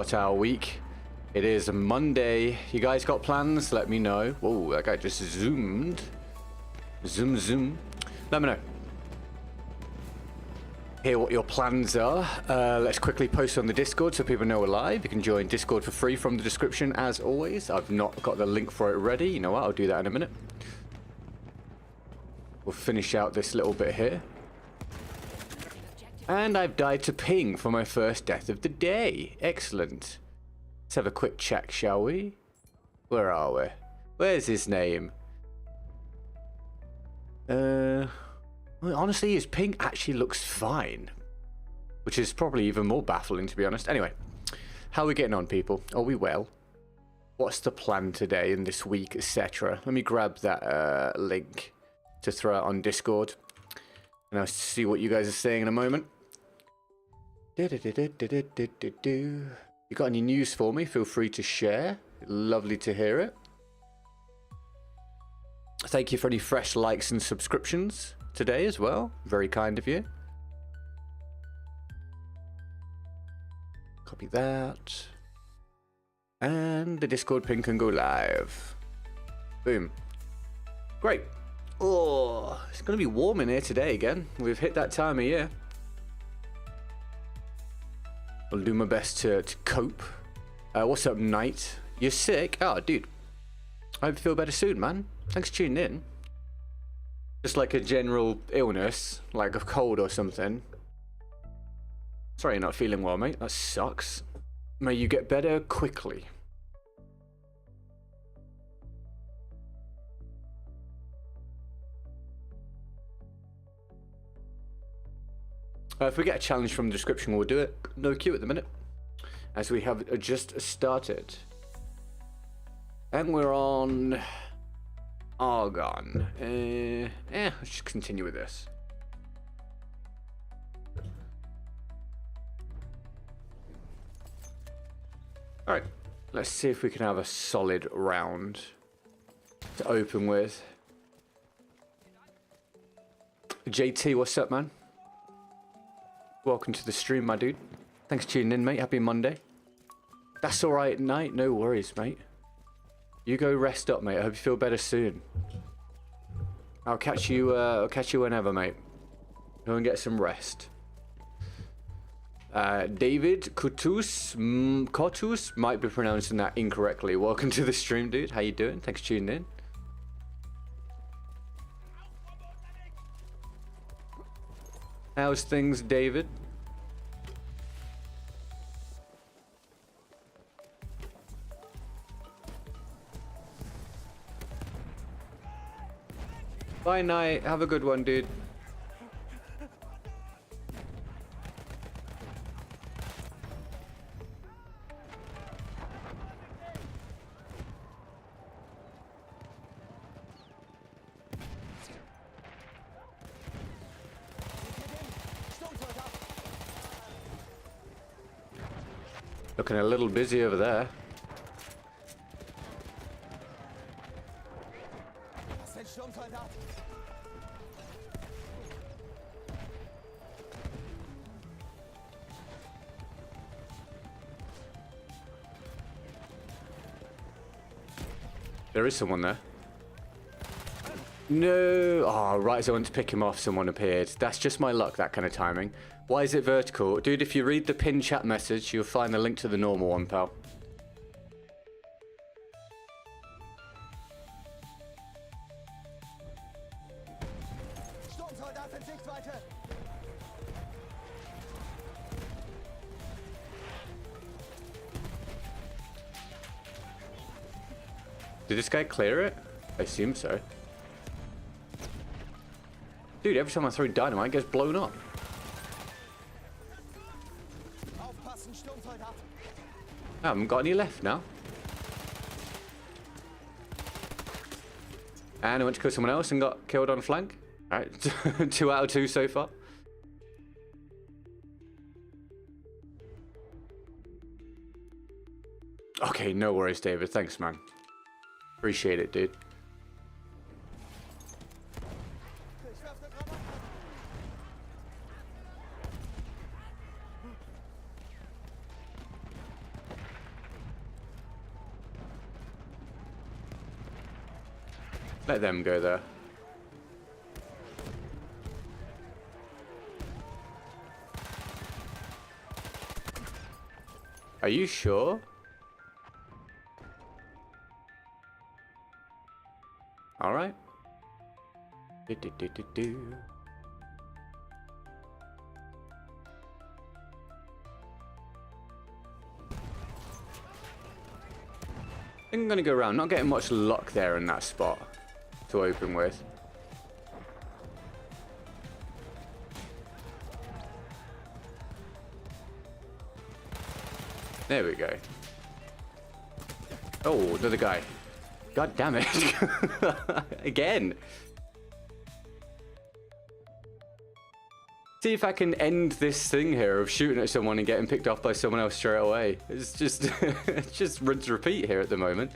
Got our week. It is Monday. You guys got plans? Let me know. Whoa, that guy just zoomed. Zoom. Let me know. Hear what your plans are. Let's quickly post on the Discord so people know we're live. You can join Discord for free from the description as always. I've not got the link for it ready. You know what? I'll do that in a minute. We'll finish out this little bit here. And I've died to ping for my first death of the day. Excellent. Let's have a quick check, shall we? Where are we? Where's his name? Well, honestly, his ping actually looks fine. Which is probably even more baffling, to be honest. Anyway, how are we getting on, people? Are we well? What's the plan today and this week, etc.? Let me grab that link to throw out on Discord. And I'll see what you guys are saying in a moment. You got any news for me? Feel free to share. Lovely to hear it. Thank you for any fresh likes and subscriptions today as well. Very kind of you. Copy that. And the Discord ping can go live. Boom. Great. Oh, it's going to be warm in here today again. We've hit that time of year. I'll do my best to cope. What's up, Knight? You're sick? Oh, dude. I hope you feel better soon, man. Thanks for tuning in. Just like a general illness, like a cold or something. Sorry you're not feeling well, mate. That sucks. May you get better quickly. If we get a challenge from the description, we'll do it. No queue at the minute, as we have just started. And we're on Argon. Let's just continue with this. Alright, let's see if we can have a solid round to open with. JT, what's up, man? Welcome to the stream, my dude. Thanks for tuning in, mate. Happy Monday. That's alright, Knight. No worries, mate. You go rest up, mate. I hope you feel better soon. I'll catch you whenever, mate. Go and get some rest. David Kotus might be pronouncing that incorrectly. Welcome to the stream, dude. How you doing? Thanks for tuning in. How's things, David? Bye, Night. Have a good one, dude. Looking a little busy over there. There is someone there. No! Oh, right as I went to pick him off, someone appeared. That's just my luck, that kind of timing. Why is it vertical? Dude, if you read the pinned chat message, you'll find the link to the normal one, pal. Did this guy clear it? I assume so. Dude, every time I throw dynamite, it gets blown up. I haven't got any left now. And I went to kill someone else and got killed on flank. Alright, 2 out of 2 so far. Okay, no worries, David. Thanks, man. Appreciate it, dude. Let them go there. Are you sure? All right. I'm gonna go around. Not getting much luck there in that spot to open with. There we go. Oh, another guy. God damn it. Again. See if I can end this thing here of shooting at someone and getting picked off by someone else straight away. It's just, it's just rinse repeat here at the moment.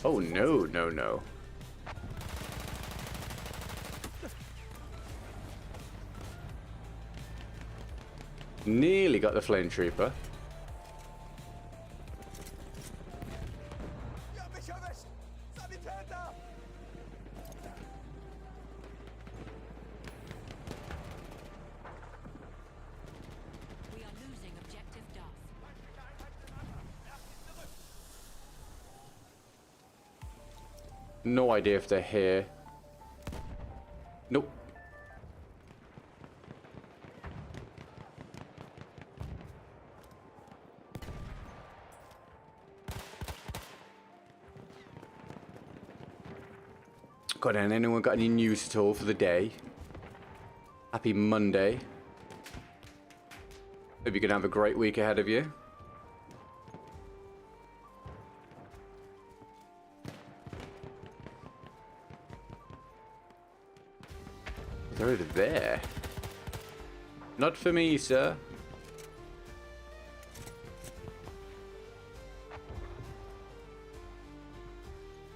Oh, no, no, no. Nearly got the flame trooper. No idea if they're here. Nope. Got anyone got any news at all for the day? Happy Monday. Hope you're gonna have a great week ahead of you. They're over there. Not for me, sir.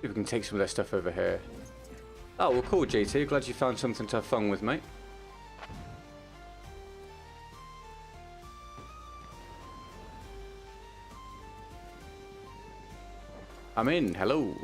See if we can take some of their stuff over here. Oh, well, cool, JT. Glad you found something to have fun with, mate. I'm in. Hello.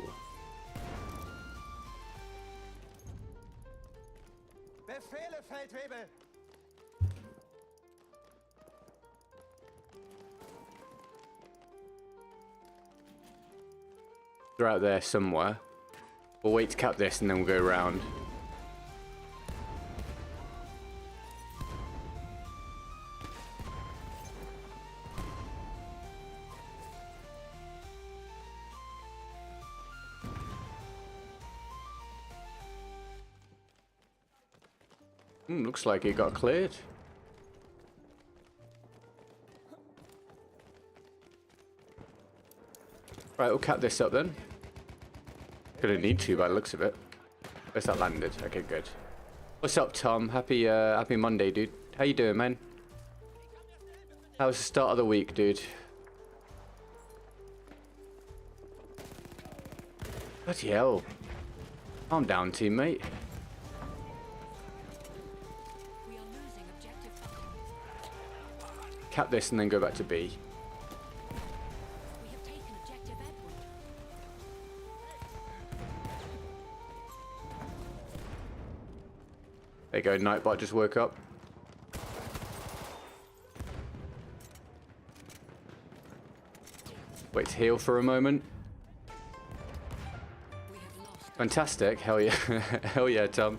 They're out there somewhere. We'll wait to cap this and then we'll go around. Looks like it got cleared. Right, we'll cap this up then. Gonna need to by the looks of it. Where's that landed? Okay, good. What's up, Tom? Happy happy Monday, dude. How you doing, man? How was the start of the week, dude? Bloody hell. Calm down, teammate. Cap this and then go back to B. There you go, Nightbot just woke up. Wait to heal for a moment. Fantastic, hell yeah. Hell yeah, Tom.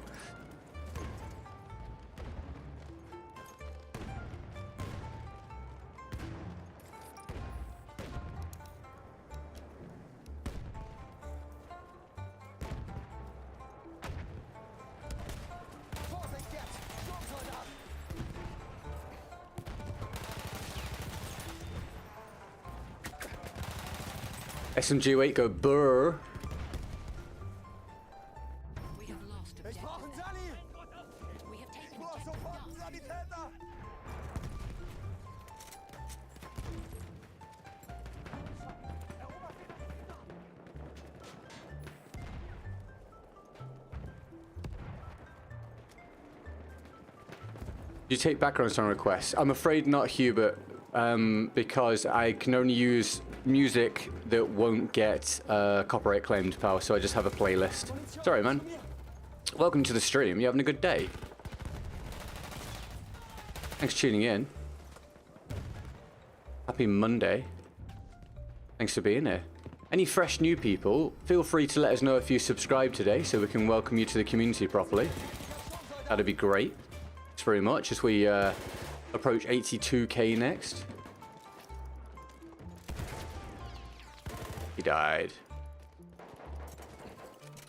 SMG8 go burr. We have lost objective. We have taken objective. You take background song requests? I'm afraid not, Hubert, because I can only use music that won't get copyright claimed, pal, so I just have a playlist. Sorry, man. Welcome to the stream. You having a good day? Thanks for tuning in. Happy Monday. Thanks for being here. Any fresh new people, feel free to let us know if you subscribe today so we can welcome you to the community properly. That'd be great. Thanks very much as we approach 82k next. He died.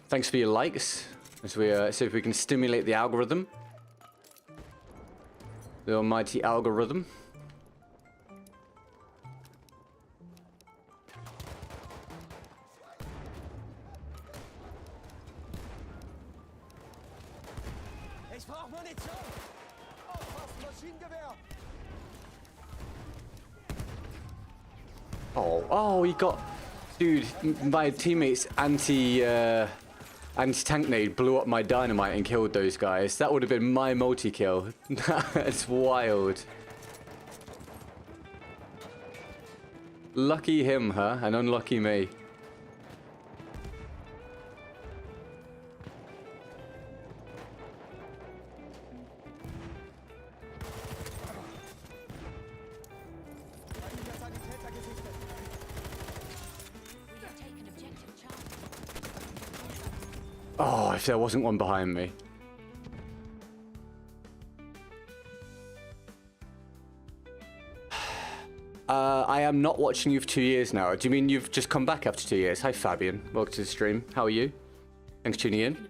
Thanks for your likes as we see if we can stimulate the algorithm. The almighty algorithm. Oh, he got... Dude, my teammate's anti-tank nade blew up my dynamite and killed those guys. That would have been my multi-kill. That's wild. Lucky him, huh? And unlucky me. Oh, if there wasn't one behind me. I am not watching you for 2 years now. Do you mean you've just come back after 2 years? Hi, Fabian. Welcome to the stream. How are you? Thanks for tuning in.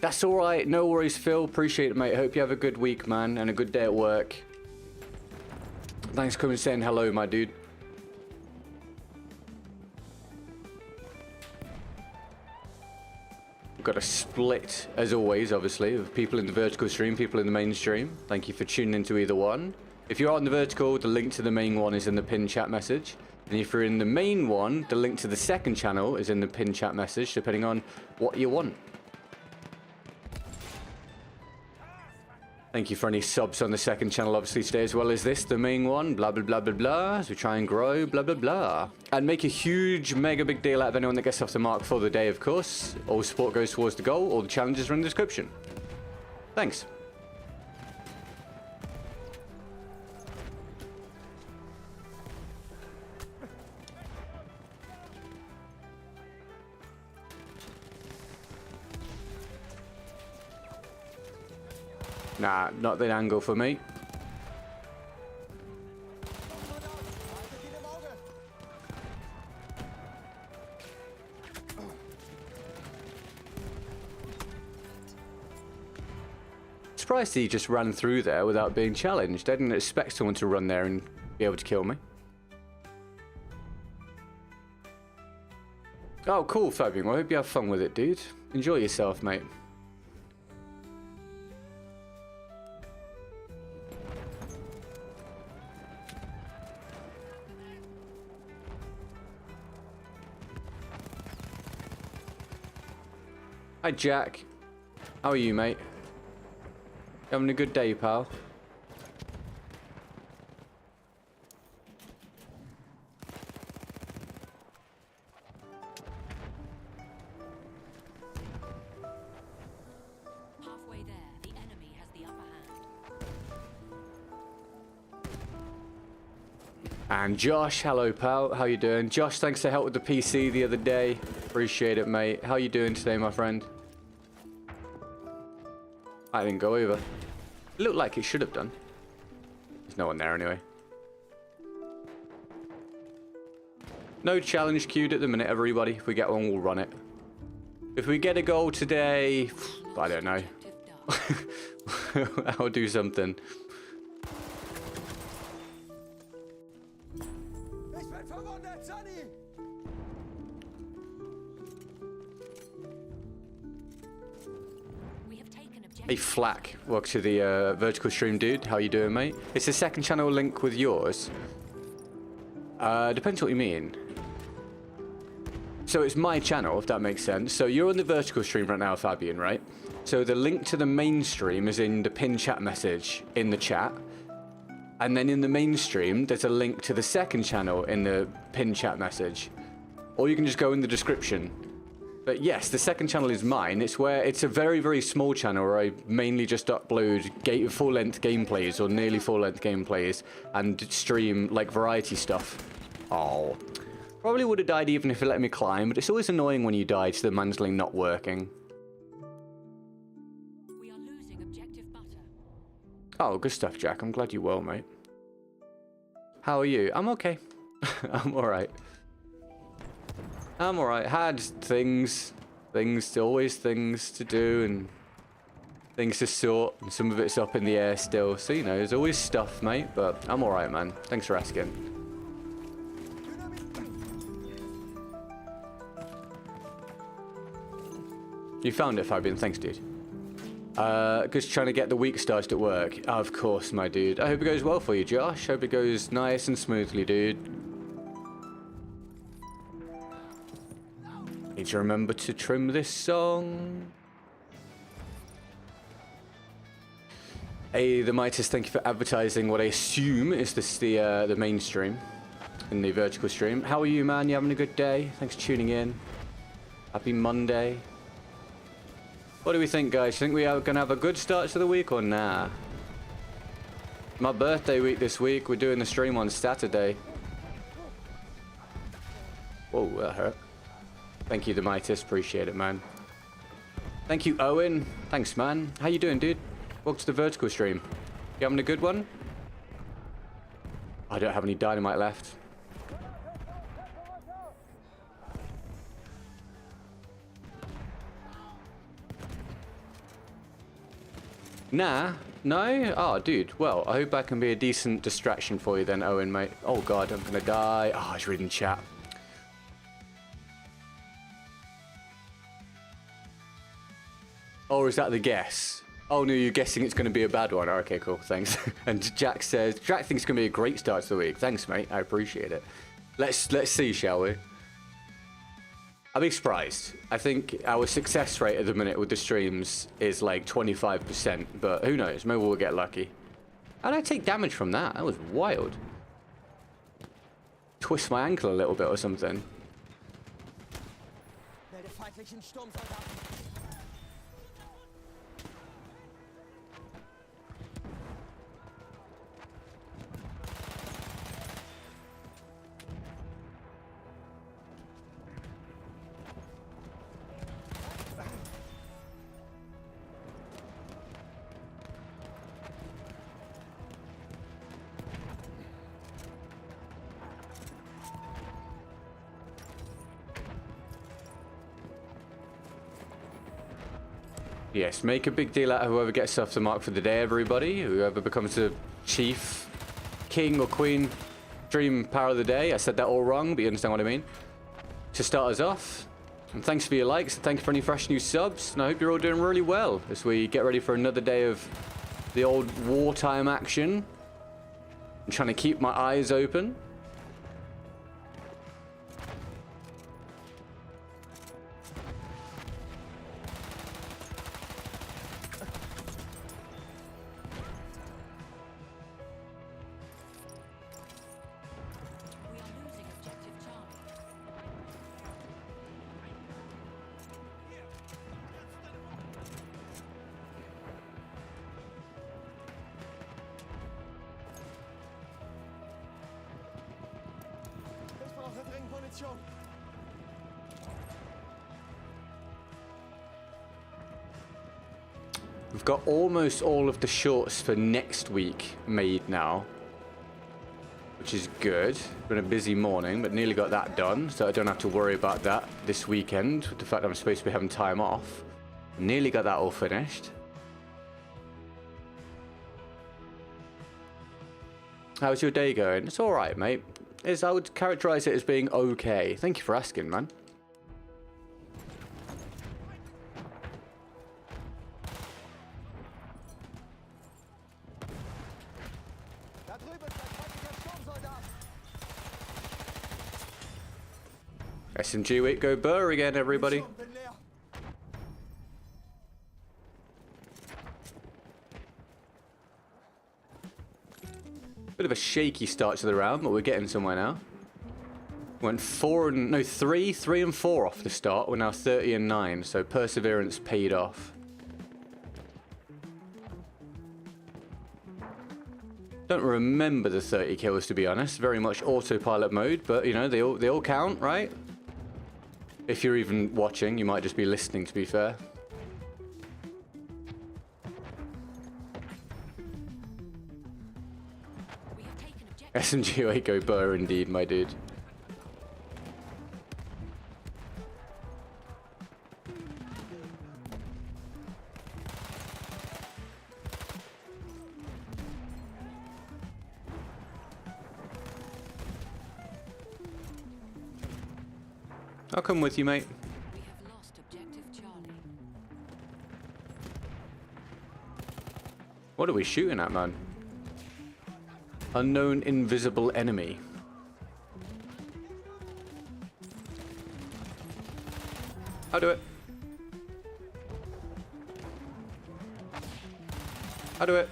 That's all right. No worries, Phil. Appreciate it, mate. Hope you have a good week, man, and a good day at work. Thanks for coming and saying hello, my dude. Got a split, as always, obviously, of people in the vertical stream, people in the main stream. Thank you for tuning into either one. If you're on the vertical, the link to the main one is in the pinned chat message. And if you're in the main one, the link to the second channel is in the pinned chat message, depending on what you want. Thank you for any subs on the second channel, obviously, today, as well as this, the main one. Blah, blah, blah, blah, blah, as we try and grow, blah, blah, blah. And make a huge, mega big deal out of anyone that gets off the mark for the day, of course. All support goes towards the goal. All the challenges are in the description. Thanks. Nah, not the angle for me. Surprised he just ran through there without being challenged. I didn't expect someone to run there and be able to kill me. Oh, cool, Fabian. Well, I hope you have fun with it, dude. Enjoy yourself, mate. Hi, Jack. How are you, mate? Having a good day, pal? Halfway there, the enemy has the upper hand. And Josh, hello, pal. How you doing? Josh, thanks for help with the PC the other day. Appreciate it, mate. How you doing today, my friend? I didn't go over. It looked like it should have done. There's no one there anyway. No challenge queued at the minute, everybody. If we get one, we'll run it. If we get a goal today, I don't know. I'll do something. Hey Flack, welcome to the vertical stream, dude. How you doing, mate? It's the second channel link with yours. Depends what you mean. So it's my channel, if that makes sense. So you're on the vertical stream right now, Fabian, right? So the link to the main stream is in the pinned chat message in the chat. And then in the mainstream, there's a link to the second channel in the pinned chat message. Or you can just go in the description. But yes, the second channel is mine. It's a very, very small channel where I mainly just upload full-length gameplays or nearly full-length gameplays and stream like variety stuff. Oh, probably would have died even if it let me climb, but it's always annoying when you die to the mansling not working. We are losing objective butter. Oh, good stuff, Jack. I'm glad you're well, mate. How are you? I'm okay. I'm alright. I'm alright. Had always things to do and things to sort, and some of it's up in the air still. So, you know, there's always stuff, mate, but I'm alright, man. Thanks for asking. You found it, Fabian. Thanks, dude. Just trying to get the week started at work. Of course, my dude. I hope it goes well for you, Josh. Hope it goes nice and smoothly, dude. Need to remember to trim this song. Hey, the Midas, thank you for advertising what I assume is the mainstream in the vertical stream. How are you, man? You having a good day? Thanks for tuning in. Happy Monday. What do we think, guys? Think we are going to have a good start to the week or nah? My birthday week this week. We're doing the stream on Saturday. Whoa, that hurt. Thank you, the Midas. Appreciate it, man. Thank you, Owen. Thanks, man. How you doing, dude? Welcome to the vertical stream. You having a good one? I don't have any dynamite left. Nah, no? Oh, dude. Well, I hope I can be a decent distraction for you then, Owen, mate. Oh, God, I'm gonna die. Oh, I was reading chat. Or is that the guess? Oh, no, you're guessing it's gonna be a bad one. Okay, cool, thanks. And Jack says, Jack thinks it's gonna be a great start to the week. Thanks, mate. I appreciate it. Let's see, shall we? I'll be surprised. I think our success rate at the minute with the streams is like 25%, but who knows? Maybe we'll get lucky. How did I take damage from that? That was wild. Twist my ankle a little bit or something. Yes, make a big deal out of whoever gets off the mark for the day, everybody. Whoever becomes the chief, king or queen, dream power of the day. I said that all wrong, but you understand what I mean. To start us off, and thanks for your likes, and thank you for any fresh new subs, and I hope you're all doing really well as we get ready for another day of the old wartime action. I'm trying to keep my eyes open. We've got almost all of the shorts for next week made now, which is good. Been a busy morning, but nearly got that done, so I don't have to worry about that this weekend with the fact I'm supposed to be having time off. Nearly got that all finished. How's your day going? It's all right, mate. I would characterize it as being okay. Thank you for asking, man. SMG, wait, go burr again, everybody. Bit of a shaky start to the round, but we're getting somewhere now. Went 3 and 4 off the start. We're now 30 and 9, so perseverance paid off. Don't remember the 30 kills, to be honest. Very much autopilot mode, but you know, they all count, right? If you're even watching, you might just be listening, to be fair. SMG go burr indeed, my dude. I'll come with you, mate. We have lost objective Charlie. What are we shooting at, man? Unknown invisible enemy. I'll do it. I'll do it.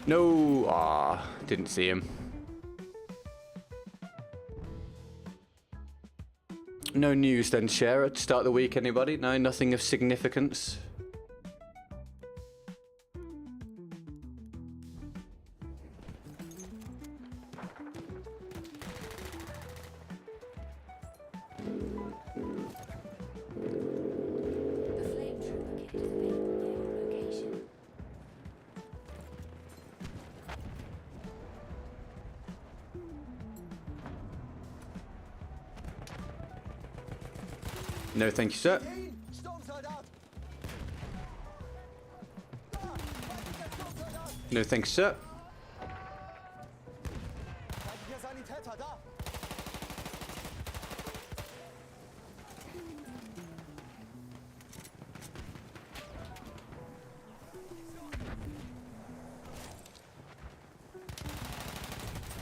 No, didn't see him. No news then, share at start of the week, anybody? No, nothing of significance. The flame trooper kicked the vehicle near your location. No, thank you, sir. No, thanks, sir.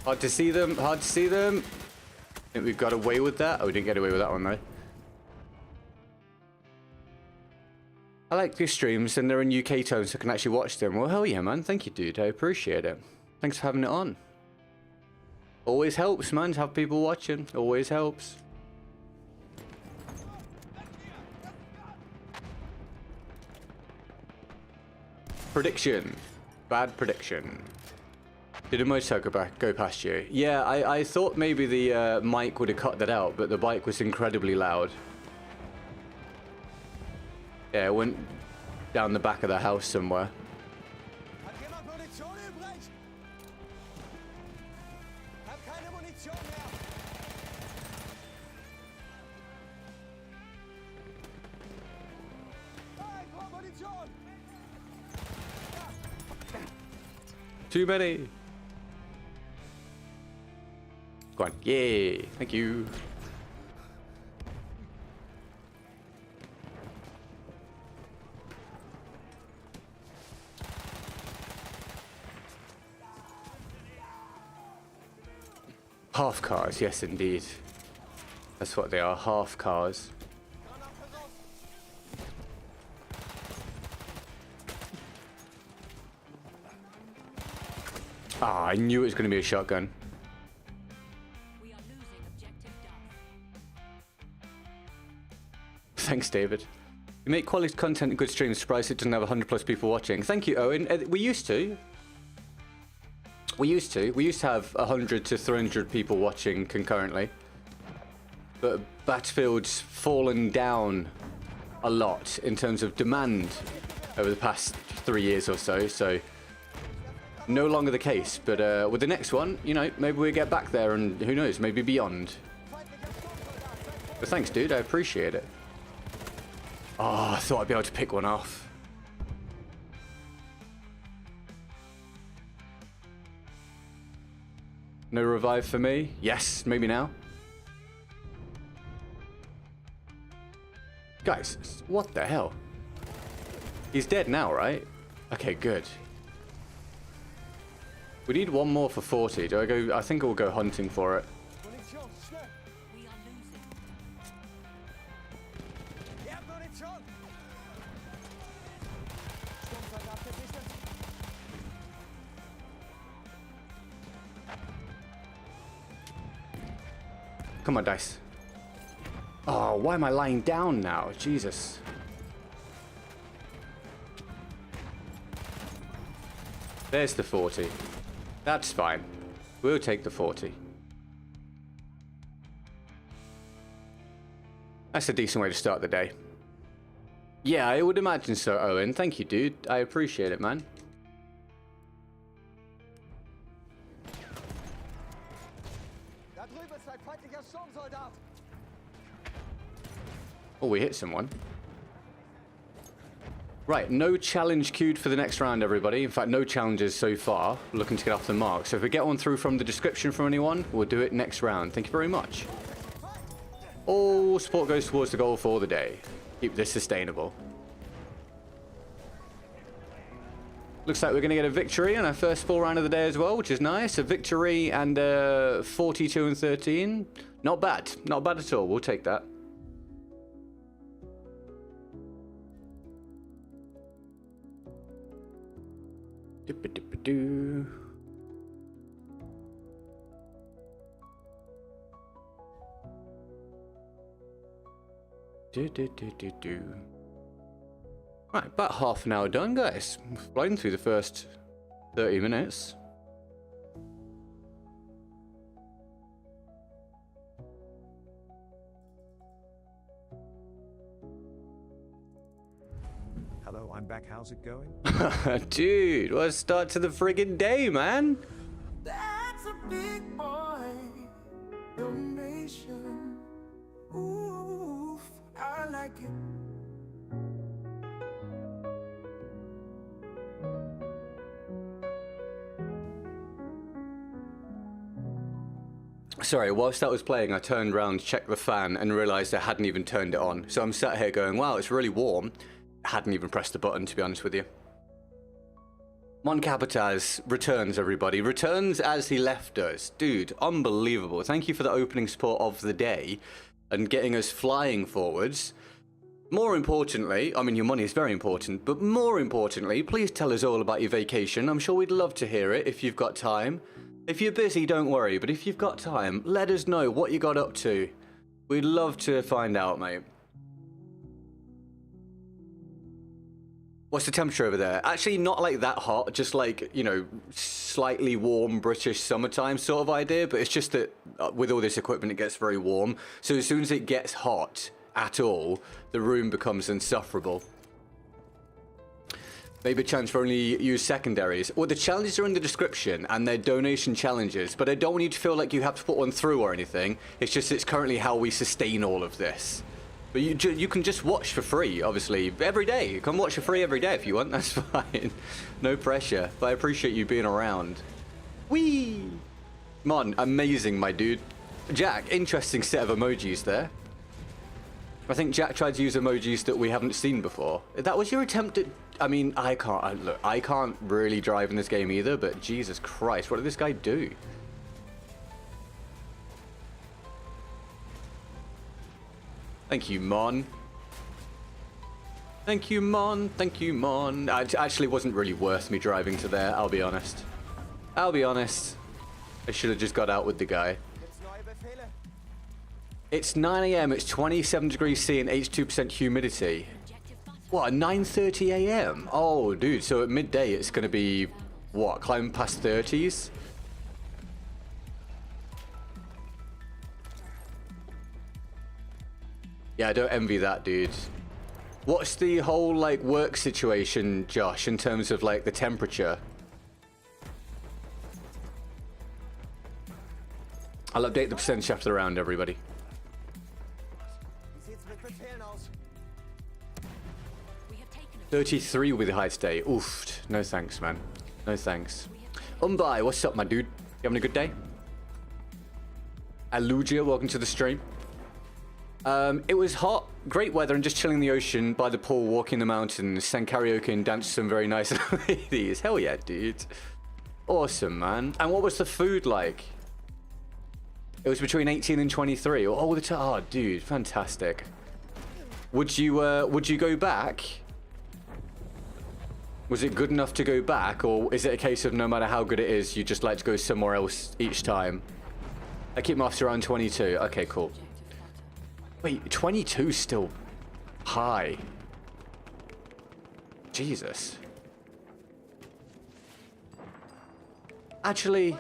Hard to see them, hard to see them. I think we've got away with that. Oh, we didn't get away with that one, though. I like these streams and they're in UK tones so I can actually watch them. Well, hell yeah, man. Thank you, dude. I appreciate it. Thanks for having it on. Always helps, man, to have people watching. Always helps. Prediction. Bad prediction. Did a motorcycle go past you? Yeah, I thought maybe the mic would have cut that out, but the bike was incredibly loud. Yeah, it went down the back of the house somewhere. Too many. Go on. Yay. Thank you. Half cars, yes indeed. That's what they are, half cars. Ah, I knew it was going to be a shotgun. We are losing objective Duff. Thanks, David. You make quality content and good streams. Surprised it doesn't have 100+ people watching. Thank you, Owen. We used to. We used to have 100 to 300 people watching concurrently. But Battlefield's fallen down a lot in terms of demand over the past 3 years or so. So no longer the case. But with the next one, you know, maybe we get back there and who knows, maybe beyond. But thanks, dude. I appreciate it. Oh, I thought I'd be able to pick one off. No revive for me? Yes, maybe now. Guys, what the hell? He's dead now, right? Okay, good. We need one more for 40. Do I go? I think we'll go hunting for it. We are losing. Come on, dice. Oh, why am I lying down now? Jesus. There's the 40. That's fine. We'll take the 40. That's a decent way to start the day. Yeah, I would imagine so, Owen. Thank you, dude. I appreciate it, man. Oh, we hit someone. Right, no challenge queued for the next round, everybody. In fact, no challenges so far. Looking to get off the mark. So if we get one through from the description from anyone, we'll do it next round. Thank you very much. All support goes towards the goal for the day. Keep this sustainable. Looks like we're going to get a victory on our first full round of the day as well, which is nice. A victory and 42 and 13. Not bad. Not bad at all. We'll take that. Dip-a-dip-a-doo. Do-do-do-do-do. Right, about half an hour done, guys. Flying through the first 30 minutes. Hello, I'm back. How's it going? Dude, what a start to the friggin' day, man. That's a big boy donation. Ooh, I like it. Sorry, whilst that was playing, I turned around, checked the fan, and realised I hadn't even turned it on. So I'm sat here going, wow, it's really warm. I hadn't even pressed the button, to be honest with you. Mon Capitaz returns, everybody. Returns as he left us. Dude, unbelievable. Thank you for the opening support of the day and getting us flying forwards. More importantly, I mean, your money is very important, but more importantly, please tell us all about your vacation. I'm sure we'd love to hear it if you've got time. If you're busy, don't worry, but if you've got time, let us know what you got up to. We'd love to find out, mate. What's the temperature over there? Actually, not like that hot, just like, you know, slightly warm British summertime sort of idea, but it's just that with all this equipment, it gets very warm. So as soon as it gets hot at all, the room becomes insufferable. Maybe a chance for only use secondaries. Well, the challenges are in the description, and they're donation challenges, but I don't want you to feel like you have to put one through or anything. It's just it's currently how we sustain all of this. But you can just watch for free, obviously, every day. You can watch for free every day if you want, that's fine. No pressure, but I appreciate you being around. Whee! Mon, amazing, my dude. Jack, interesting set of emojis there. I think Jack tried to use emojis that we haven't seen before. That was your attempt at... I mean, I can't really drive in this game either, but Jesus Christ, what did this guy do? Thank you, Mon. Thank you, Mon. Thank you, Mon. It actually wasn't really worth me driving to there, I'll be honest. I'll be honest. I should have just got out with the guy. It's 9 AM, it's 27 degrees C and 82% humidity. What, 9:30 AM? Oh, dude, so at midday it's going to be, what, climbing past 30s? Yeah, I don't envy that, dude. What's the whole, like, work situation, Josh, in terms of, like, the temperature? I'll update the percentage after the round, everybody. 33 with the high stay. Oof. No thanks, man. No thanks. Umbai, what's up, my dude? You having a good day? Alugia, welcome to the stream. It was hot, great weather, and just chilling in the ocean by the pool, walking the mountains, sang karaoke and danced some very nice ladies. Hell yeah, dude. Awesome, man. And what was the food like? It was between 18 and 23. Oh, oh, dude, fantastic. Would you go back? Was it good enough to go back, or is it a case of no matter how good it is, you just like to go somewhere else each time? I keep my around 22. Okay, cool. Wait, 22 's still high. Jesus. Actually,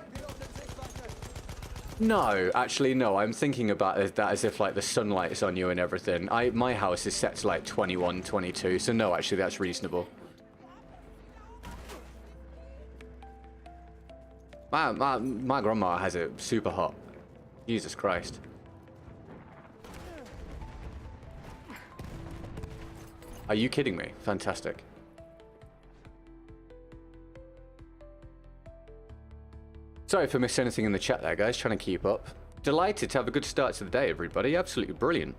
no. Actually, no. I'm thinking about that as if like the sunlight's on you and everything. My house is set to like 21, 22. So no, actually, that's reasonable. My grandma has it super hot. Jesus Christ. Are you kidding me? Fantastic. Sorry if I missed anything in the chat there, guys. Trying to keep up. Delighted to have a good start to the day, everybody. Absolutely brilliant.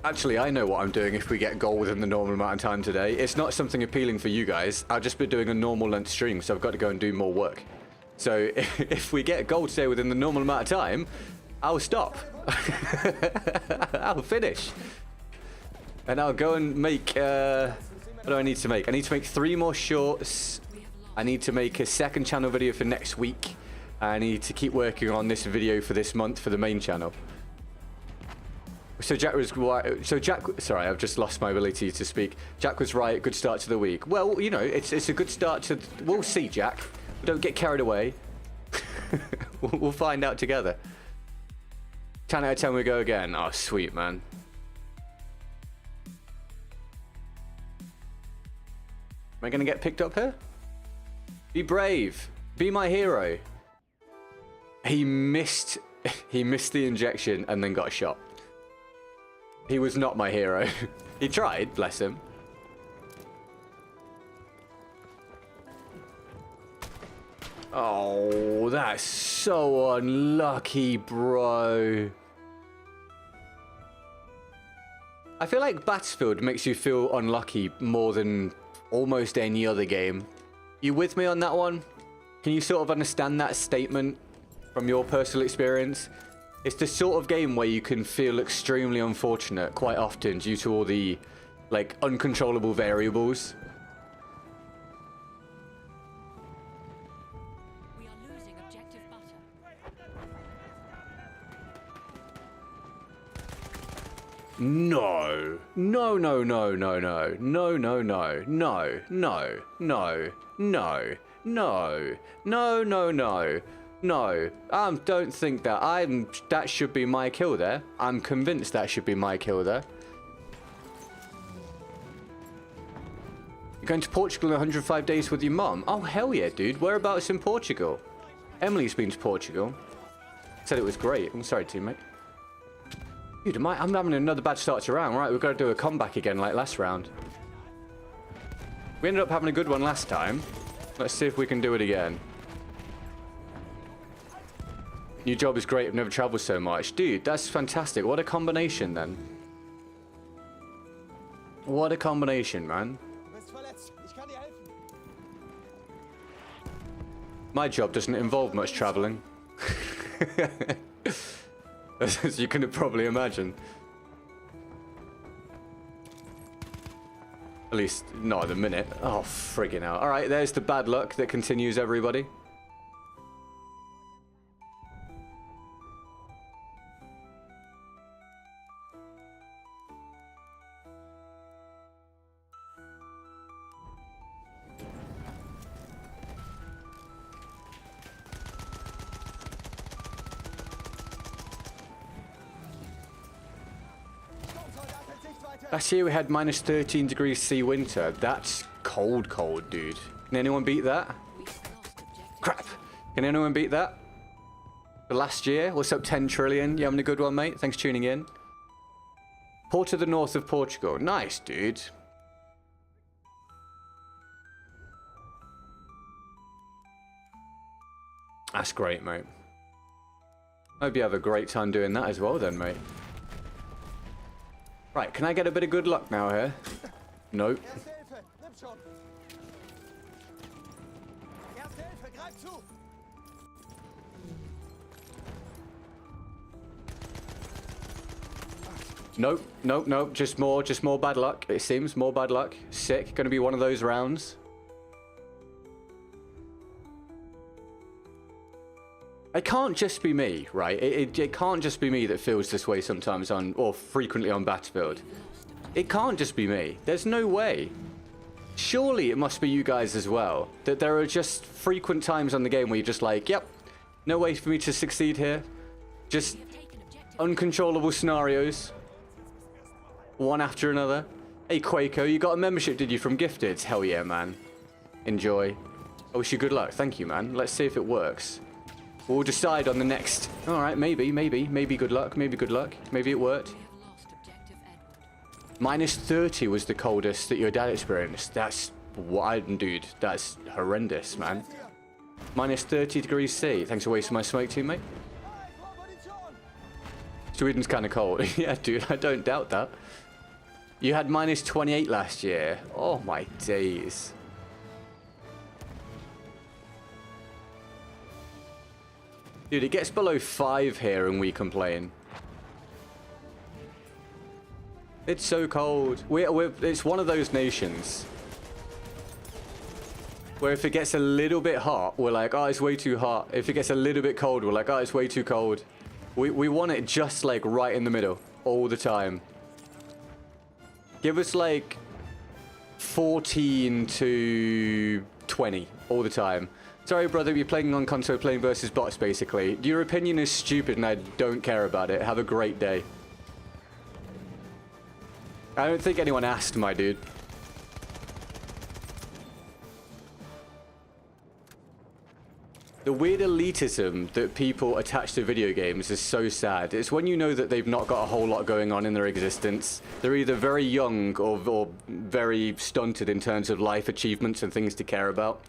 Actually, I know what I'm doing if we get gold within the normal amount of time today. It's not something appealing for you guys. I'll just be doing a normal length stream, so I've got to go and do more work. So if we get gold today within the normal amount of time, I'll stop. I'll finish. And I'll go and make... what do I need to make? I need to make 3 more shorts. I need to make a second channel video for next week. I need to keep working on this video for this month for the main channel. So Jack was right. So Jack, sorry, I've just lost my ability to speak. Jack was right. Good start to the week. Well, you know, it's a good start to. We'll see, Jack. Don't get carried away. We'll find out together. 10 out of 10 we go again. Oh, sweet, man. Am I gonna get picked up here? Be brave. Be my hero. He missed the injection and then got shot. He was not my hero. He tried, bless him. Oh, that's so unlucky, bro. I feel like Battlefield makes you feel unlucky more than almost any other game. You with me on that one? Can you sort of understand that statement from your personal experience? It's the sort of game where you can feel extremely unfortunate quite often due to all the, like, uncontrollable variables. We are losing objective butter. No. No, no, no, no, no. No, no, no. No, no, no, no, no, no, no, no. No, don't think that. That should be my kill there. I'm convinced that should be my kill there. You're going to Portugal in 105 days with your mom? Oh, hell yeah, dude. Whereabouts in Portugal? Emily's been to Portugal. Said it was great. I'm sorry, teammate. Dude, I'm having another bad start to round. Right, we've got to do a comeback again like last round. We ended up having a good one last time. Let's see if we can do it again. New job is great. I've never traveled so much. Dude, that's fantastic. What a combination, then. What a combination, man. My job doesn't involve much traveling. As you can probably imagine. At least, not at the minute. Oh, friggin' hell. Alright, there's the bad luck that continues, everybody. Last year we had minus 13 degrees C winter. That's cold, cold, dude. Can anyone beat that? Crap. Can anyone beat that? The last year? What's up, 10 trillion? You having a good one, mate? Thanks for tuning in. Port to the north of Portugal. Nice, dude. That's great, mate. Hope you have a great time doing that as well then, mate. Right, can I get a bit of good luck now here? Nope. Nope, nope, nope. Just more bad luck. It seems more bad luck. Sick. Gonna be one of those rounds. It can't just be me, right? It can't just be me that feels this way sometimes on, or frequently on Battlefield. It can't just be me. There's no way. Surely it must be you guys as well. That there are just frequent times on the game where you're just like, yep, no way for me to succeed here. Just uncontrollable scenarios. One after another. Hey, Quaco, you got a membership, did you, from Gifted? Hell yeah, man. Enjoy. I wish you good luck. Thank you, man. Let's see if it works. We'll decide on the next. All right, maybe good luck. Maybe good luck. Maybe it worked. -30 was the coldest that your dad experienced. That's wild, dude. That's horrendous, man. -30 degrees C. Thanks for wasting my smoke, teammate. Sweden's kind of cold. Yeah, dude, I don't doubt that. You had -28 last year. Oh my days. Dude, it gets below 5 here and we complain. It's so cold. It's one of those nations where if it gets a little bit hot, we're like, oh, it's way too hot. If it gets a little bit cold, we're like, oh, it's way too cold. We want it just like right in the middle all the time. Give us like 14 to 20 all the time. Sorry, brother, you're playing on console, playing versus bots, basically. Your opinion is stupid and I don't care about it. Have a great day. I don't think anyone asked, my dude. The weird elitism that people attach to video games is so sad. It's when you know that they've not got a whole lot going on in their existence. They're either very young or very stunted in terms of life achievements and things to care about.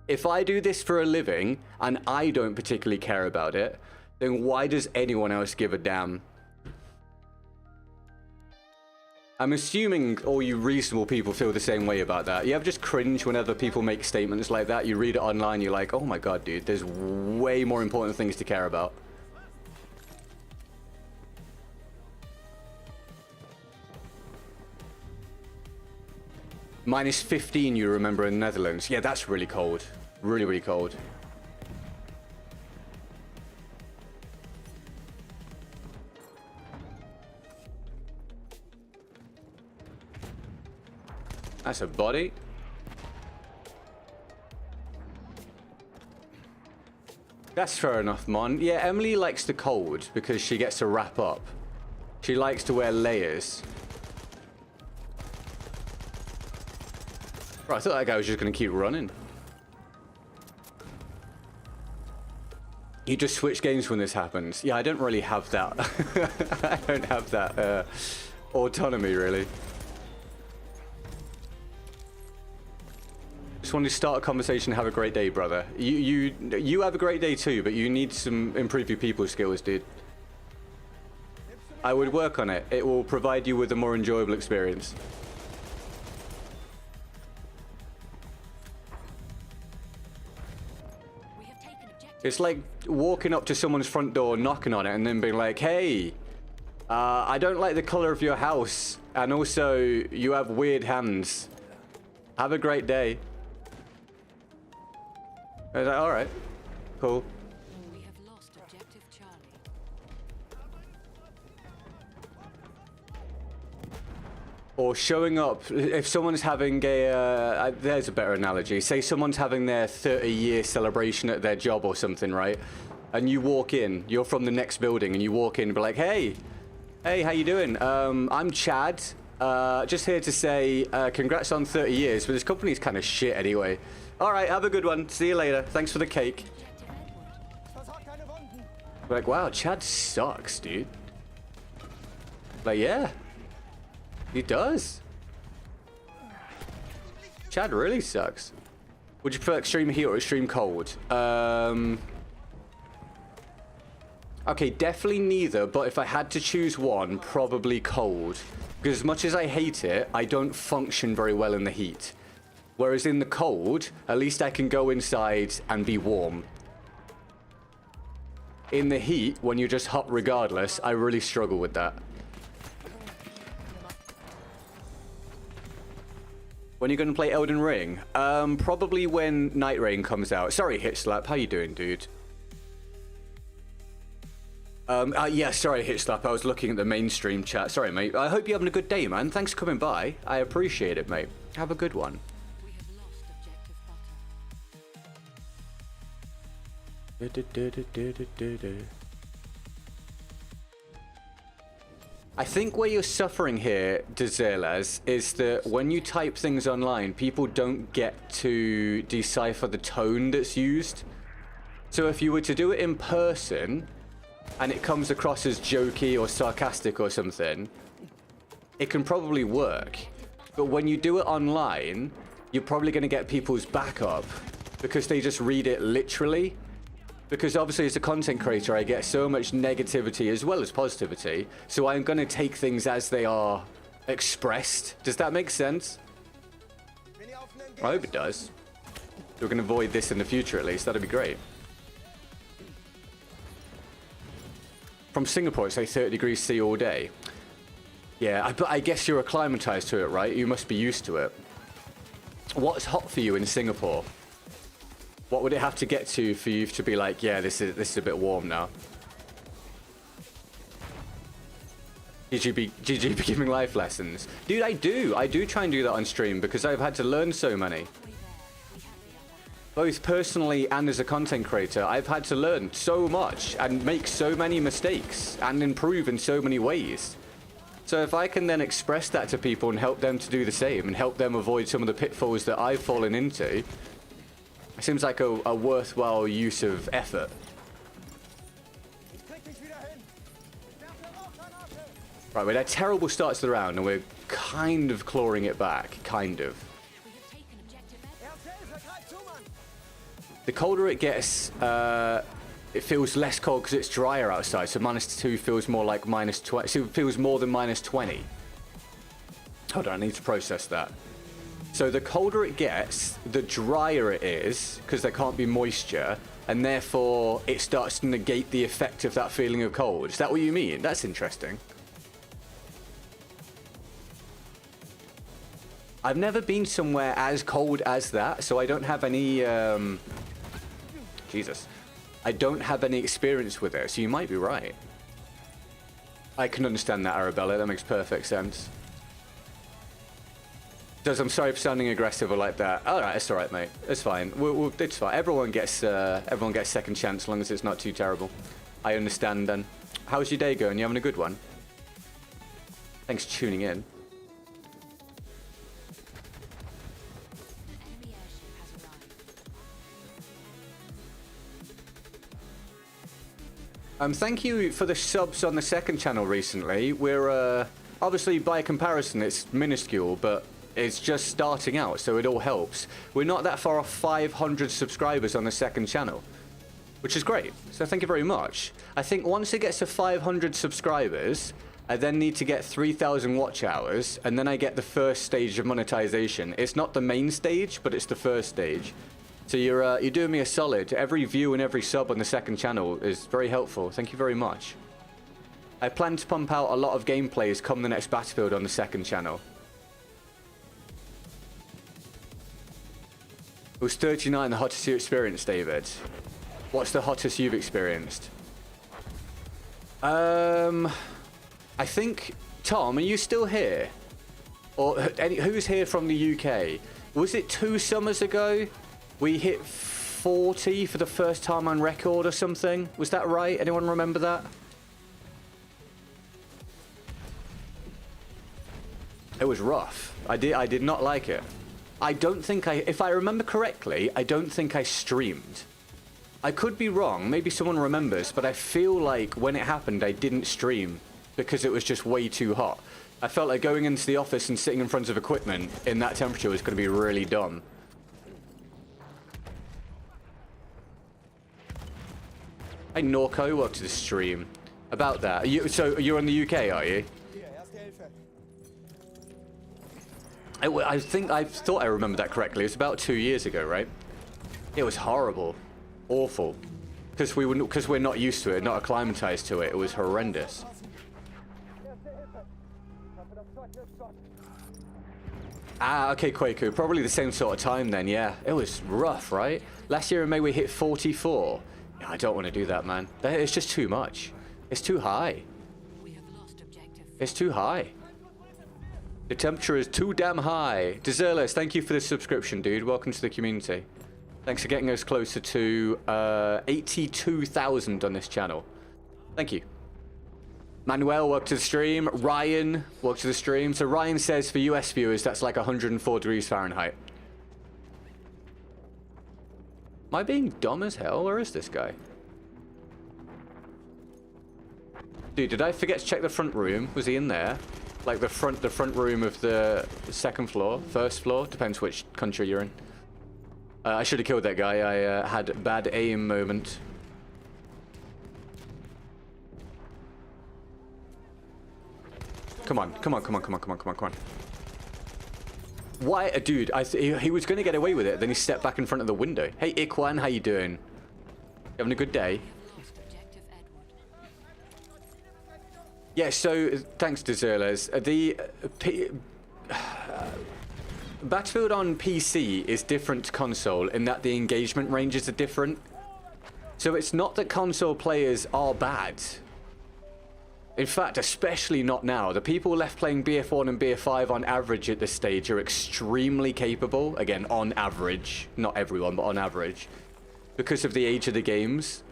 If I do this for a living and I don't particularly care about it, then why does anyone else give a damn? I'm assuming all you reasonable people feel the same way about that. You ever just cringe whenever people make statements like that? You read it online, you're like, oh my god, dude, there's way more important things to care about. -15 you remember in the Netherlands. Yeah, that's really cold. Really, really cold. That's a body. That's fair enough, Mon. Yeah, Emily likes the cold because she gets to wrap up. She likes to wear layers. Right, I thought that guy was just going to keep running. You just switch games when this happens. Yeah, I don't really have that. I don't have that autonomy, really. Just wanted to start a conversation. Have a great day, brother. You have a great day too, but you need some improve your people skills, dude. I would work on it. It will provide you with a more enjoyable experience. It's like walking up to someone's front door, knocking on it, and then being like, hey, I don't like the color of your house, and also you have weird hands. Have a great day. I was like, all right, cool. We have lost objective Charlie. Or showing up, if someone's having a, there's a better analogy. Say someone's having their 30-year celebration at their job or something, right? And you walk in, you're from the next building, and you walk in and be like, hey, how you doing? I'm Chad, just here to say congrats on 30 years, but this company's kind of shit anyway. All right, have a good one. See you later. Thanks for the cake. Like, wow, Chad sucks, dude. Like, yeah. He does. Chad really sucks. Would you prefer extreme heat or extreme cold? Okay, definitely neither, but if I had to choose one, probably cold. Because as much as I hate it, I don't function very well in the heat. Whereas in the cold, at least I can go inside and be warm. In the heat, when you're just hot regardless, I really struggle with that. When are you going to play Elden Ring? Probably when Night Rain comes out. Sorry, Hitslap. How you doing, dude? Yeah, sorry, Hitslap. I was looking at the mainstream chat. Sorry, mate. I hope you're having a good day, man. Thanks for coming by. I appreciate it, mate. Have a good one. We have lost objective butter. I think where you're suffering here, Dezelas, is that when you type things online, people don't get to decipher the tone that's used. So if you were to do it in person, and it comes across as jokey or sarcastic or something, it can probably work. But when you do it online, you're probably going to get people's back up because they just read it literally. Because obviously as a content creator, I get so much negativity as well as positivity. So I'm going to take things as they are expressed. Does that make sense? I hope it does. We're going to avoid this in the future at least. That'd be great. From Singapore, it's like 30 degrees C all day. Yeah, but I guess you're acclimatized to it, right? You must be used to it. What's hot for you in Singapore? What would it have to get to for you to be like, yeah, this is a bit warm now? GG be giving life lessons. Dude, I do try and do that on stream because I've had to learn so many. Both personally and as a content creator, I've had to learn so much and make so many mistakes and improve in so many ways. So if I can then express that to people and help them to do the same and help them avoid some of the pitfalls that I've fallen into, it seems like a worthwhile use of effort. Right, we had a terrible start to the round and we're kind of clawing it back, kind of. We have taken objective F. The colder it gets, it feels less cold because it's drier outside, so -2 feels more like -20, so it feels more than -20. Hold on, I need to process that. So the colder it gets, the drier it is, because there can't be moisture, and therefore it starts to negate the effect of that feeling of cold. Is that what you mean? That's interesting. I've never been somewhere as cold as that, so I don't have any, Jesus. I don't have any experience with it, so you might be right. I can understand that, Arabella. That makes perfect sense. I'm sorry for sounding aggressive or like that. All right, it's all right, mate. It's fine. It's fine. Everyone gets second chance as long as it's not too terrible. I understand. Then, how's your day going? You having a good one? Thanks for tuning in. Enemy airship has arrived. Thank you for the subs on the second channel recently. We're obviously by comparison it's minuscule, but it's just starting out, so it all helps. We're not that far off 500 subscribers on the second channel, which is great. So thank you very much. I think once it gets to 500 subscribers, I then need to get 3,000 watch hours, and then I get the first stage of monetization. It's not the main stage, but it's the first stage. So you're doing me a solid. Every view and every sub on the second channel is very helpful. Thank you very much. I plan to pump out a lot of gameplays come the next Battlefield on the second channel. It was 39 the hottest you experienced, David. What's the hottest you've experienced? I think, Tom, are you still here? Or who's here from the UK? Was it 2 summers ago? We hit 40 for the first time on record or something. Was that right? Anyone remember that? It was rough. I did not like it. I don't think if I remember correctly, I don't think I streamed. I could be wrong, maybe someone remembers, but I feel like when it happened, I didn't stream because it was just way too hot. I felt like going into the office and sitting in front of equipment in that temperature was going to be really dumb. Hey Norco, welcome to the stream. About that, so you're in the UK, are you? I thought I remembered that correctly. It was about 2 years ago, right? It was horrible, awful, because we're not used to it, not acclimatized to it. It was horrendous. Ah, okay, Kwaku. Probably the same sort of time then, yeah. It was rough, right? Last year in May we hit 44. Yeah, I don't want to do that, man. It's just too much. It's too high. We have lost objective. It's too high. The temperature is too damn high. Dezerles, thank you for the subscription, dude. Welcome to the community. Thanks for getting us closer to 82,000 on this channel. Thank you. Manuel, welcome to the stream. Ryan, welcome to the stream. So Ryan says for US viewers, that's like 104 degrees Fahrenheit. Am I being dumb as hell? Where is this guy? Dude, did I forget to check the front room? Was he in there? Like the front room of the second floor, first floor, depends which country you're in. I should have killed that guy. I had a bad aim moment. Come on, come on, come on, come on, come on, come on, come on. Why, dude? He was going to get away with it. Then he stepped back in front of the window. Hey, Ikwan, how you doing? Having a good day? Lost objective Edward. Yeah. So thanks, Dezerles. The Battlefield on PC is different to console in that the engagement ranges are different. So it's not that console players are bad. In fact, especially not now. The people left playing BF1 and BF5 on average at this stage are extremely capable. Again, on average. Not everyone, but on average. Because of the age of the games.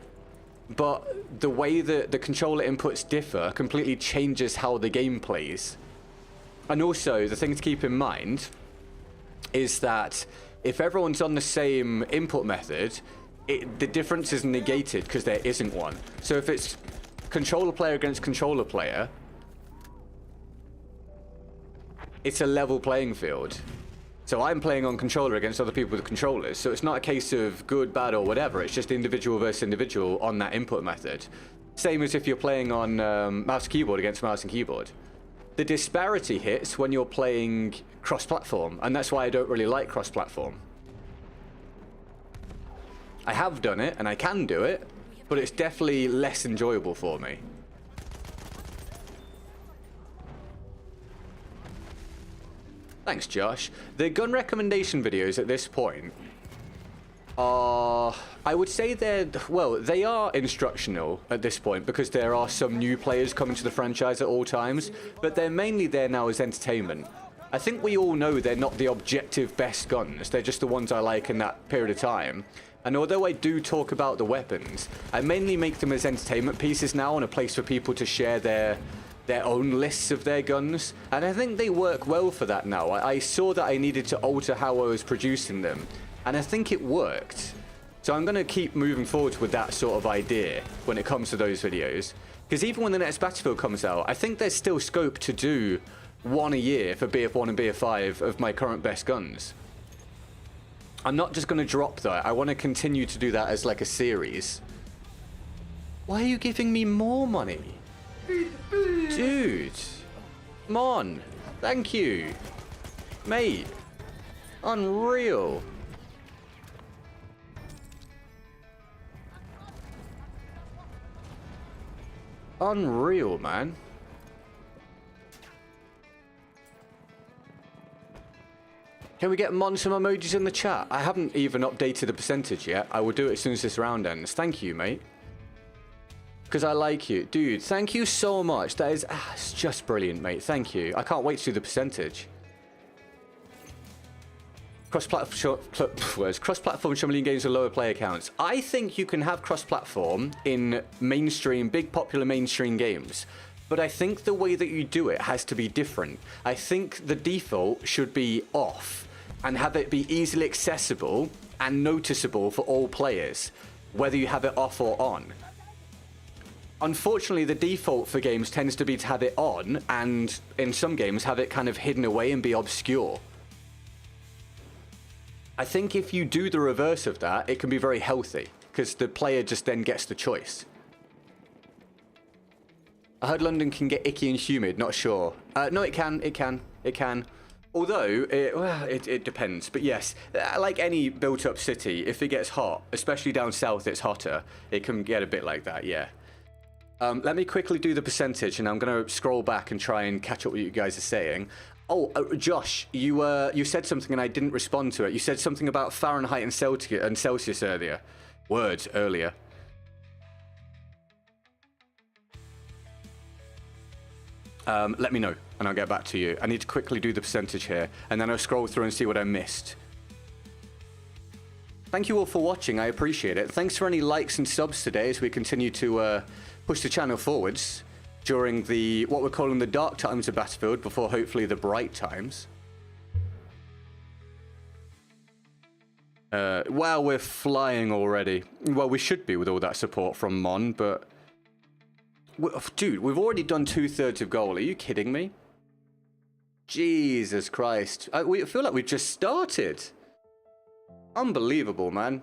But the way that the controller inputs differ completely changes how the game plays. And also, the thing to keep in mind is that if everyone's on the same input method, the difference is negated because there isn't one. So if it's controller player against controller player, it's a level playing field. So I'm playing on controller against other people with controllers. So it's not a case of good, bad, or whatever. It's just individual versus individual on that input method. Same as if you're playing on mouse and keyboard against mouse and keyboard. The disparity hits when you're playing cross-platform, and that's why I don't really like cross-platform. I have done it, and I can do it, but it's definitely less enjoyable for me. Thanks, Josh. The gun recommendation videos at this point are, I would say they are instructional at this point because there are some new players coming to the franchise at all times, but they're mainly there now as entertainment. I think we all know they're not the objective best guns. They're just the ones I like in that period of time. And although I do talk about the weapons, I mainly make them as entertainment pieces now and a place for people to share their own lists of their guns. And I think they work well for that now. I saw that I needed to alter how I was producing them. And I think it worked. So I'm going to keep moving forward with that sort of idea when it comes to those videos. Because even when the next Battlefield comes out, I think there's still scope to do one a year for BF1 and BF5 of my current best guns. I'm not just going to drop that. I want to continue to do that as like a series. Why are you giving me more money? Dude. Come on. Thank you. Mate. Unreal. Unreal, man. Can we get some emojis in the chat? I haven't even updated the percentage yet. I will do it as soon as this round ends. Thank you, mate. Because I like you. Dude, thank you so much. That is it's just brilliant, mate. Thank you. I can't wait to do the percentage. Cross-platform Shumlin games with lower player counts. I think you can have cross-platform in mainstream, big popular mainstream games. But I think the way that you do it has to be different. I think the default should be off and have it be easily accessible and noticeable for all players, whether you have it off or on. Unfortunately, the default for games tends to be to have it on, and in some games have it kind of hidden away and be obscure. I think if you do the reverse of that, it can be very healthy, because the player just then gets the choice. I heard London can get icky and humid. Not sure. No, it can. It can. It can. Although, it depends. But yes, like any built-up city, if it gets hot, especially down south, it's hotter. It can get a bit like that, yeah. Let me quickly do the percentage, and I'm going to scroll back and try and catch up with what you guys are saying. Oh, Josh, you said something and I didn't respond to it. You said something about Fahrenheit and Celsius earlier. Words earlier. Let me know, and I'll get back to you. I need to quickly do the percentage here, and then I'll scroll through and see what I missed. Thank you all for watching. I appreciate it. Thanks for any likes and subs today as we continue to push the channel forwards during the what we're calling the dark times of Battlefield before hopefully the bright times. Wow, we're flying already. Well, we should be with all that support from Mon, but... Dude, we've already done 2/3 of goal. Are you kidding me? Jesus Christ. We feel like we've just started. Unbelievable, man.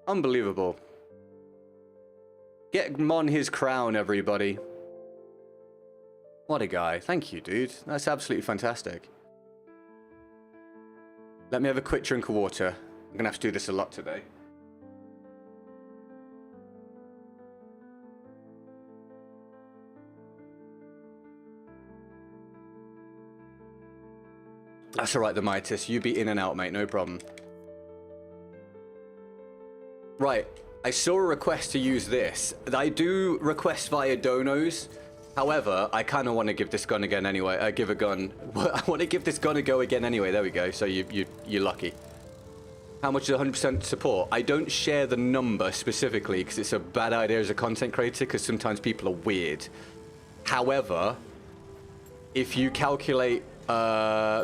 Unbelievable. Get Mon his crown, everybody. What a guy. Thank you, dude. That's absolutely fantastic. Let me have a quick drink of water. I'm going to have to do this a lot today. That's alright, the Midas. You be in and out, mate. No problem. Right. I saw a request to use this. I do request via donos. However, I kind of want to give this gun again anyway. Give a gun. I want to give this gun a go again anyway. There we go. So you're lucky. How much is 100% support? I don't share the number specifically because it's a bad idea as a content creator because sometimes people are weird. However, if you calculate...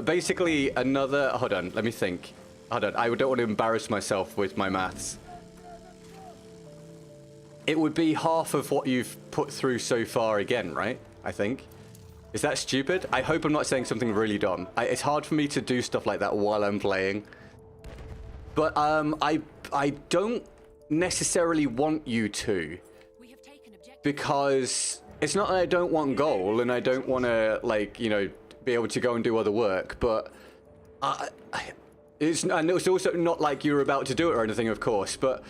basically another... Hold on, let me think. Hold on, I don't want to embarrass myself with my maths. It would be half of what you've put through so far again, right? I think. Is that stupid? I hope I'm not saying something really dumb. It's hard for me to do stuff like that while I'm playing. But I don't necessarily want you to. Because it's not that I don't want goal and I don't want to, like, you know... be able to go and do other work, but it's also not like you're about to do it or anything, of course, but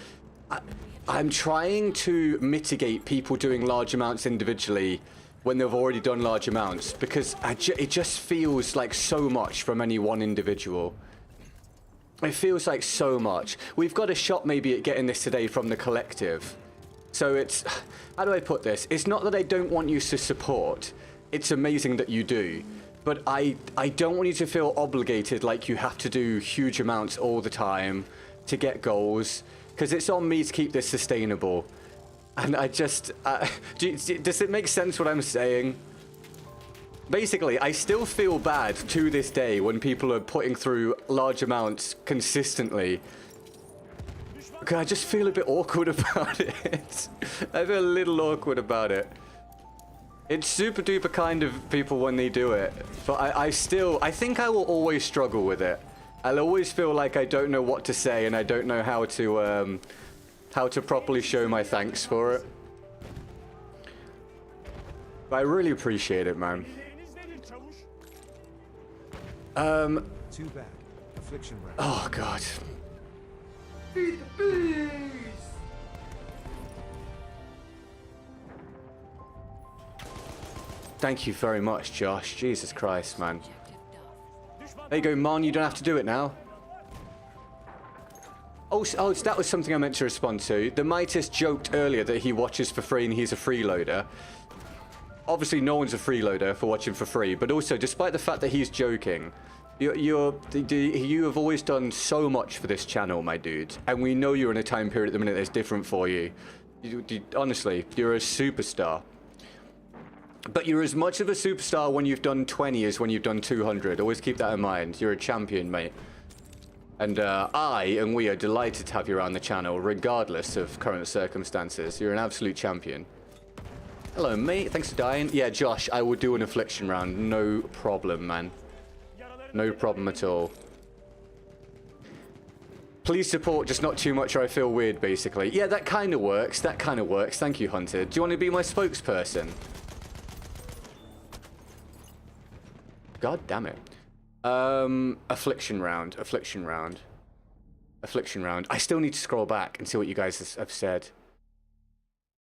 I'm trying to mitigate people doing large amounts individually when they've already done large amounts, because it just feels like so much from any one individual. It feels like so much. We've got a shot maybe at getting this today from the collective. So it's, how do I put this? It's not that I don't want you to support. It's amazing that you do. But I don't want you to feel obligated like you have to do huge amounts all the time to get goals, because it's on me to keep this sustainable. And I just... does it make sense what I'm saying? Basically, I still feel bad to this day when people are putting through large amounts consistently. Because I just feel a bit awkward about it. I feel a little awkward about it. It's super duper kind of people when they do it, but I think I will always struggle with it. I'll always feel like I don't know what to say and I don't know how to properly show my thanks for it. But I really appreciate it, man. Too bad. Affliction Round. Oh God. Feed the beast! Thank you very much, Josh. Jesus Christ, man. There you go, Mon. You don't have to do it now. Oh, so that was something I meant to respond to. The Midas joked earlier that he watches for free and he's a freeloader. Obviously, no one's a freeloader for watching for free, but also, despite the fact that he's joking, you have always done so much for this channel, my dude. And we know you're in a time period at the minute that's different for you. Honestly, you're a superstar. But you're as much of a superstar when you've done 20 as when you've done 200. Always keep that in mind. You're a champion, mate. And we are delighted to have you around the channel, regardless of current circumstances. You're an absolute champion. Hello, mate. Thanks for dying. Yeah, Josh, I will do an Affliction round. No problem, man. No problem at all. Please support, just not too much or I feel weird, basically. Yeah, that kind of works. That kind of works. Thank you, Hunter. Do you want to be my spokesperson? God damn it. Affliction round. Affliction round. Affliction round. I still need to scroll back and see what you guys have said.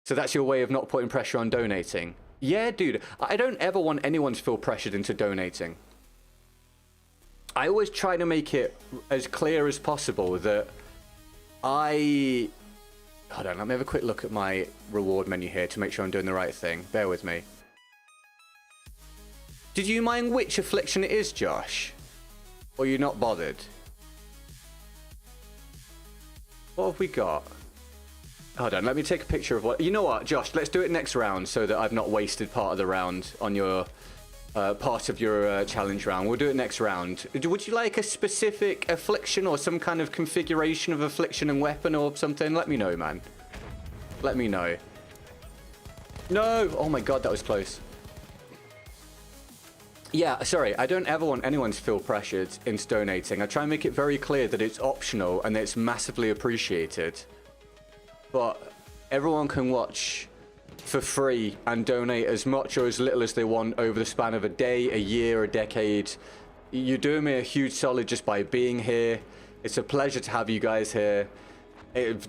So that's your way of not putting pressure on donating. Yeah, dude. I don't ever want anyone to feel pressured into donating. I always try to make it as clear as possible that I... Hold on, let me have a quick look at my reward menu here to make sure I'm doing the right thing. Bear with me. Did you mind which affliction it is, Josh? Or you're not bothered? What have we got? Hold on, let me take a picture of what... You know what, Josh, let's do it next round so that I've not wasted part of the round on your... part of your challenge round. We'll do it next round. Would you like a specific affliction or some kind of configuration of affliction and weapon or something? Let me know, man. Let me know. No! Oh my god, that was close. Yeah, sorry, I don't ever want anyone to feel pressured into donating. I try and make it very clear that it's optional and that it's massively appreciated. But everyone can watch for free and donate as much or as little as they want over the span of a day, a year, a decade. You're doing me a huge solid just by being here. It's a pleasure to have you guys here.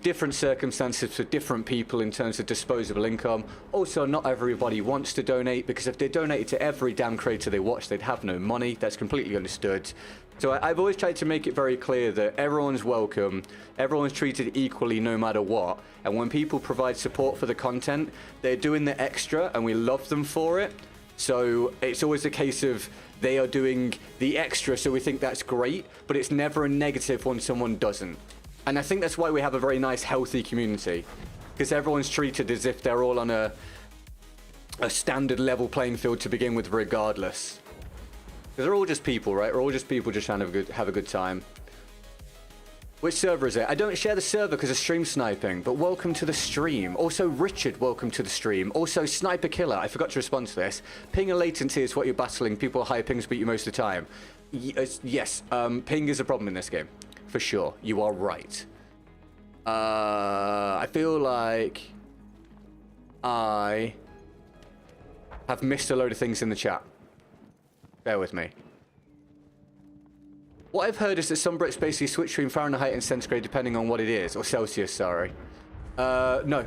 Different circumstances for different people in terms of disposable income. Also, not everybody wants to donate, because if they donated to every damn creator they watch, they'd have no money. That's completely understood. So I've always tried to make it very clear that everyone's welcome, everyone's treated equally no matter what, and when people provide support for the content, they're doing the extra and we love them for it. So it's always a case of they are doing the extra, so we think that's great, but it's never a negative when someone doesn't. And I think that's why we have a very nice, healthy community, because everyone's treated as if they're all on a standard level playing field to begin with, regardless. Because they're all just people, right? We're all just people just trying to have a good time. Which server is it? I don't share the server because of stream sniping, but welcome to the stream. Also, Richard, welcome to the stream. Also, Sniper Killer, I forgot to respond to this. Ping and latency is what you're battling. People with high pings beat you most of the time. Yes, ping is a problem in this game. For sure. You are right. I feel like I have missed a load of things in the chat. Bear with me. What I've heard is that some Brits basically switch between Fahrenheit and centigrade depending on what it is. Or Celsius, sorry. No.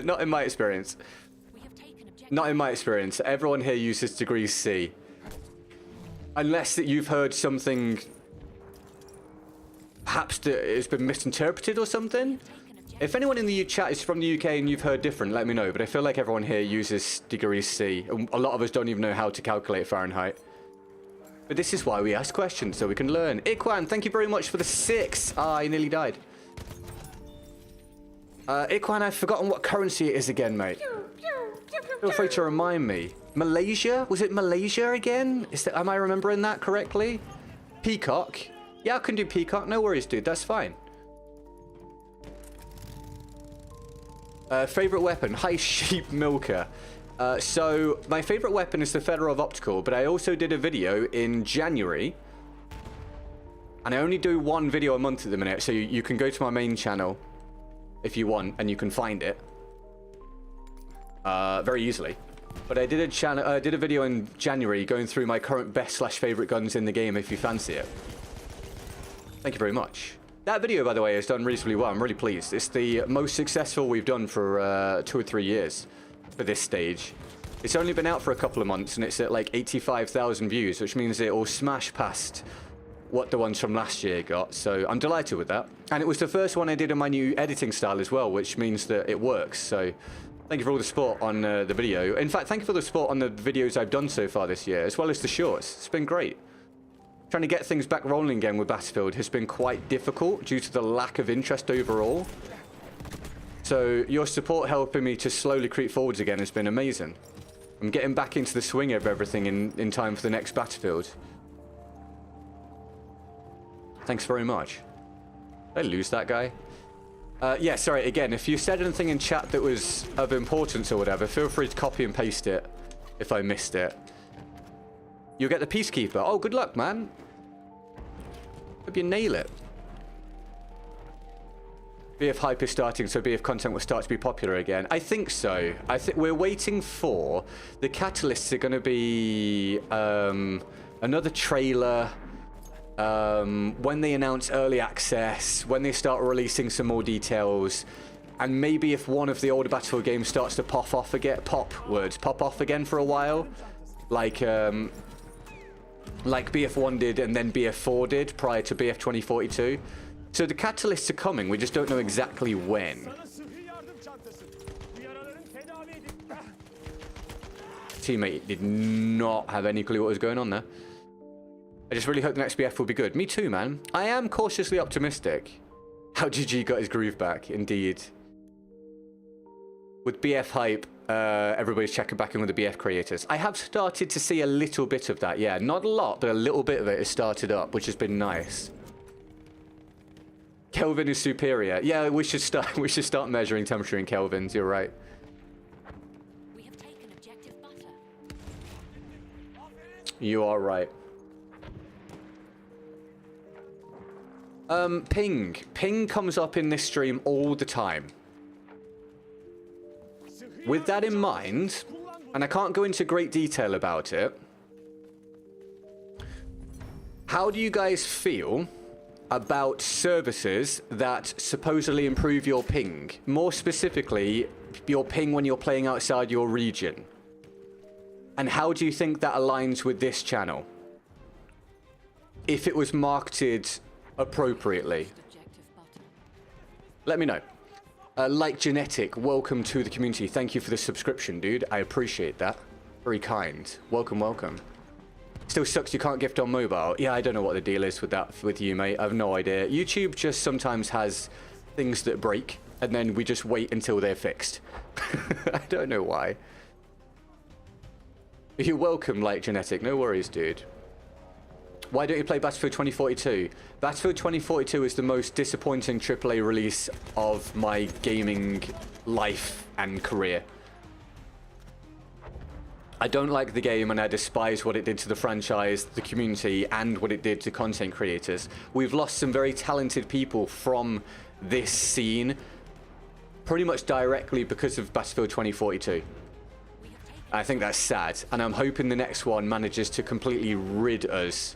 Not in my experience. Not in my experience. Everyone here uses degrees C. Unless that you've heard something... Perhaps that it's been misinterpreted or something? If anyone in the chat is from the UK and you've heard different, let me know. But I feel like everyone here uses degrees C. A lot of us don't even know how to calculate Fahrenheit. But this is why we ask questions, so we can learn. Ikwan, thank you very much for the 6. Ah, I nearly died. Ikwan, I've forgotten what currency it is again, mate. Feel free to remind me. Malaysia? Was it Malaysia again? Am I remembering that correctly? Peacock? Yeah, I can do Peacock. No worries, dude. That's fine. Favorite weapon? Hi, Sheep Milker. So, my favorite weapon is the Fedorov Optical, but I also did a video in January. And I only do one video a month at the minute, so you can go to my main channel if you want, and you can find it. Very easily. But I did a video in January going through my current best/favorite guns in the game if you fancy it. Thank you very much. That video, by the way, has done reasonably well. I'm really pleased. It's the most successful we've done for 2 or 3 years for this stage. It's only been out for a couple of months, and it's at like 85,000 views, which means it will smash past what the ones from last year got. So I'm delighted with that. And it was the first one I did in my new editing style as well, which means that it works. So thank you for all the support on the video. In fact, thank you for the support on the videos I've done so far this year, as well as the shorts. It's been great. Trying to get things back rolling again with Battlefield has been quite difficult due to the lack of interest overall. So your support helping me to slowly creep forwards again has been amazing. I'm getting back into the swing of everything in time for the next Battlefield. Thanks very much. Did I lose that guy? Yeah, sorry, again, if you said anything in chat that was of importance or whatever, feel free to copy and paste it if I missed it. You'll get the Peacekeeper. Oh, good luck, man. Hope you nail it. BF hype is starting, so BF content will start to be popular again. I think so. I think we're waiting for the catalysts are going to be another trailer. When they announce early access, when they start releasing some more details, and maybe if one of the older Battlefield games starts to pop off again for a while, like BF1 did and then BF4 did prior to BF 2042. So the catalysts are coming, we just don't know exactly when. Teammate did not have any clue what was going on there. I just really hope the next BF will be good. Me too, man. I am cautiously optimistic. How GG got his groove back, indeed. With BF hype, everybody's checking back in with the BF creators. I have started to see a little bit of that, yeah. Not a lot, but a little bit of it has started up, which has been nice. Kelvin is superior. Yeah, we should start measuring temperature in kelvins, you're right. We have taken objective butter. You are right. Ping. Ping comes up in this stream all the time. With that in mind, and I can't go into great detail about it, how do you guys feel about services that supposedly improve your ping? More specifically, your ping when you're playing outside your region. And how do you think that aligns with this channel? If it was marketed appropriately. Let me know. Like Genetic, welcome to the community. Thank you for the subscription, dude. I appreciate that. Very kind. Welcome, welcome. Still sucks you can't gift on mobile. Yeah, I don't know what the deal is with that with you, mate. I have no idea. YouTube just sometimes has things that break, and then we just wait until they're fixed. I don't know why. You're welcome, Like Genetic. No worries, dude. Why don't you play Battlefield 2042? Battlefield 2042 is the most disappointing AAA release of my gaming life and career. I don't like the game and I despise what it did to the franchise, the community, and what it did to content creators. We've lost some very talented people from this scene pretty much directly because of Battlefield 2042. I think that's sad, and I'm hoping the next one manages to completely rid us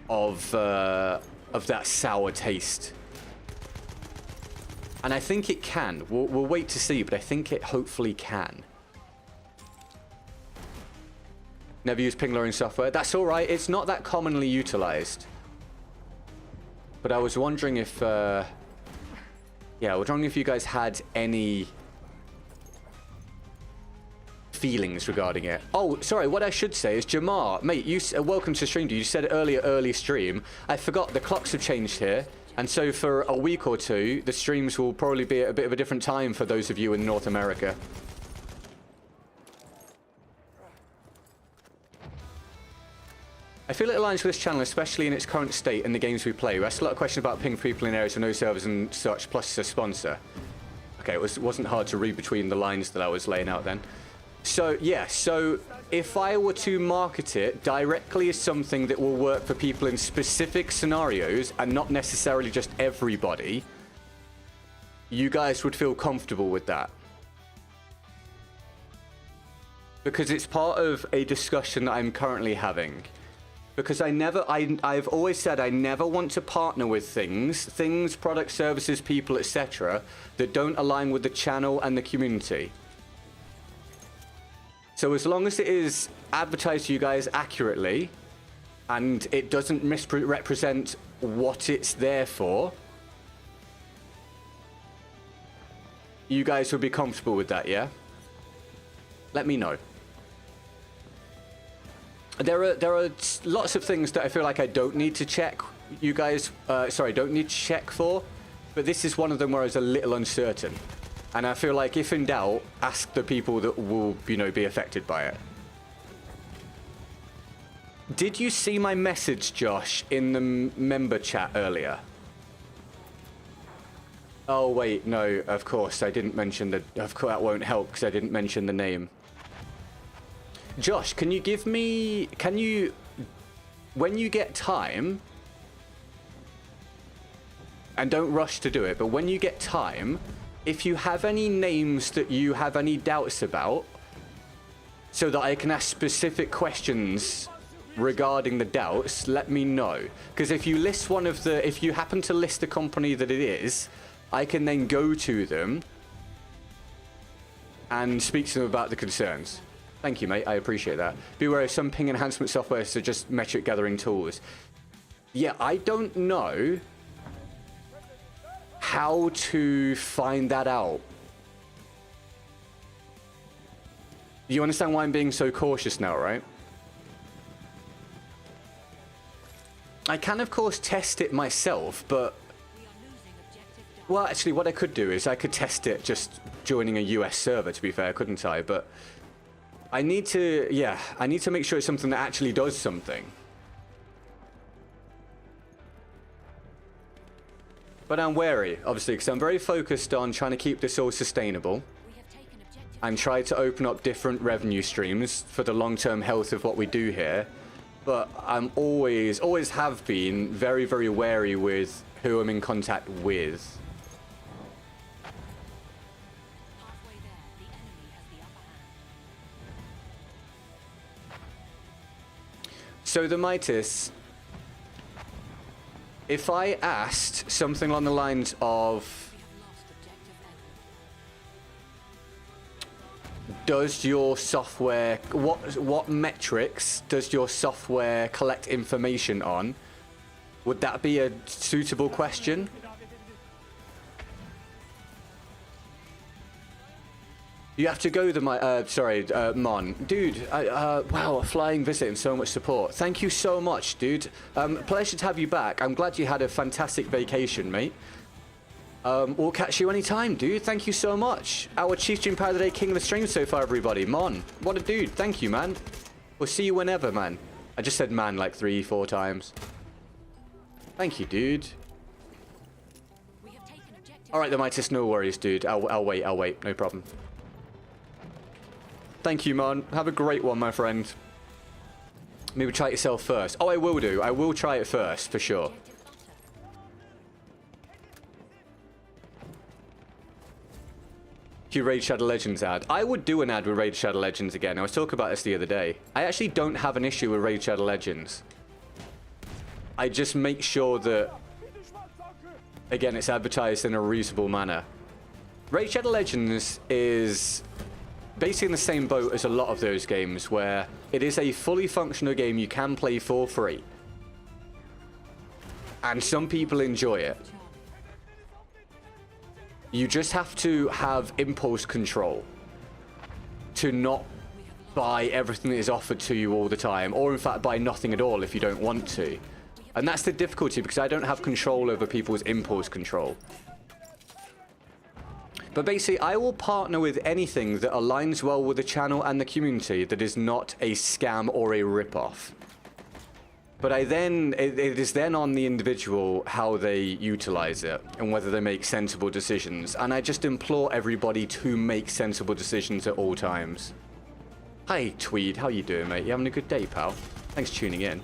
of that sour taste. And I think it can. We'll wait to see, but I think it hopefully can. Never used ping lowering software. That's all right. It's not that commonly utilized. But I was wondering if, yeah, I was wondering if you guys had any feelings regarding it. Oh, sorry, what I should say is, Jamar, mate, you welcome to stream. You said it earlier, early stream. I forgot the clocks have changed here, and so for a week or two, the streams will probably be at a bit of a different time for those of you in North America. I feel it aligns with this channel, especially in its current state and the games we play. We asked a lot of questions about ping people in areas with no servers and such, plus a sponsor. Okay, it wasn't hard to read between the lines that I was laying out then. So, yeah, so if I were to market it directly as something that will work for people in specific scenarios and not necessarily just everybody, you guys would feel comfortable with that. Because it's part of a discussion that I'm currently having. Because I've always said I never want to partner with things, products, services, people, etc., that don't align with the channel and the community. So as long as it is advertised to you guys accurately, and it doesn't misrepresent what it's there for, you guys will be comfortable with that, yeah? Let me know. There are lots of things that I feel like I don't need to check you guys, don't need to check for, but this is one of them where I was a little uncertain. And I feel like if in doubt, ask the people that will, you know, be affected by it. Did you see my message, Josh, in the member chat earlier? Oh, wait, no, of course, I didn't mention the... Of course, that won't help because I didn't mention the name. Josh, can you give me... Can you... When you get time... and don't rush to do it, but when you get time, if you have any names that you have any doubts about, so that I can ask specific questions regarding the doubts, let me know. Because if you list if you happen to list the company that it is, I can then go to them and speak to them about the concerns. Thank you, mate. I appreciate that. Beware of some ping enhancement software, so just metric gathering tools. Yeah, I don't know how to find that out. You understand why I'm being so cautious now, right? I can, of course, test it myself, but... Well, actually, what I could do is I could test it just joining a US server, to be fair, couldn't I? But I need to, yeah, I need to make sure it's something that actually does something. But I'm wary, obviously, because I'm very focused on trying to keep this all sustainable and try to open up different revenue streams for the long-term health of what we do here. But I'm always have been very, very wary with who I'm in contact with. So the Midas, if I asked something along the lines of, does your software, what metrics does your software collect information on? Would that be a suitable question? You have to go the Mon. Dude, wow, a flying visit and so much support. Thank you so much, dude. Pleasure to have you back. I'm glad you had a fantastic vacation, mate. We'll catch you anytime, dude. Thank you so much. Our Chief Stream Power of the Day, King of the Stream so far, everybody. Mon, what a dude. Thank you, man. We'll see you whenever, man. I just said man like 3-4 times. Thank you, dude. Alright, the Midas, no worries, dude. I'll wait. No problem. Thank you, Mon. Have a great one, my friend. Maybe try it yourself first. Oh, I will do. I will try it first, for sure. Raid Shadow Legends ad. I would do an ad with Raid Shadow Legends again. I was talking about this the other day. I actually don't have an issue with Raid Shadow Legends. I just make sure that, again, it's advertised in a reasonable manner. Raid Shadow Legends is basically in the same boat as a lot of those games, where it is a fully functional game you can play for free. And some people enjoy it. You just have to have impulse control to not buy everything that is offered to you all the time, or in fact buy nothing at all if you don't want to. And that's the difficulty, because I don't have control over people's impulse control. But basically, I will partner with anything that aligns well with the channel and the community that is not a scam or a rip-off. But it is then on the individual how they utilize it and whether they make sensible decisions. And I just implore everybody to make sensible decisions at all times. Hi, Tweed. How you doing, mate? You having a good day, pal? Thanks for tuning in.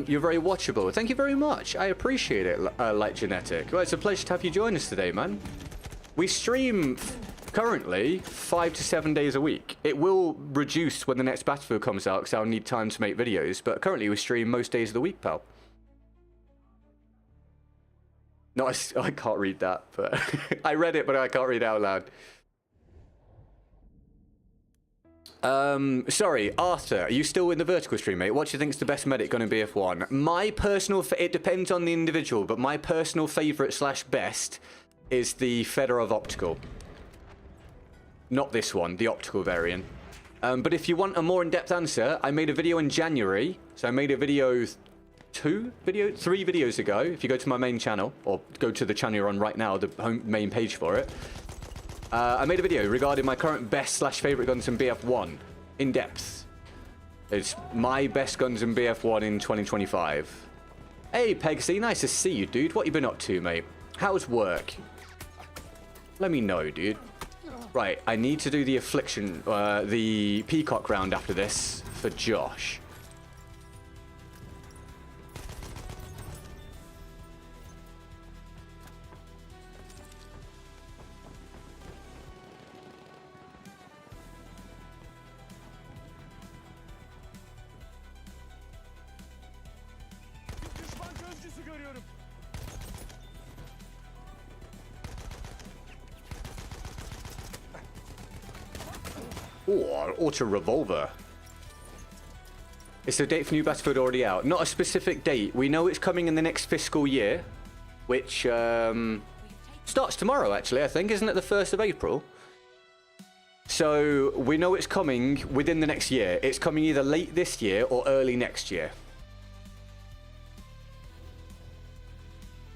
You're very watchable. Thank you very much. I appreciate it, Light Genetic. Well, it's a pleasure to have you join us today, man. We stream currently 5 to 7 days a week. It will reduce when the next Battlefield comes out, because I'll need time to make videos. But currently we stream most days of the week, pal. No, I can't read that, but I read it, but I can't read it out loud. Sorry, Arthur, are you still in the vertical stream, mate? What do you think is the best medic going to be BF1? My personal, it depends on the individual, but my personal favorite / best is the Fedorov Optical. Not this one, the optical variant. But if you want a more in-depth answer, I made a video in January. So I made a video 3 videos ago. If you go to my main channel, or go to the channel you're on right now, the main page for it. I made a video regarding my current best / favorite guns in BF1, in depth. It's my best guns in BF1 in 2025. Hey, Pegsy, nice to see you, dude. What you been up to, mate? How's work? Let me know, dude. Right, I need to do the Affliction, the Peacock round after this for Josh. Oh, auto revolver. Is the date for new Battlefield already out? Not a specific date. We know it's coming in the next fiscal year, which starts tomorrow, actually, I think. Isn't it the 1st of April? So we know it's coming within the next year. It's coming either late this year or early next year.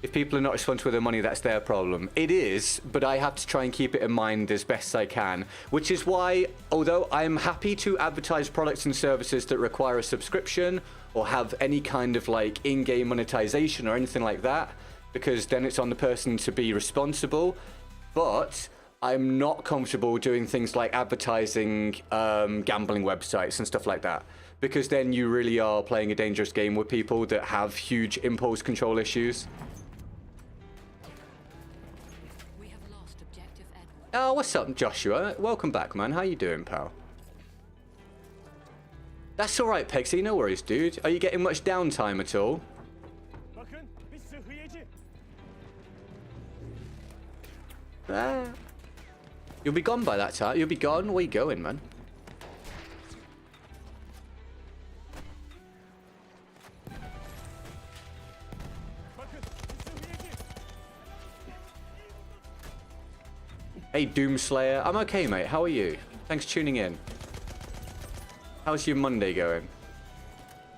If people are not responsible with their money, that's their problem. It is, but I have to try and keep it in mind as best I can, which is why, although I'm happy to advertise products and services that require a subscription or have any kind of like in-game monetization or anything like that, because then it's on the person to be responsible, but I'm not comfortable doing things like advertising gambling websites and stuff like that, because then you really are playing a dangerous game with people that have huge impulse control issues. Oh, what's up, Joshua? Welcome back, man. How you doing, pal? That's all right, Pexy. No worries, dude. Are you getting much downtime at all? You'll be gone by that time. You'll be gone. Where you going, man? Hey, Doomslayer. I'm okay, mate. How are you? Thanks for tuning in. How's your Monday going?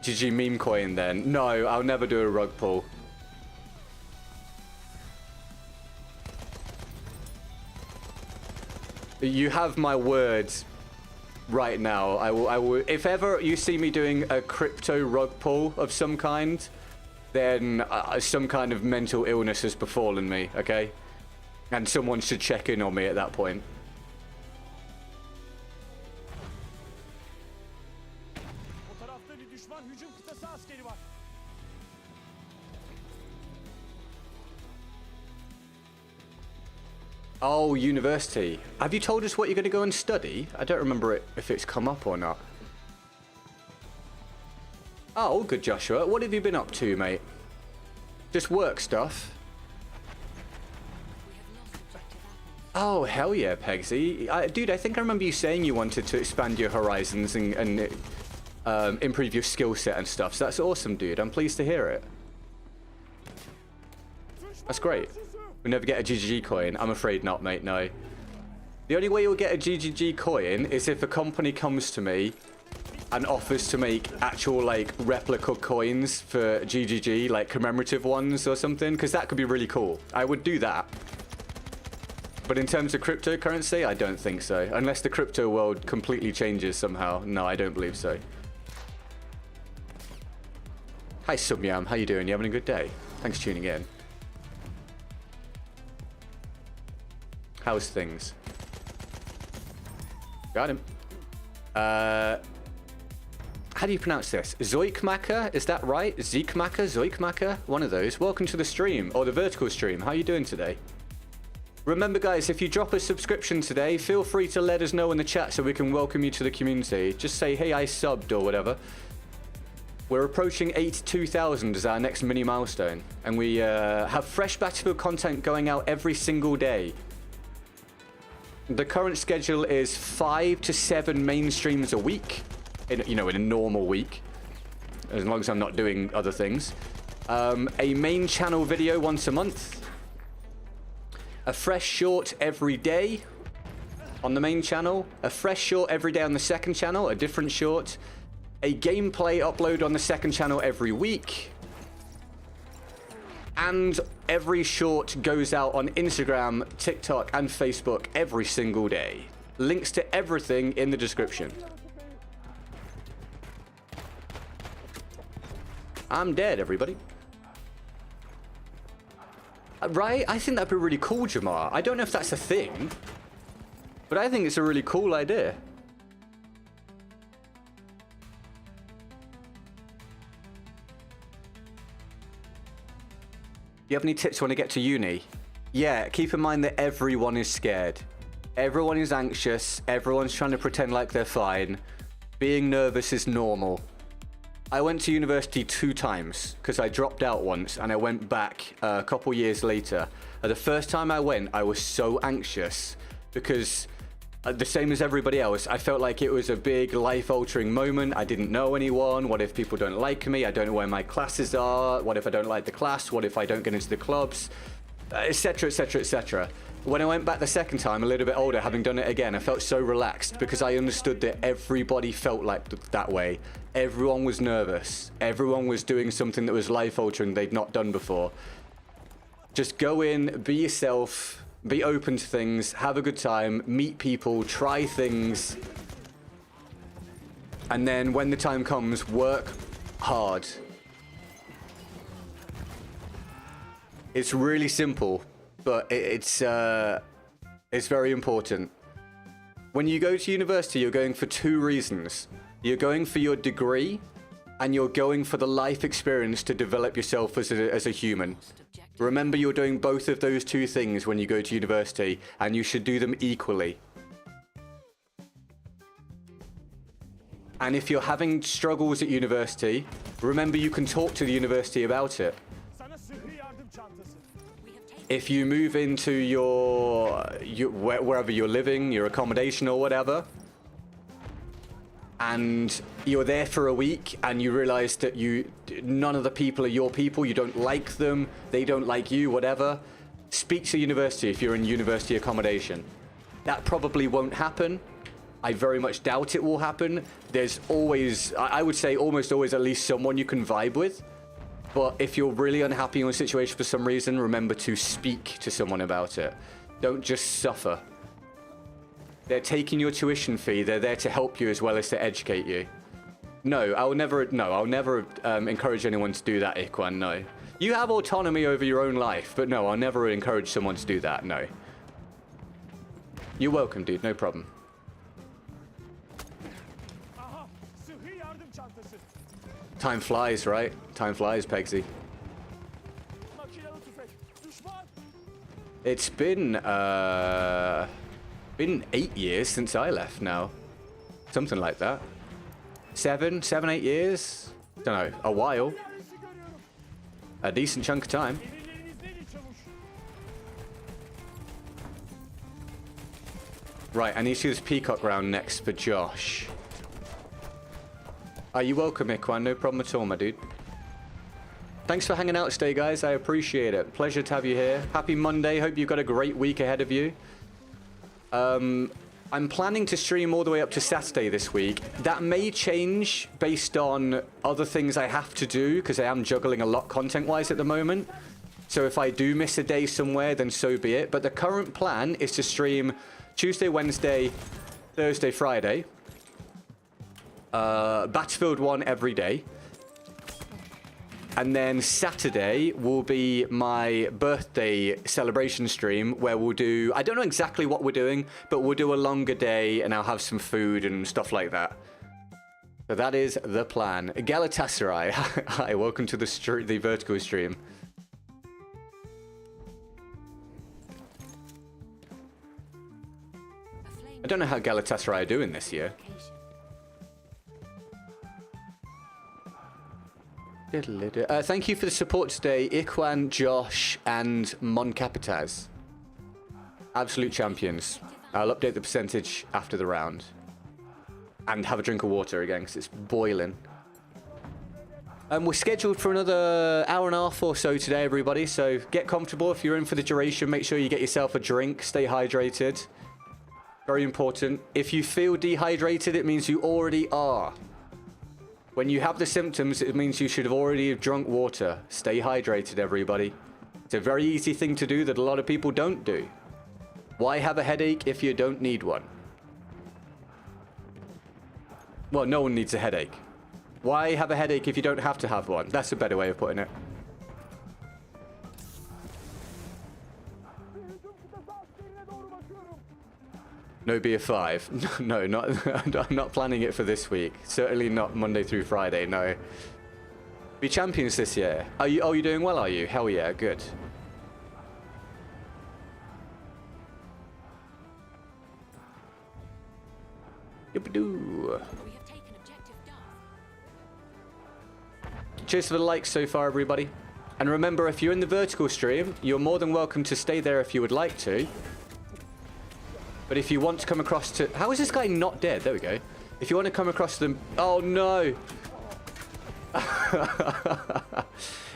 GG meme coin then? No, I'll never do a rug pull. You have my words right now. I will. If ever you see me doing a crypto rug pull of some kind, then some kind of mental illness has befallen me, okay? And someone should check in on me at that point. Oh, university. Have you told us what you're going to go and study? I don't remember it if it's come up or not. Oh, all good, Joshua. What have you been up to, mate? Just work stuff? Oh, hell yeah, Pegsy. Dude, I think I remember you saying you wanted to expand your horizons and improve your skill set and stuff. So that's awesome, dude. I'm pleased to hear it. That's great. We'll never get a GGG coin. I'm afraid not, mate, no. The only way you'll get a GGG coin is if a company comes to me and offers to make actual, like, replica coins for GGG, like commemorative ones or something, because that could be really cool. I would do that. But in terms of cryptocurrency, I don't think so. Unless the crypto world completely changes somehow. No, I don't believe so. Hi, Subyam. How you doing? You having a good day? Thanks for tuning in. How's things? Got him. How do you pronounce this? Zoikmaka? Is that right? Zeekmaka? Zoikmaka? One of those. Welcome to the stream, or the vertical stream. How are you doing today? Remember, guys, if you drop a subscription today, feel free to let us know in the chat so we can welcome you to the community. Just say, hey, I subbed or whatever. We're approaching 82,000 as our next mini milestone. And we have fresh Battlefield content going out every single day. The current schedule is 5 to 7 main streams a week. In a normal week. As long as I'm not doing other things. A main channel video once a month. A fresh short every day on the main channel. A fresh short every day on the second channel. A different short. A gameplay upload on the second channel every week. And every short goes out on Instagram, TikTok, and Facebook every single day. Links to everything in the description. I'm dead, everybody. Right? I think that'd be really cool, Jamar. I don't know if that's a thing, but I think it's a really cool idea. You have any tips when I get to uni? Yeah, keep in mind that everyone is scared. Everyone is anxious. Everyone's trying to pretend like they're fine. Being nervous is normal. I went to university 2 times because I dropped out once and I went back a couple years later. The first time I went, I was so anxious because The same as everybody else. I felt like it was a big life-altering moment. I didn't know anyone. What if people don't like me? I don't know where my classes are. What if I don't like the class? What if I don't get into the clubs? Etc, etc, etc. When I went back the second time, a little bit older, having done it again, I felt so relaxed because I understood that everybody felt like that way. Everyone was nervous. Everyone was doing something that was life-altering they'd not done before. Just go in, be yourself, be open to things, have a good time, meet people, try things. And then when the time comes, work hard. It's really simple, but it's very important. When you go to university, you're going for two reasons. You're going for your degree, and you're going for the life experience to develop yourself as a human. Remember, you're doing both of those two things when you go to university, and you should do them equally. And if you're having struggles at university, remember you can talk to the university about it. If you move into wherever you're living, your accommodation or whatever, and you're there for a week and you realize that none of the people are your people, you don't like them, they don't like you, whatever, speak to university if you're in university accommodation. That probably won't happen. I very much doubt it will happen. There's always, I would say almost always at least someone you can vibe with. But if you're really unhappy in a situation for some reason, remember to speak to someone about it. Don't just suffer. They're taking your tuition fee. They're there to help you as well as to educate you. No, I'll never encourage anyone to do that, Ikwan, no. You have autonomy over your own life, but no, I'll never encourage someone to do that, no. You're welcome, dude, no problem. Time flies, right? Time flies, Pegsy. It's been 8 years since I left now. Something like that. 7, 8 years? Don't know, a while. A decent chunk of time. Right, I need to do this peacock round next for Josh. Are you welcome, Ikwan? No problem at all, my dude. Thanks for hanging out today, guys. I appreciate it. Pleasure to have you here. Happy Monday. Hope you've got a great week ahead of you. I'm planning to stream all the way up to Saturday this week. That may change based on other things I have to do, because I am juggling a lot content-wise at the moment. So if I do miss a day somewhere, then so be it. But the current plan is to stream Tuesday, Wednesday, Thursday, Friday. Battlefield 1 every day. And then Saturday will be my birthday celebration stream where we'll do, I don't know exactly what we're doing, but we'll do a longer day and I'll have some food and stuff like that. So that is the plan. Galatasaray, hi, welcome to the vertical stream. I don't know how Galatasaray are doing this year. Thank you for the support today, Ikwan, Josh, and Mon Capitaz. Absolute champions. I'll update the percentage after the round. And have a drink of water again, because it's boiling. We're scheduled for another hour and a half or so today, everybody. So get comfortable. If you're in for the duration, make sure you get yourself a drink. Stay hydrated. Very important. If you feel dehydrated, it means you already are. When you have the symptoms, it means you should have already drunk water. Stay hydrated, everybody. It's a very easy thing to do that a lot of people don't do. Why have a headache if you don't need one? Well, no one needs a headache. Why have a headache if you don't have to have one? That's a better way of putting it. No beer 5. No, I'm not planning it for this week. Certainly not Monday through Friday, no. Be champions this year. Are you? Oh, you're doing well, are you? Hell yeah, good. Yippee-doo. Cheers for the likes so far, everybody. And remember, if you're in the vertical stream, you're more than welcome to stay there if you would like to. But if you want to come across to... How is this guy not dead? There we go. If you want to come across the... Oh, no.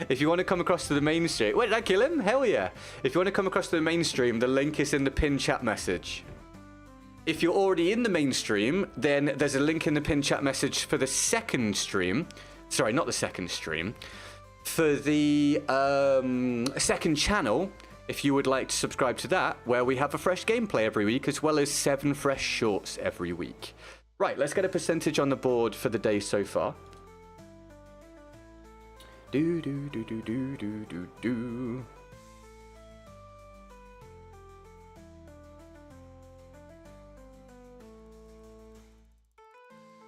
If you want to come across to the main stream... Wait, did I kill him? Hell yeah. If you want to come across to the main stream, the link is in the pinned chat message. If you're already in the main stream, then there's a link in the pinned chat message for the second stream. Sorry, not the second stream. For the second channel, if you would like to subscribe to that, where we have a fresh gameplay every week, as well as 7 fresh shorts every week. Right, let's get a percentage on the board for the day so far. Do do do do do do do do.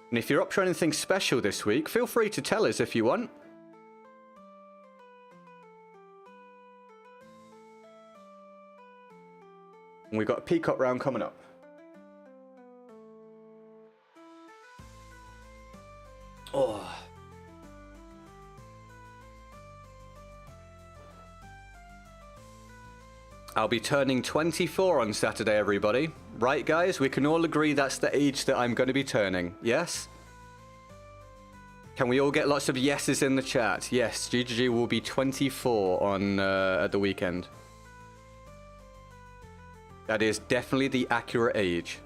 And if you're up for anything special this week, feel free to tell us if you want. And we've got a Peacock round coming up. Oh. I'll be turning 24 on Saturday, everybody. Right, guys? We can all agree that's the age that I'm going to be turning. Yes? Can we all get lots of yeses in the chat? Yes, GGG will be 24 on at the weekend. That is definitely the accurate age.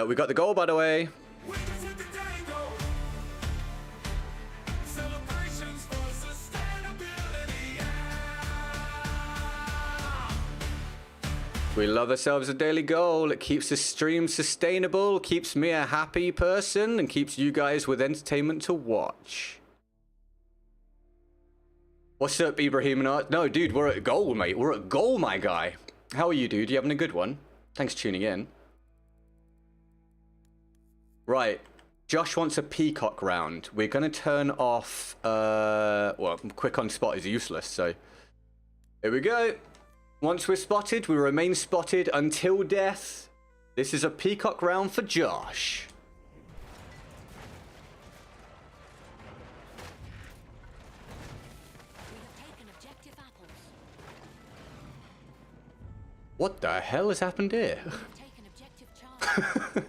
We got the goal, by the way. We love ourselves a daily goal. It keeps the stream sustainable, keeps me a happy person, and keeps you guys with entertainment to watch. What's up, Ibrahim? No, dude, we're at goal, mate. We're at goal, my guy. How are you, dude? You having a good one? Thanks for tuning in. Right. Josh wants a peacock round. We're going to turn off... well, quick on spot is useless, so... Here we go. Once we're spotted, we remain spotted until death. This is a peacock round for Josh. We have taken objective apples. What the hell has happened here? We have taken objective Charlie.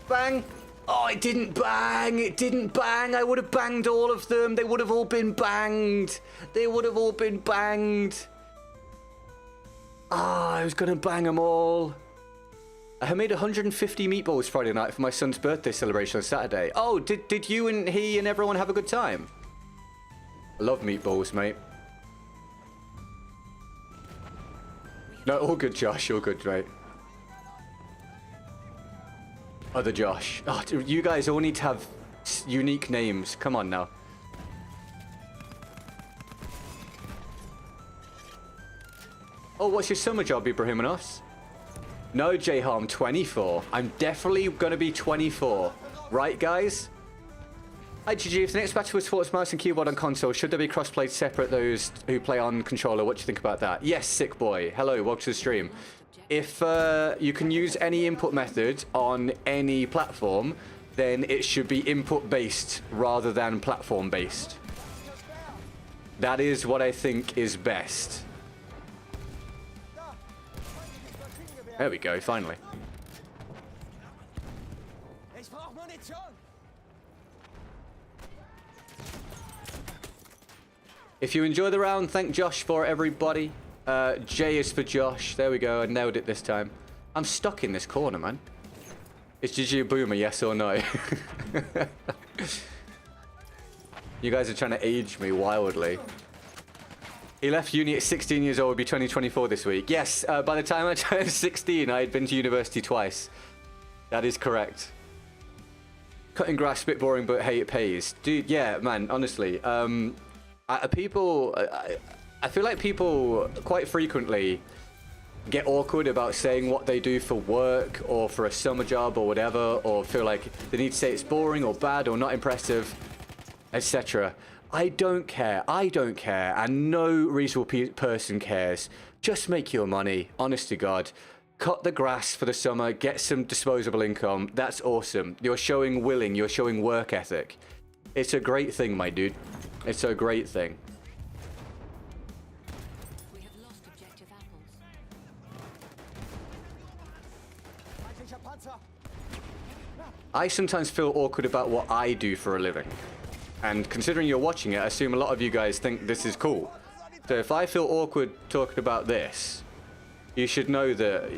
Bang! Oh, it didn't bang! It didn't bang! I would have banged all of them! They would have all been banged! They would have all been banged! Ah, I was gonna bang them all. I made 150 meatballs Friday night for my son's birthday celebration on Saturday. Oh, did you and he and everyone have a good time? I love meatballs, mate. No, all good, Josh. All good, mate. Other Josh. Oh, you guys all need to have unique names. Come on now. Oh, what's your summer job, Ibrahimovs? No, J-Harm, 24. I'm definitely going to be 24. Right, guys? Hi, GG. If the next battle was sports mouse and keyboard on console, should there be crossplay separate those who play on controller? What do you think about that? Yes, sick boy. Hello, welcome to the stream. If you can use any input method on any platform, then it should be input-based rather than platform-based. That is what I think is best. There we go, finally. If you enjoy the round, thank Josh for everybody. J is for Josh. There we go. I nailed it this time. I'm stuck in this corner, man. Is GG a boomer, yes or no? You guys are trying to age me wildly. He left uni at 16 years old, would be 2024 this week. Yes, by the time I turned 16, I had been to university twice. That is correct. Cutting grass, a bit boring, but hey, it pays. Dude, yeah, man, honestly. I feel like people quite frequently get awkward about saying what they do for work or for a summer job or whatever, or feel like they need to say it's boring or bad or not impressive, etc. I don't care. I don't care. And no reasonable person cares. Just make your money. Honest to God. cut the grass for the summer, get some disposable income. That's awesome. You're showing willing, you're showing work ethic. It's a great thing, my dude. It's a great thing. We have lost objective apples. I sometimes feel awkward about what I do for a living. And considering you're watching it, I assume a lot of you guys think this is cool. So if I feel awkward talking about this, you should know that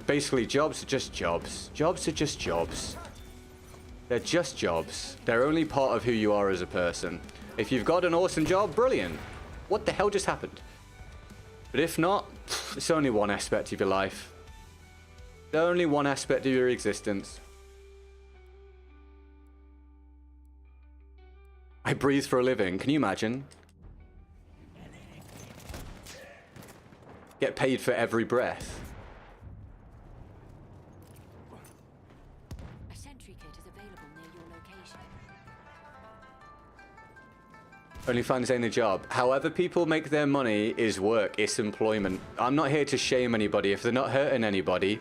basically jobs are just jobs. Jobs are just jobs. They're just jobs. They're only part of who you are as a person. If you've got an awesome job, brilliant. What the hell just happened? But if not, it's only one aspect of your life. It's only one aspect of your existence. I breathe for a living. Can you imagine? Get paid for every breath. A sentry kit is available near your location. Only finds ain't a job. However people make their money is work. It's employment. I'm not here to shame anybody. If they're not hurting anybody,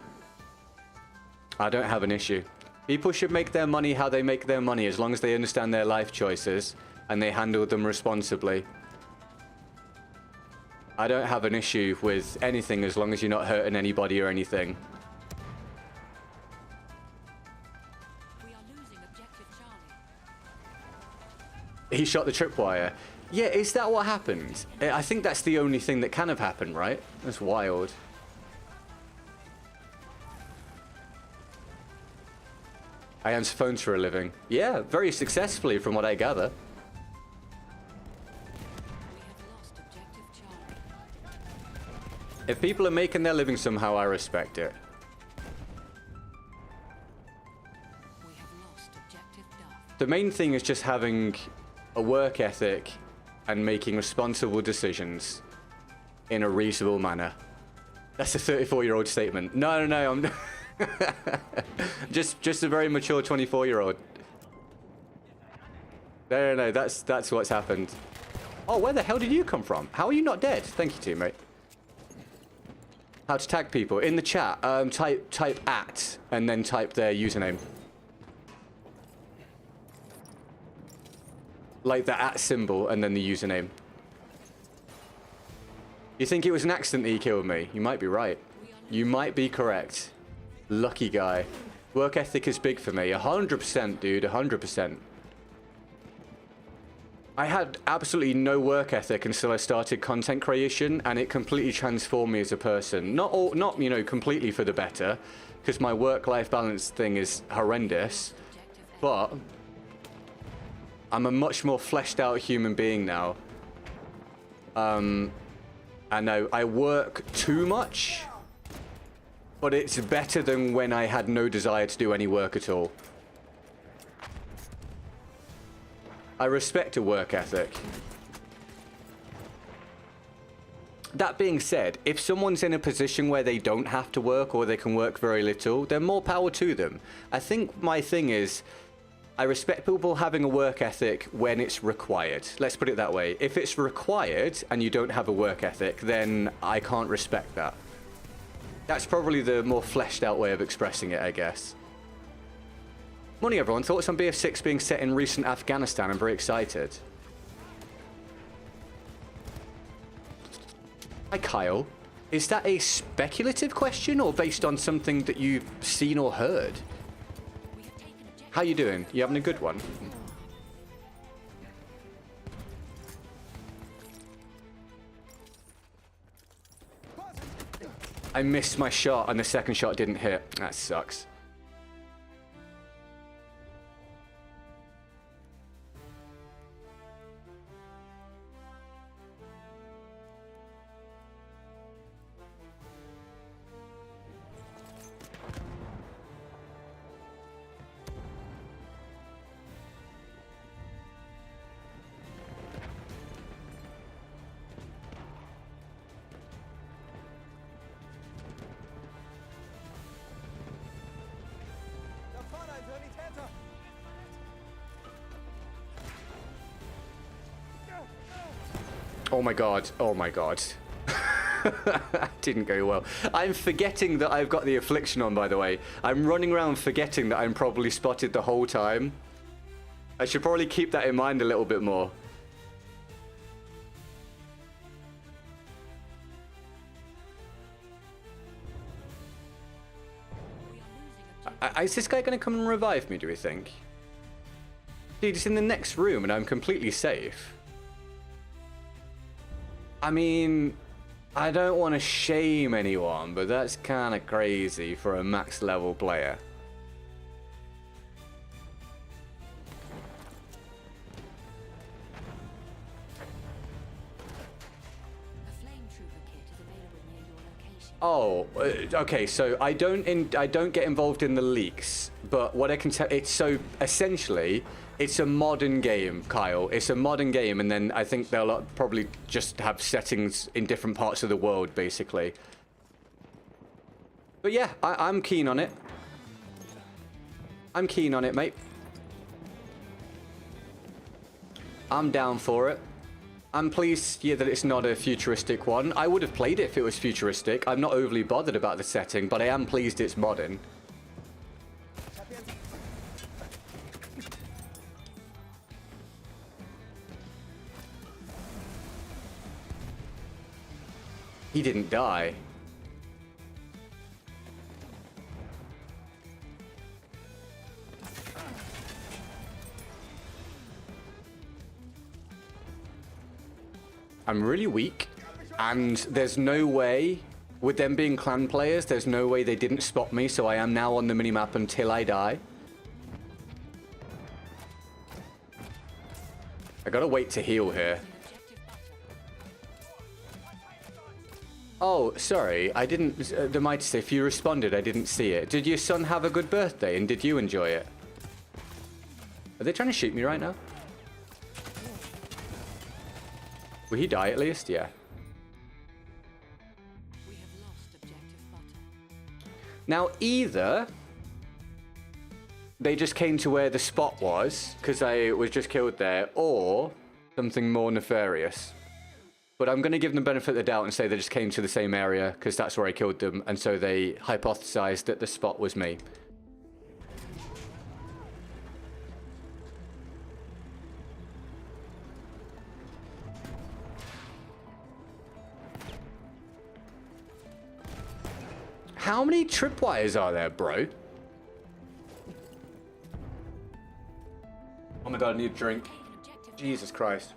I don't have an issue. People should make their money how they make their money as long as they understand their life choices and they handle them responsibly. I don't have an issue with anything as long as you're not hurting anybody or anything. We are losing objective Charlie. He shot the tripwire. Yeah, is that what happened? I think that's the only thing that can have happened, right? That's wild. I answer phones for a living. Yeah, very successfully from what I gather. We have lost objective Charlie. If people are making their living somehow, I respect it. We have lost objective Duff. The main thing is just having a work ethic and making responsible decisions in a reasonable manner. That's a 34-year-old statement. No, I'm just a very mature 24-year-old. No, that's what's happened. Oh, where the hell did you come from? How are you not dead? Thank you, teammate. How to tag people in the chat? Type @ and then type their username. Like the @ symbol and then the username. You think it was an accident that he killed me? You might be right. You might be correct. Lucky guy. Work ethic is big for me. 100%, dude. 100%. I had absolutely no work ethic until I started content creation, and it completely transformed me as a person. Not you know, completely for the better, because my work-life balance thing is horrendous, but I'm a much more fleshed out human being now. I know I work too much, but it's better than when I had no desire to do any work at all. I respect a work ethic. That being said, if someone's in a position where they don't have to work or they can work very little, then more power to them. I think my thing is, I respect people having a work ethic when it's required. Let's put it that way. If it's required and you don't have a work ethic, then I can't respect that. That's probably the more fleshed out way of expressing it, I guess. Morning, everyone. Thoughts on BF6 being set in recent Afghanistan? I'm very excited. Hi, Kyle. Is that a speculative question or based on something that you've seen or heard? We have taken objective. How you doing? You having a good one? I missed my shot and the second shot didn't hit. That sucks. Oh my god, oh my god. Didn't go well. I'm forgetting that I've got the Affliction on, by the way. I'm running around forgetting that I'm probably spotted the whole time. I should probably keep that in mind a little bit more. Is this guy going to come and revive me, do we think? Dude, it's in the next room and I'm completely safe. I mean, I don't want to shame anyone, but that's kind of crazy for a max level player. A flame trooper kit is available near your location. Oh, okay. So I don't get involved in the leaks, but what I can tell, it's so essentially, it's a modern game, Kyle. It's a modern game, and then I think they'll probably just have settings in different parts of the world, basically. But yeah, I'm keen on it. I'm keen on it, mate. I'm down for it. I'm pleased, yeah, that it's not a futuristic one. I would have played it if it was futuristic. I'm not overly bothered about the setting, but I am pleased it's modern. He didn't die. I'm really weak, and there's no way, with them being clan players, there's no way they didn't spot me, so I am now on the minimap until I die. I gotta wait to heal here. Oh, sorry, I didn't, the mighty, if you responded, I didn't see it. Did your son have a good birthday, and did you enjoy it? Are they trying to shoot me right now? Will he die at least? Yeah. We have lost objective butter. Now, either they just came to where the spot was, because I was just killed there, or something more nefarious. But I'm going to give them the benefit of the doubt and say they just came to the same area, because that's where I killed them, and so they hypothesized that the spot was me. How many tripwires are there, bro? Oh my god, I need a drink. Jesus Christ.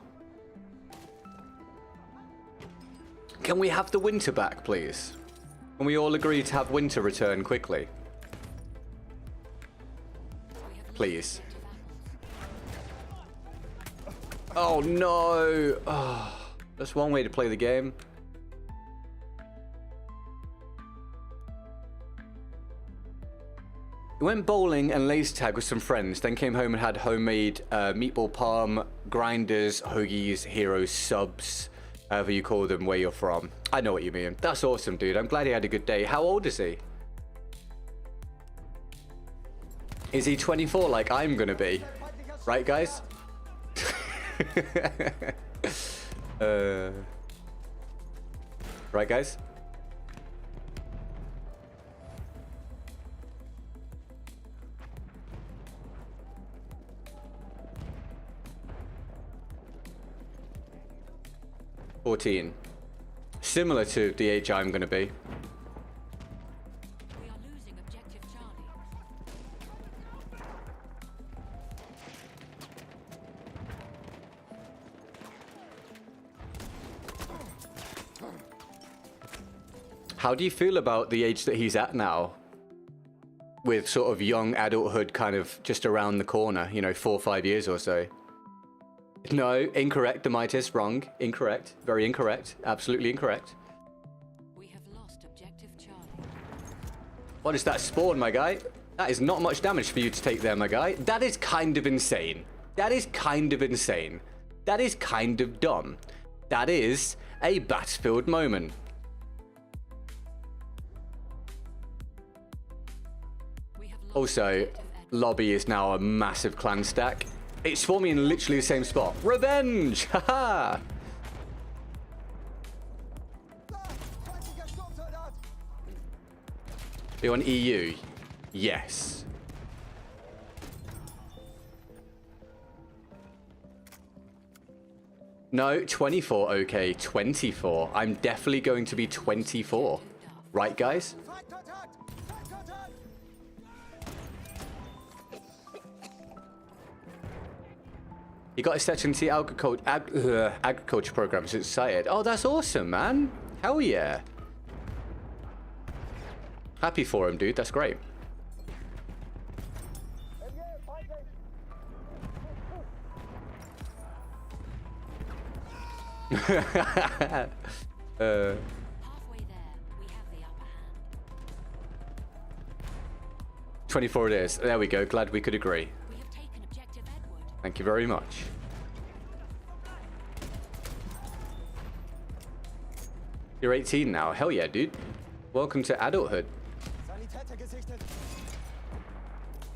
Can we have the winter back, please? Can we all agree to have winter return quickly? Please. Oh no! Oh, that's one way to play the game. We went bowling and laser tag with some friends, then came home and had homemade meatball palm, grinders, hoagies, heroes, subs, however you call them where you're from. I know what you mean. That's awesome, dude. I'm glad he had a good day. How old is he? Is he 24 like I'm gonna be? Right, guys? Right, guys? $14. Similar to the age I'm going to be. We are losing objective Charlie. How do you feel about the age that he's at now? With sort of young adulthood kind of just around the corner, you know, 4 or 5 years or so. No, incorrect, Demitis, wrong. Incorrect. Very incorrect. Absolutely incorrect. We have lost objective Charlie. What is that spawn, my guy? That is not much damage for you to take there, my guy. That is kind of insane. That is kind of insane. That is kind of dumb. That is a Battlefield moment. We have lost Also, objective Ed. lobby is now a massive clan stack. It spawned me in literally the same spot. Revenge! Haha! Are you on EU? Yes. No, 24, okay, 24. I'm definitely going to be 24. Right, guys? You got a section to the agriculture program since cited. Oh, that's awesome, man. Hell yeah. Happy for him, dude. That's great. Halfway there, we have the upper hand. 24 it is. There we go. Glad we could agree. We have taken objective Edward. Thank you very much. You're 18 now. Hell yeah, dude. Welcome to adulthood. Sanitäter gesichtet.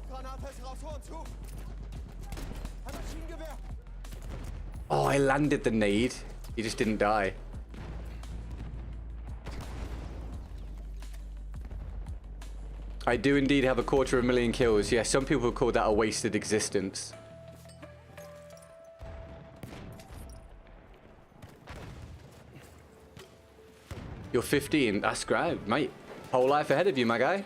Granate ist raus, Horn zu. Ein Maschinengewehr. Oh, I landed the nade. He just didn't die. I do indeed have 250,000 kills. Yeah, some people call that a wasted existence. You're 15. That's great, mate. Whole life ahead of you, my guy.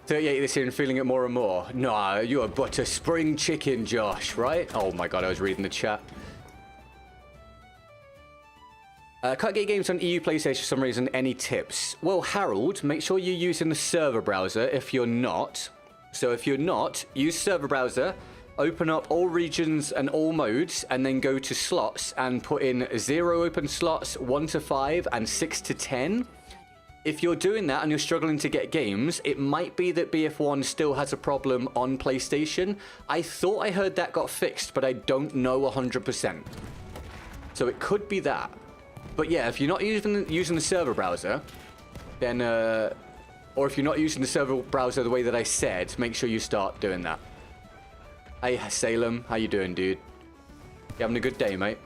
38 this year and feeling it more and more. Nah, you're but a spring chicken, Josh, right? Oh my god, I was reading the chat. Can't get games on EU PlayStation for some reason. Any tips? Well, Harold, make sure you're using the server browser if you're not. So if you're not, use server browser, open up all regions and all modes, and then go to slots and put in 0 open slots, 1 to 5, and 6 to 10. If you're doing that and you're struggling to get games, it might be that BF1 still has a problem on PlayStation. I thought I heard that got fixed, but I don't know 100%. So it could be that. But yeah, if you're not using the server browser, then, or if you're not using the server browser the way that I said, make sure you start doing that. Hey, Salem, how you doing, dude? You having a good day, mate?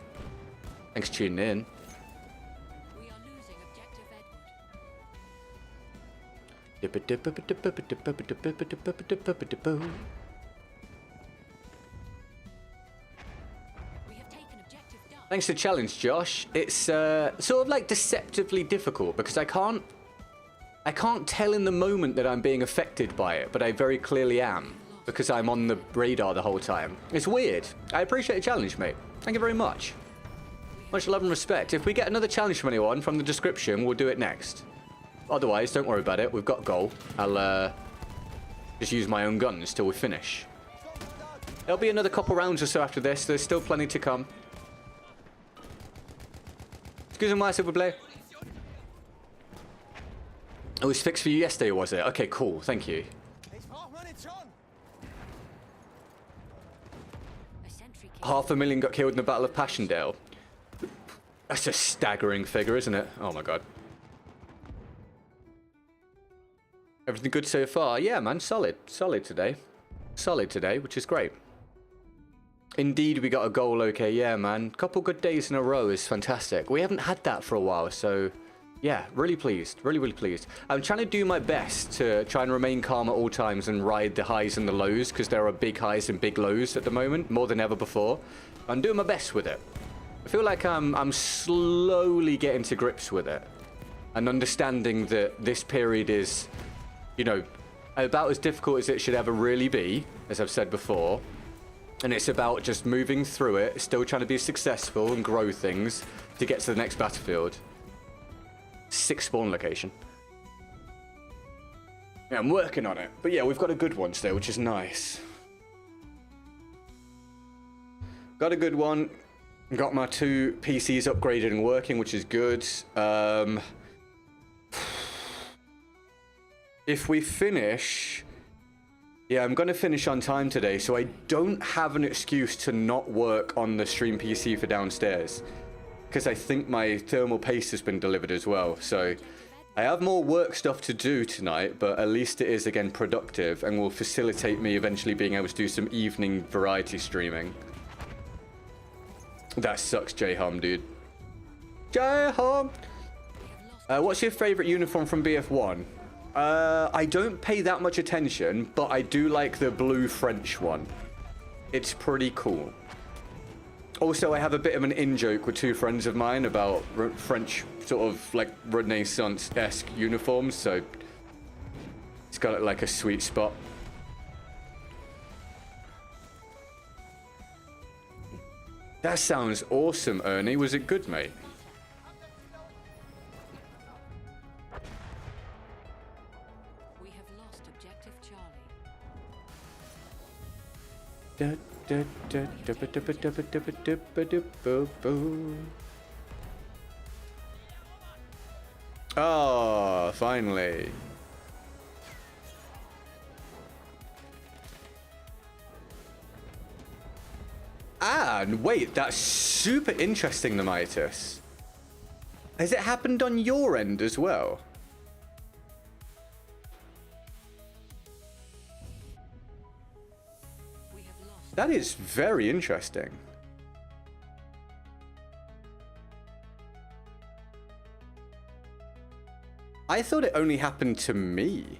Thanks for tuning in. We are losing objective Edward. We have taken objective Duck. Thanks for the challenge, Josh. It's sort of like deceptively difficult because I can't tell in the moment that I'm being affected by it, but I very clearly am because I'm on the radar the whole time. It's weird. I appreciate the challenge, mate. Thank you very much. Much love and respect. If we get another challenge from anyone from the description, we'll do it next. Otherwise, don't worry about it. We've got a goal. I'll just use my own guns till we finish. There'll be another couple rounds or so after this. There's still plenty to come. Excuse-moi, s'il vous plaît. It was fixed for you yesterday, was it? Okay, cool. Thank you. A sentry 500,000 got killed in the Battle of Passchendaele. That's a staggering figure, isn't it? Oh my god. Everything good so far? Yeah, man. Solid. Solid today. Solid today, which is great. Indeed, we got a goal. Okay, yeah, man. Couple good days in a row is fantastic. We haven't had that for a while, so yeah, really pleased. Really, really pleased. I'm trying to do my best to try and remain calm at all times and ride the highs and the lows, because there are big highs and big lows at the moment, more than ever before. I'm doing my best with it. I feel like I'm slowly getting to grips with it and understanding that this period is, you know, about as difficult as it should ever really be, as I've said before. And it's about just moving through it, still trying to be successful and grow things to get to the next battlefield. 6 spawn location. Yeah, I'm working on it. But yeah, we've got a good one still, which is nice. Got a good one. Got my 2 PCs upgraded and working, which is good. If we finish... Yeah, I'm going to finish on time today, so I don't have an excuse to not work on the stream PC for downstairs. Because I think my thermal paste has been delivered as well. So I have more work stuff to do tonight, but at least it is, again, productive and will facilitate me eventually being able to do some evening variety streaming. That sucks, J-Hum, dude. J-Hum! What's your favorite uniform from BF1? I don't pay that much attention, but I do like the blue French one. It's pretty cool. Also, I have a bit of an in-joke with two friends of mine about French sort of like Renaissance-esque uniforms, so it's got like a sweet spot. That sounds awesome, Ernie. Was it good, mate? We have lost objective Charlie. Oh, finally. Ah, and wait, that's super interesting, the Midas. Has it happened on your end as well? We have lost. That is very interesting. I thought it only happened to me.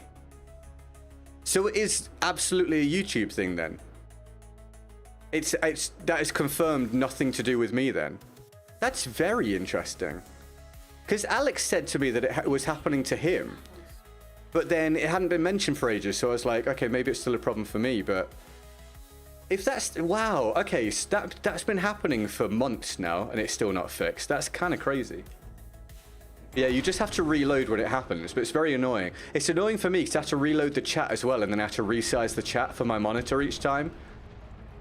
So it is absolutely a YouTube thing then. That is confirmed nothing to do with me then. That's very interesting. Because Alex said to me that it was happening to him. But then it hadn't been mentioned for ages, so I was like, okay, maybe it's still a problem for me, but... If that's... Wow, okay, so that's been happening for months now, and it's still not fixed. That's kind of crazy. Yeah, you just have to reload when it happens, but it's very annoying. It's annoying for me because I have to reload the chat as well, and then I have to resize the chat for my monitor each time.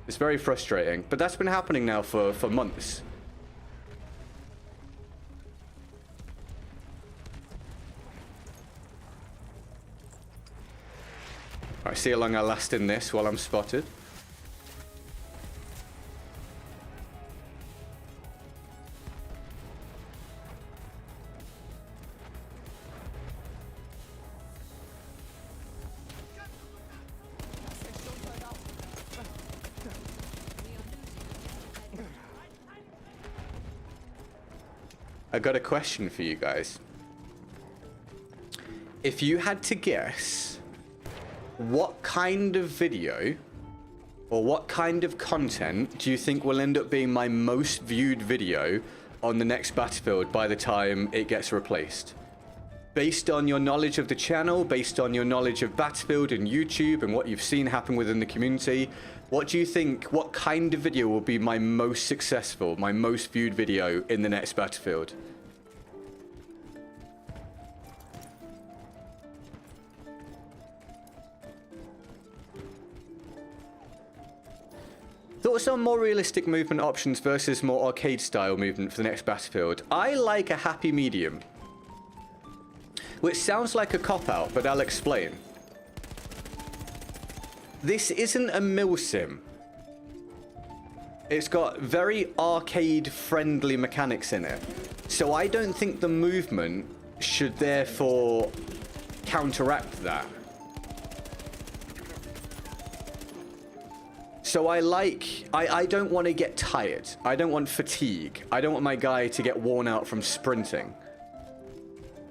It's very frustrating, but that's been happening now for months. Alright, see how long I last in this while I'm spotted. I got a question for you guys. If you had to guess what kind of video or what kind of content do you think will end up being my most viewed video on the next Battlefield by the time it gets replaced? Based on your knowledge of the channel, based on your knowledge of Battlefield and YouTube and what you've seen happen within the community, what do you think, what kind of video will be my most successful, my most viewed video in the next Battlefield? Thoughts on more realistic movement options versus more arcade style movement for the next Battlefield? I like a happy medium. Which sounds like a cop-out, but I'll explain. This isn't a milsim. It's got very arcade-friendly mechanics in it. So I don't think the movement should therefore counteract that. So I don't want to get tired. I don't want fatigue. I don't want my guy to get worn out from sprinting.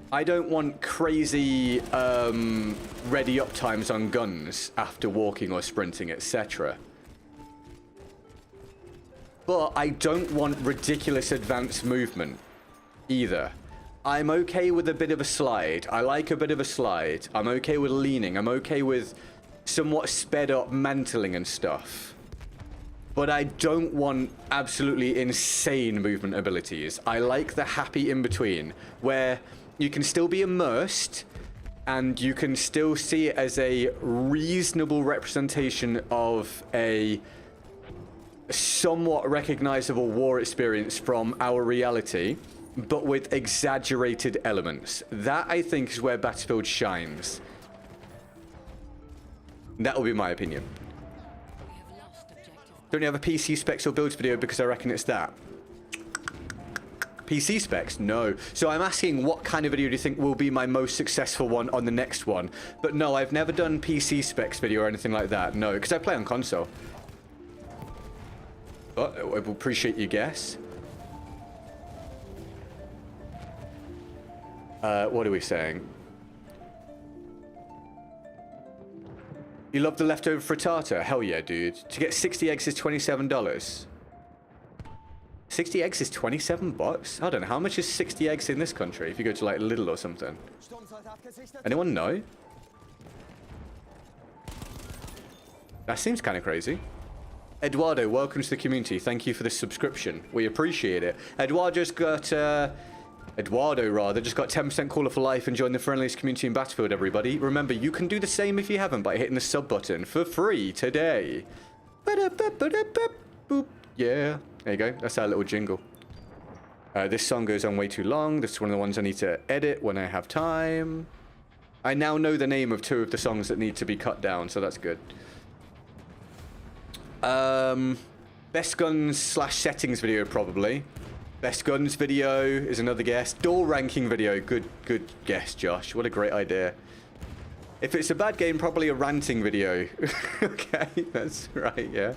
I don't want crazy ready up times on guns after walking or sprinting, etc. But I don't want ridiculous advanced movement either. I'm okay with a bit of a slide. I like a bit of a slide. I'm okay with leaning. I'm okay with somewhat sped up mantling and stuff. But I don't want absolutely insane movement abilities. I like the happy in-between, where you can still be immersed and you can still see it as a reasonable representation of a somewhat recognizable war experience from our reality, but with exaggerated elements. That, I think, is where Battlefield shines. That will be my opinion. Don't you have a PC specs or builds video because I reckon it's that? PC specs? No. So I'm asking what kind of video do you think will be my most successful one on the next one? But no, I've never done PC specs video or anything like that. No, because I play on console. But I will appreciate your guess. What are we saying? You love the leftover frittata? Hell yeah, dude. To get 60 eggs is $27. 60 eggs is 27 bucks? I don't know. How much is 60 eggs in this country if you go to like Lidl or something? Anyone know? That seems kind of crazy. Eduardo, welcome to the community. Thank you for the subscription. We appreciate it. Eduardo just got 10% caller for life and join the friendliest community in Battlefield, everybody. Remember, you can do the same if you haven't by hitting the sub button for free today. Boop. Yeah, there you go. That's our little jingle. This song goes on way too long. This is one of the ones I need to edit when I have time. I now know the name of 2 of the songs that need to be cut down, so that's good. Best guns / settings video, probably. Best guns video is another guess. Door ranking video. Good guess, Josh. What a great idea. If it's a bad game, probably a ranting video. Okay, that's right, yeah.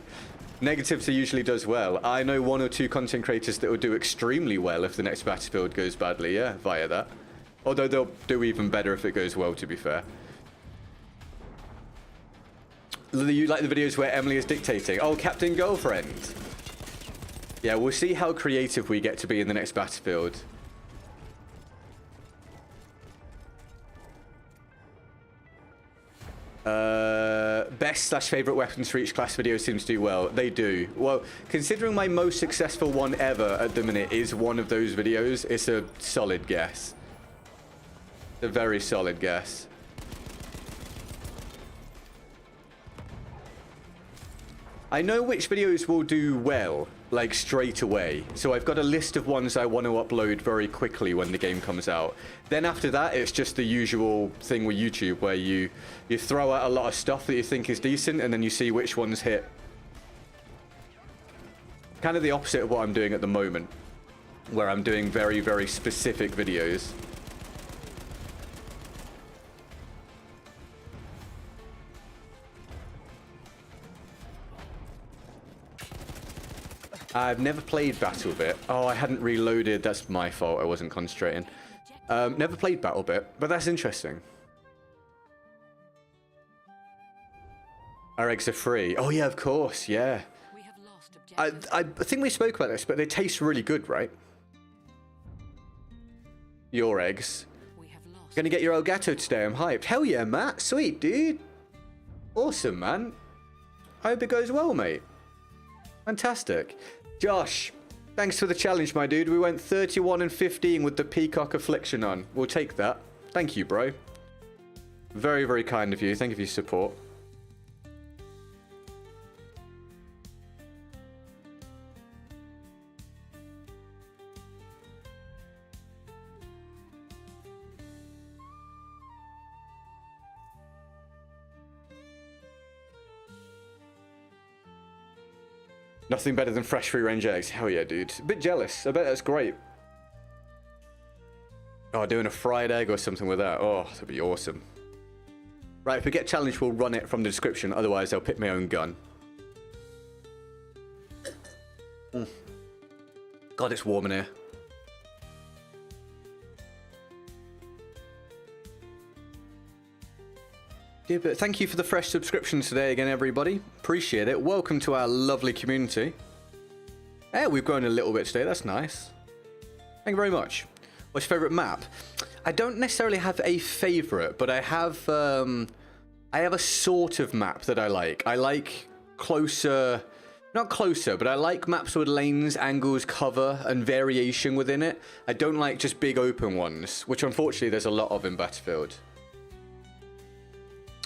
Negatives usually does well. I know 1 or 2 content creators that will do extremely well if the next Battlefield goes badly, yeah, via that. Although they'll do even better if it goes well, to be fair. You like the videos where Emily is dictating? Oh, Captain Girlfriend. Yeah, we'll see how creative we get to be in the next Battlefield. Best / favorite weapons for each class video seems to do well. They do. Well, considering my most successful one ever at the minute is one of those videos, it's a solid guess. A very solid guess. I know which videos will do well, like straight away. So I've got a list of ones I want to upload very quickly when the game comes out. Then after that, it's just the usual thing with YouTube where you throw out a lot of stuff that you think is decent and then you see which ones hit. Kind of the opposite of what I'm doing at the moment, where I'm doing very, very specific videos. I've never played BattleBit. Oh, I hadn't reloaded. That's my fault. I wasn't concentrating. Never played BattleBit, but that's interesting. Our eggs are free. Oh, yeah, of course. Yeah. We have lost I think we spoke about this, but they taste really good, right? Your eggs. We have lost. Gonna get your Elgato today. I'm hyped. Hell yeah, Matt. Sweet, dude. Awesome, man. I hope it goes well, mate. Fantastic. Josh, thanks for the challenge, my dude. We went 31 and 15 with the Peacock Affliction on. We'll take that. Thank you, bro. Very, very kind of you. Thank you for your support. Nothing better than fresh free-range eggs. Hell yeah, dude. A bit jealous. I bet that's great. Oh, doing a fried egg or something with that. Oh, that'd be awesome. Right, if we get challenged, we'll run it from the description. Otherwise, I'll pick my own gun. God, it's warm in here. Yeah, but thank you for the fresh subscriptions today again, everybody. Appreciate it. Welcome to our lovely community. Yeah, we've grown a little bit today. That's nice. Thank you very much. What's your favorite map? I don't necessarily have a favorite, but I have a sort of map that I like. I like closer, not closer, but I like maps with lanes, angles, cover, and variation within it. I don't like just big open ones, which unfortunately there's a lot of in Battlefield.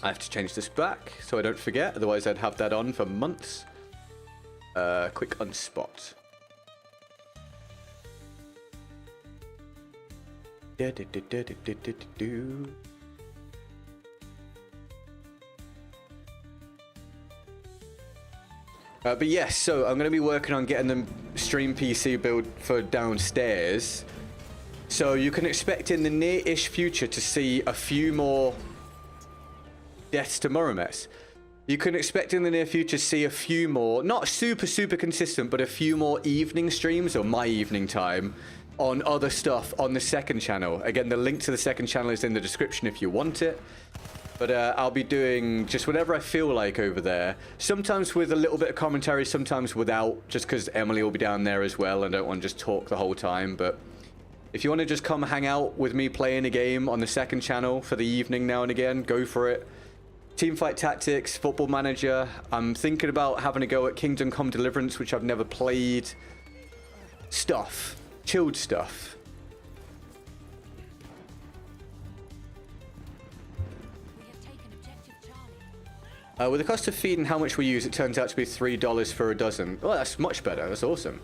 I have to change this back so I don't forget, otherwise I'd have that on for months. Quick unspot. But yes, so I'm going to be working on getting the stream PC build for downstairs. So you can expect in the near-ish future to see a few more deaths to Moromes. You can expect in the near future to see a few more, not super consistent, but a few more evening streams, or my evening time, on other stuff on the second channel. Again, the link to the second channel is in the description if you want it. But I'll be doing just whatever I feel like over there. Sometimes with a little bit of commentary, sometimes without, just because Emily will be down there as well. I don't want to just talk the whole time. But if you want to just come hang out with me playing a game on the second channel for the evening now and again, go for it. Teamfight Tactics, Football Manager. I'm thinking about having a go at Kingdom Come Deliverance, which I've never played. Stuff. Chilled stuff. With the cost of feed and how much we use, it turns out to be $3 for a dozen. Oh, that's much better. That's awesome.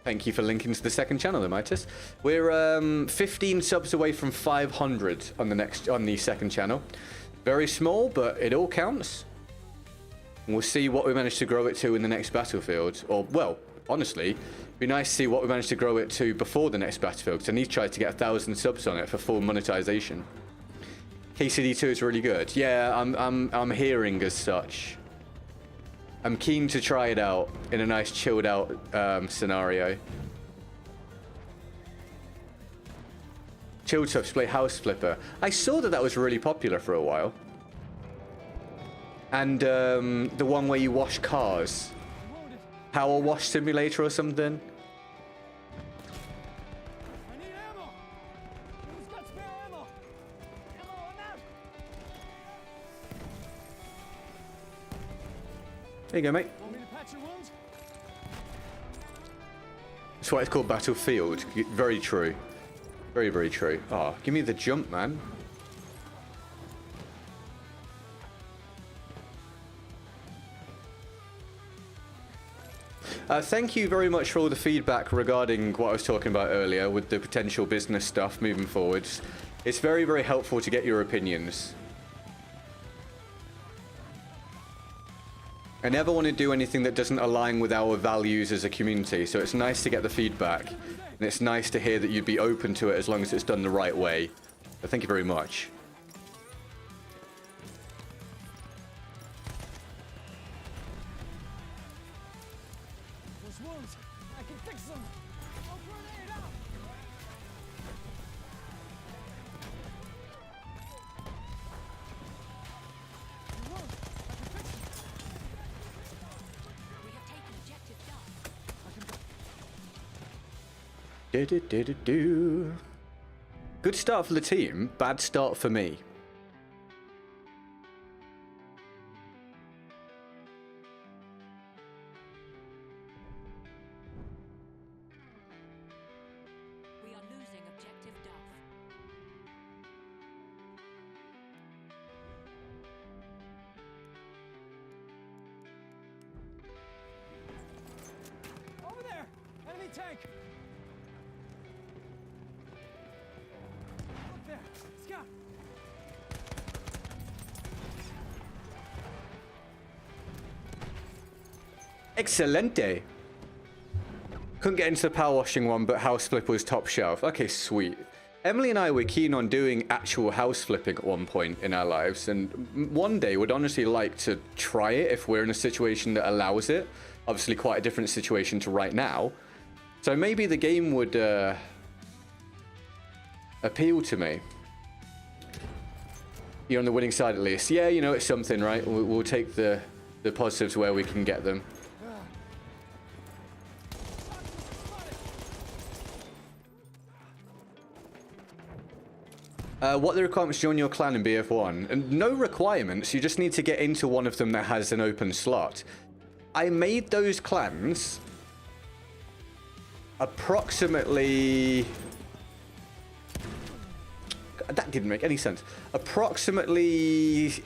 Thank you for linking to the second channel, Mitis. We're 15 subs away from 500 on the second channel. Very small, but it all counts. And we'll see what we manage to grow it to in the next Battlefield. Or, well, honestly, it'd be nice to see what we manage to grow it to before the next Battlefield, because I need to try to get 1,000 subs on it for full monetization. KCD2 is really good. Yeah, I'm hearing as such. I'm keen to try it out in a nice chilled out scenario. Chilled subs play House Flipper. I saw that was really popular for a while. And the one where you wash cars. Power Wash Simulator or something. I need ammo. Who's got spare ammo? Ammo on that. There you go, mate. Want me to patch your wounds? That's why it's called Battlefield. Very true. Very, very true. Oh, give me the jump, man. Thank you very much for all the feedback regarding what I was talking about earlier with the potential business stuff moving forwards. It's very, very helpful to get your opinions. I never want to do anything that doesn't align with our values as a community, so it's nice to get the feedback. And it's nice to hear that you'd be open to it as long as it's done the right way. So thank you very much. Those wounds, I can fix them. I'll grenade out. Your wounds, I can fix them. We have taken objective Duff. Do-do-do-do-do. Good start for the team, bad start for me. We are losing objective Duff. Over there, enemy tank. Up there, scout. Excelente. Couldn't get into the power washing one, but house flip was top shelf. Okay, sweet. Emily and I were keen on doing actual house flipping at one point in our lives, and one day would honestly like to try it if we're in a situation that allows it. Obviously quite a different situation to right now. So maybe the game would appeal to me. You're on the winning side at least. Yeah, you know, it's something, right? We'll take the positives where we can get them. What are the requirements to join your clan in BF1? And no requirements, you just need to get into one of them that has an open slot. I made those clans approximately... That didn't make any sense. Approximately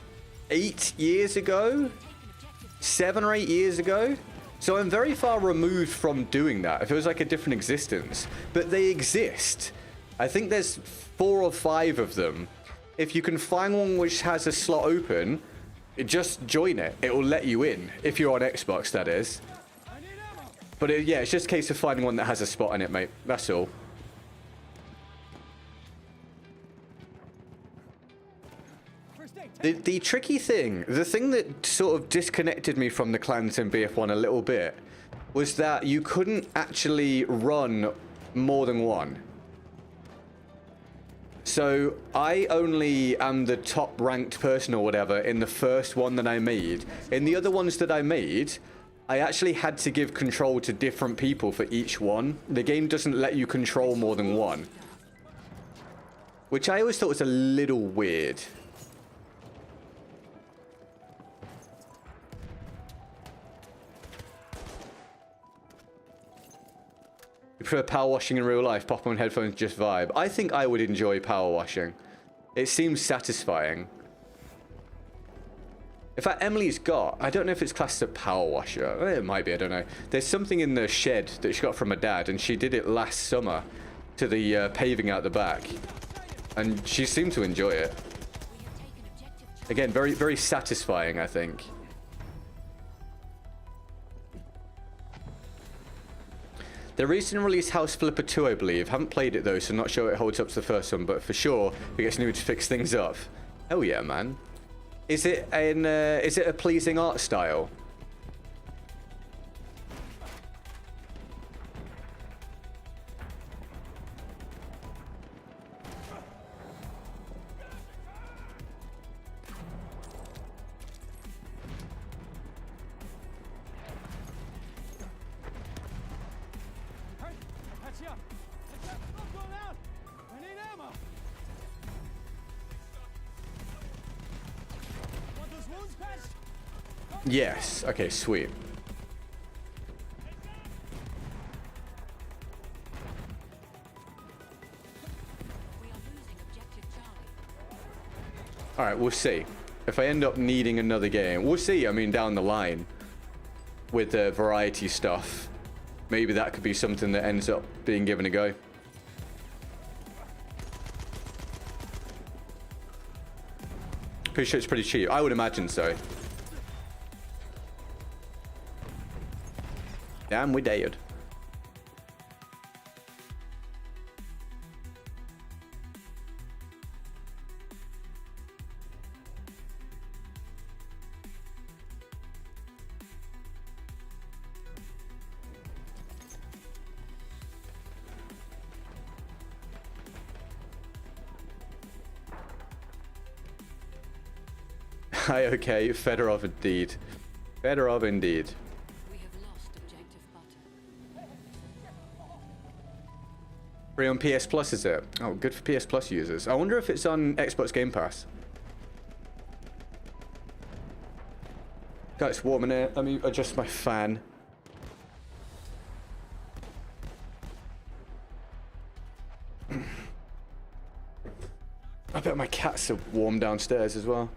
8 years ago? 7 or 8 years ago? So I'm very far removed from doing that. It feels like a different existence. But they exist. I think there's 4 or 5 of them. If you can find one which has a slot open, just join it. It will let you in. If you're on Xbox, that is. But yeah, it's just a case of finding one that has a spot in it, mate. That's all. First The tricky thing, the thing that sort of disconnected me from the clans in BF1 a little bit, was that you couldn't actually run more than one. So I only am the top ranked person or whatever in the first one that I made. In the other ones that I made, I actually had to give control to different people for each one. The game doesn't let you control more than one, which I always thought was a little weird. You prefer power washing in real life? Pop on headphones, just vibe. I think I would enjoy power washing. It seems satisfying. In fact, Emily's got, I don't know if it's classed as a power washer. It might be, I don't know. There's something in the shed that she got from her dad, and she did it last summer to the paving out the back. And she seemed to enjoy it. Again, very, very satisfying, I think. The recent release House Flipper 2, I believe. Haven't played it though, so not sure it holds up to the first one, but for sure it gets new to fix things up. Oh yeah, man. Is it a pleasing art style? Yes. Okay, sweet. Alright, we'll see. If I end up needing another game, we'll see, I mean, down the line. With the variety stuff. Maybe that could be something that ends up being given a go. Pretty sure it's pretty cheap. I would imagine so. Damn, we dared. Hi, okay, Fedorov indeed. Fedorov indeed. Free on PS Plus, is it? Oh, good for PS Plus users. I wonder if it's on Xbox Game Pass. God, it's warm in here. Let me adjust my fan. I bet my cats are warm downstairs as well.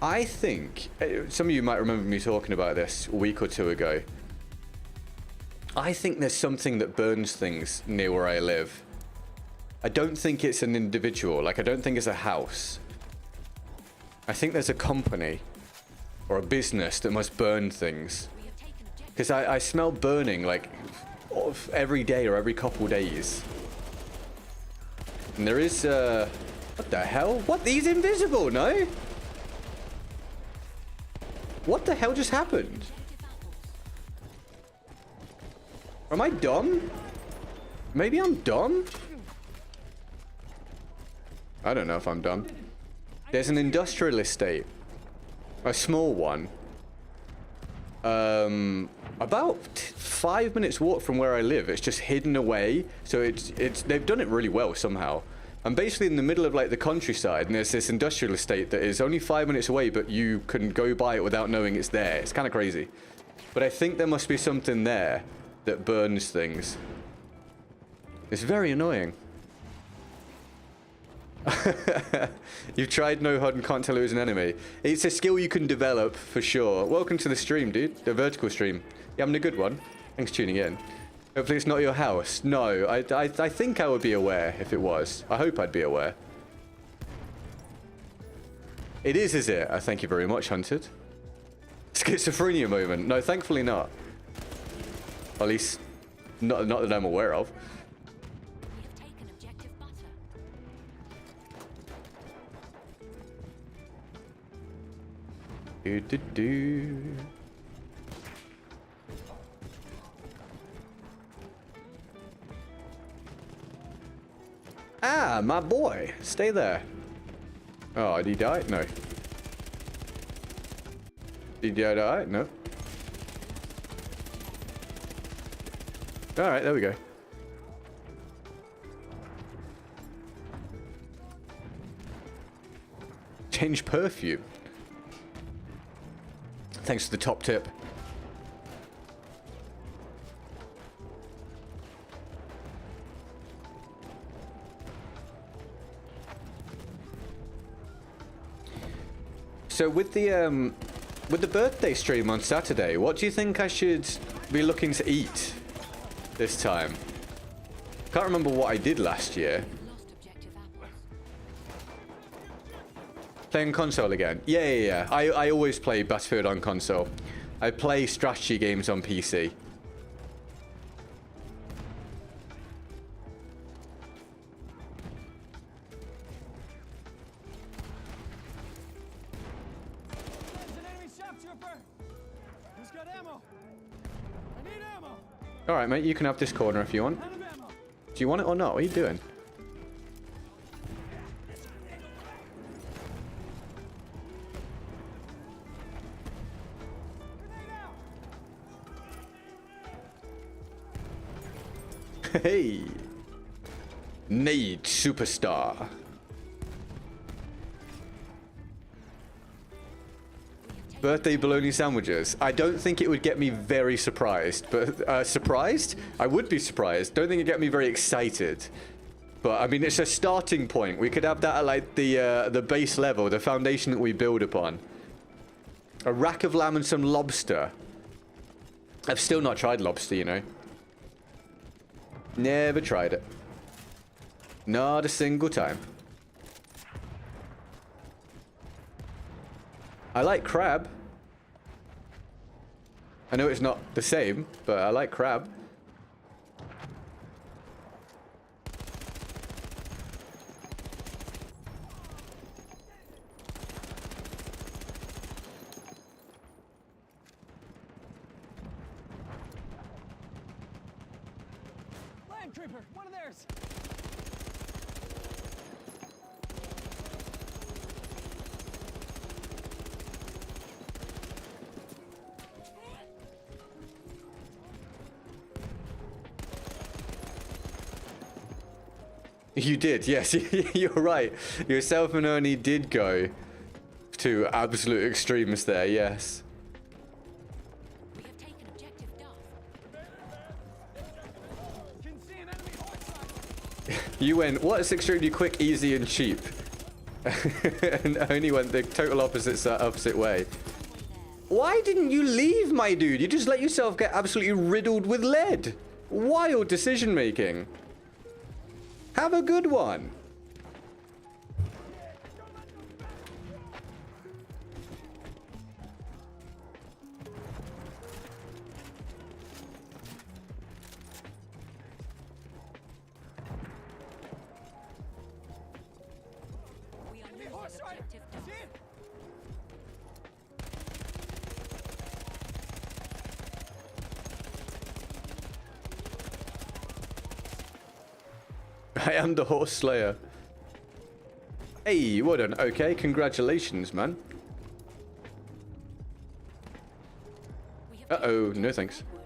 I think, some of you might remember me talking about this a week or two ago. I think there's something that burns things near where I live. I don't think it's an individual, like I don't think it's a house. I think there's a company or a business that must burn things. Because I smell burning like every day or every couple days. And there is, what the hell? What? He's invisible, no? What the hell just happened? Am I dumb? Maybe I'm dumb? I don't know if I'm dumb. There's an industrial estate. A small one. About 5 minutes walk from where I live. It's just hidden away. So they've done it really well somehow. I'm basically in the middle of like the countryside, and there's this industrial estate that is only 5 minutes away, but you can go by it without knowing it's there. It's kind of crazy. But I think there must be something there that burns things. It's very annoying. You've tried no HUD and can't tell who's an enemy. It's a skill you can develop for sure. Welcome to the stream, dude. The vertical stream. You having a good one? Thanks for tuning in. Hopefully it's not your house. No, I think I would be aware if it was. I hope I'd be aware. It is it? Thank you very much, Hunted. Schizophrenia moment. No, thankfully not. At least, not that I'm aware of. We have taken objective butter. Do. Ah, my boy. Stay there. Oh, did he die? No. Did he die? No. Alright, there we go. Change perfume. Thanks for the top tip. So with the birthday stream on Saturday, what do you think I should be looking to eat this time? Can't remember what I did last year. Lost objective apples. Playing console again? Yeah. I always play Battlefield on console. I play strategy games on PC. There's an enemy shock trooper. Who's got ammo? I need ammo. Alright, mate, you can have this corner if you want. Out of ammo. Do you want it or not? What are you doing? Grenade out. Hey! Nade Superstar. Birthday bologna sandwiches. I don't think it would get me very surprised, but surprised? I would be surprised. Don't think it'd get me very excited. But I mean, it's a starting point. We could have that at like the base level, the foundation that we build upon. A rack of lamb and some lobster. I've still not tried lobster, you know. Never tried it. Not a single time. I like crab. I know it's not the same, but I like crab. Land trooper, one of theirs. You did, yes. You're right. Yourself and Ernie did go to absolute extremes there, yes. We have taken objective Duff. Can see an enemy horseside. You went, what's extremely quick, easy, and cheap? And Ernie went the total opposite way. Why didn't you leave, my dude? You just let yourself get absolutely riddled with lead. Wild decision making. Have a good one. We are Enemy losing horseside. objective Duff. See it? I am the horse slayer. Hey, well done. Okay, congratulations, man. We have Uh-oh, taken no objective thanks. Edward.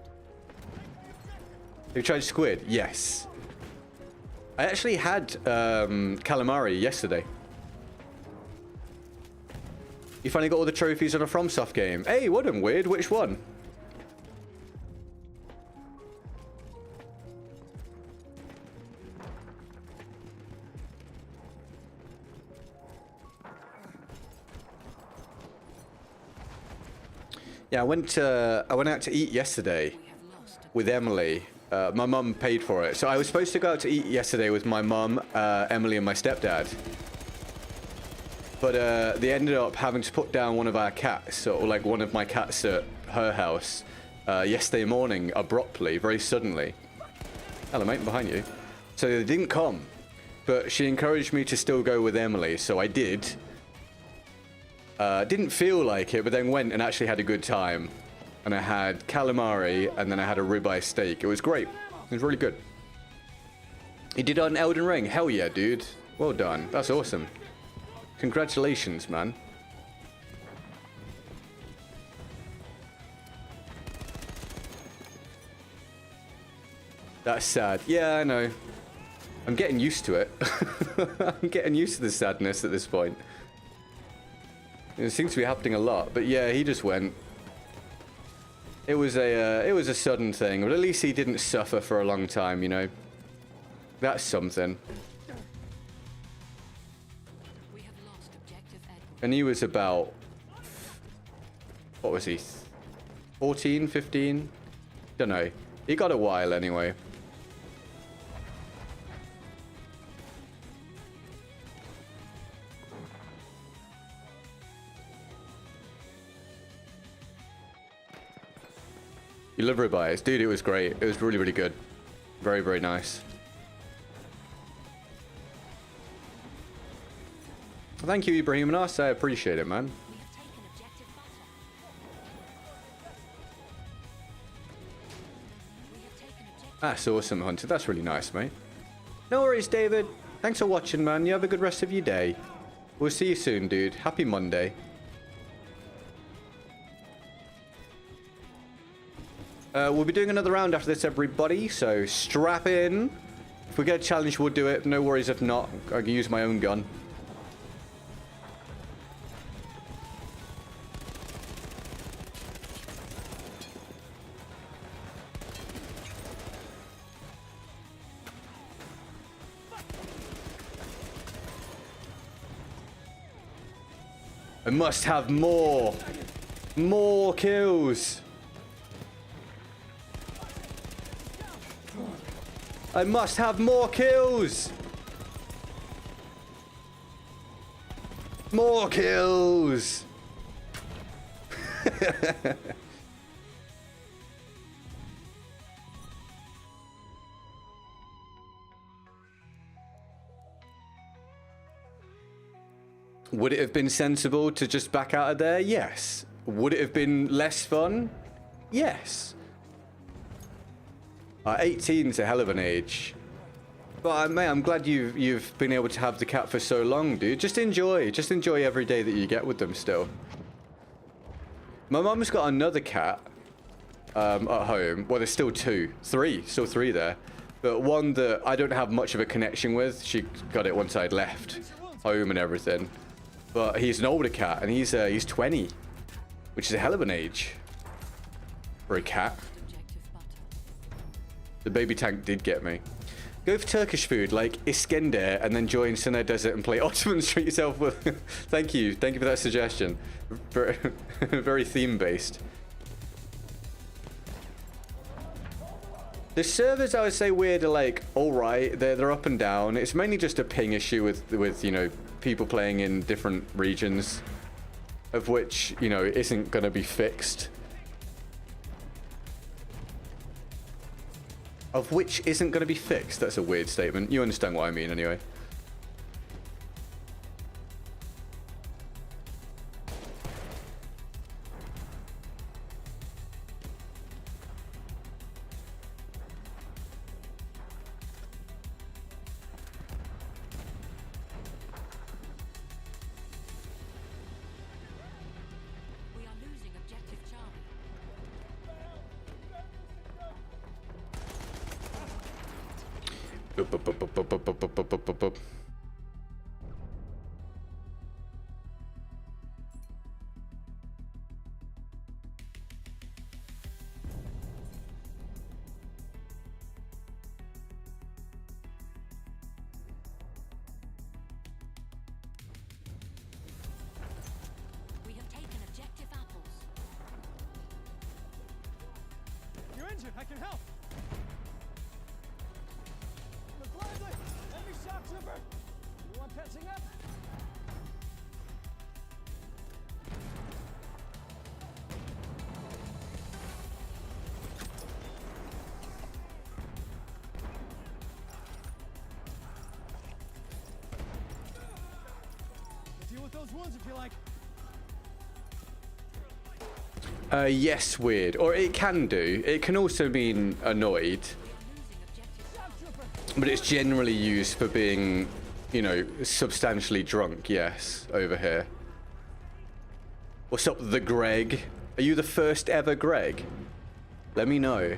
You tried squid? Yes. I actually had calamari yesterday. You finally got all the trophies on a FromSoft game. Hey, what a weird. Which one? Yeah, I went out to eat yesterday We have lost. with Emily. My mum paid for it. So I was supposed to go out to eat yesterday with my mum, Emily, and my stepdad. But they ended up having to put down one of our cats, or like one of my cats at her house, yesterday morning, abruptly, very suddenly. Hello, mate, behind you. So they didn't come, but she encouraged me to still go with Emily, so I did. Didn't feel like it, but then went and actually had a good time. And I had calamari, and then I had a ribeye steak. It was great. It was really good. You did on Elden Ring? Hell yeah, dude. Well done. That's awesome. Congratulations, man. That's sad. Yeah, I know. I'm getting used to it. I'm getting used to the sadness at this point. It seems to be happening a lot. But yeah, he just went. It was a sudden thing, but at least he didn't suffer for a long time, you know. That's something. We have lost objective Edward. And he was about, what was he, 14, 15? Don't know. He got a while anyway. You love ribeyes. Dude, it was great. It was really, really good. Very, very nice. Thank you, Ibrahim Anas. I appreciate it, man. We have taken objective butter. We have taken objective. That's awesome, Hunter. That's really nice, mate. No worries, David. Thanks for watching, man. You have a good rest of your day. We'll see you soon, dude. Happy Monday. We'll be doing another round after this, everybody, so strap in. If we get a challenge, we'll do it. No worries if not. I can use my own gun. I must have more kills. I must have more kills. More kills. Would it have been sensible to just back out of there? Yes. Would it have been less fun? Yes. 18 is a hell of an age. But mate, I'm glad you've been able to have the cat for so long, dude. Just enjoy every day that you get with them still. My mum's got another cat at home. Well, there's still still three there. But one that I don't have much of a connection with. She got it once I'd left home and everything. But he's an older cat, and he's 20, which is a hell of an age for a cat. The baby tank did get me. Go for Turkish food like Iskender and then join Sinai Desert and play Ottomans. Treat yourself with. Thank you for that suggestion. Very theme based. The servers, I would say, weird are like all right. They're up and down. It's mainly just a ping issue with you know, people playing in different regions, of which, you know, isn't going to be fixed. Of which isn't going to be fixed. That's a weird statement. You understand what I mean anyway. We are losing objective Charlie. Up. We have taken objective apples. You're injured. I can help. Look lively. Enemy shock trooper. You want patching up? those wounds if you like. Yes, weird. Or it can do. It can also mean annoyed. But it's generally used for being, you know, substantially drunk. Yes, over here. What's up, the Greg? Are you the first ever Greg? Let me know.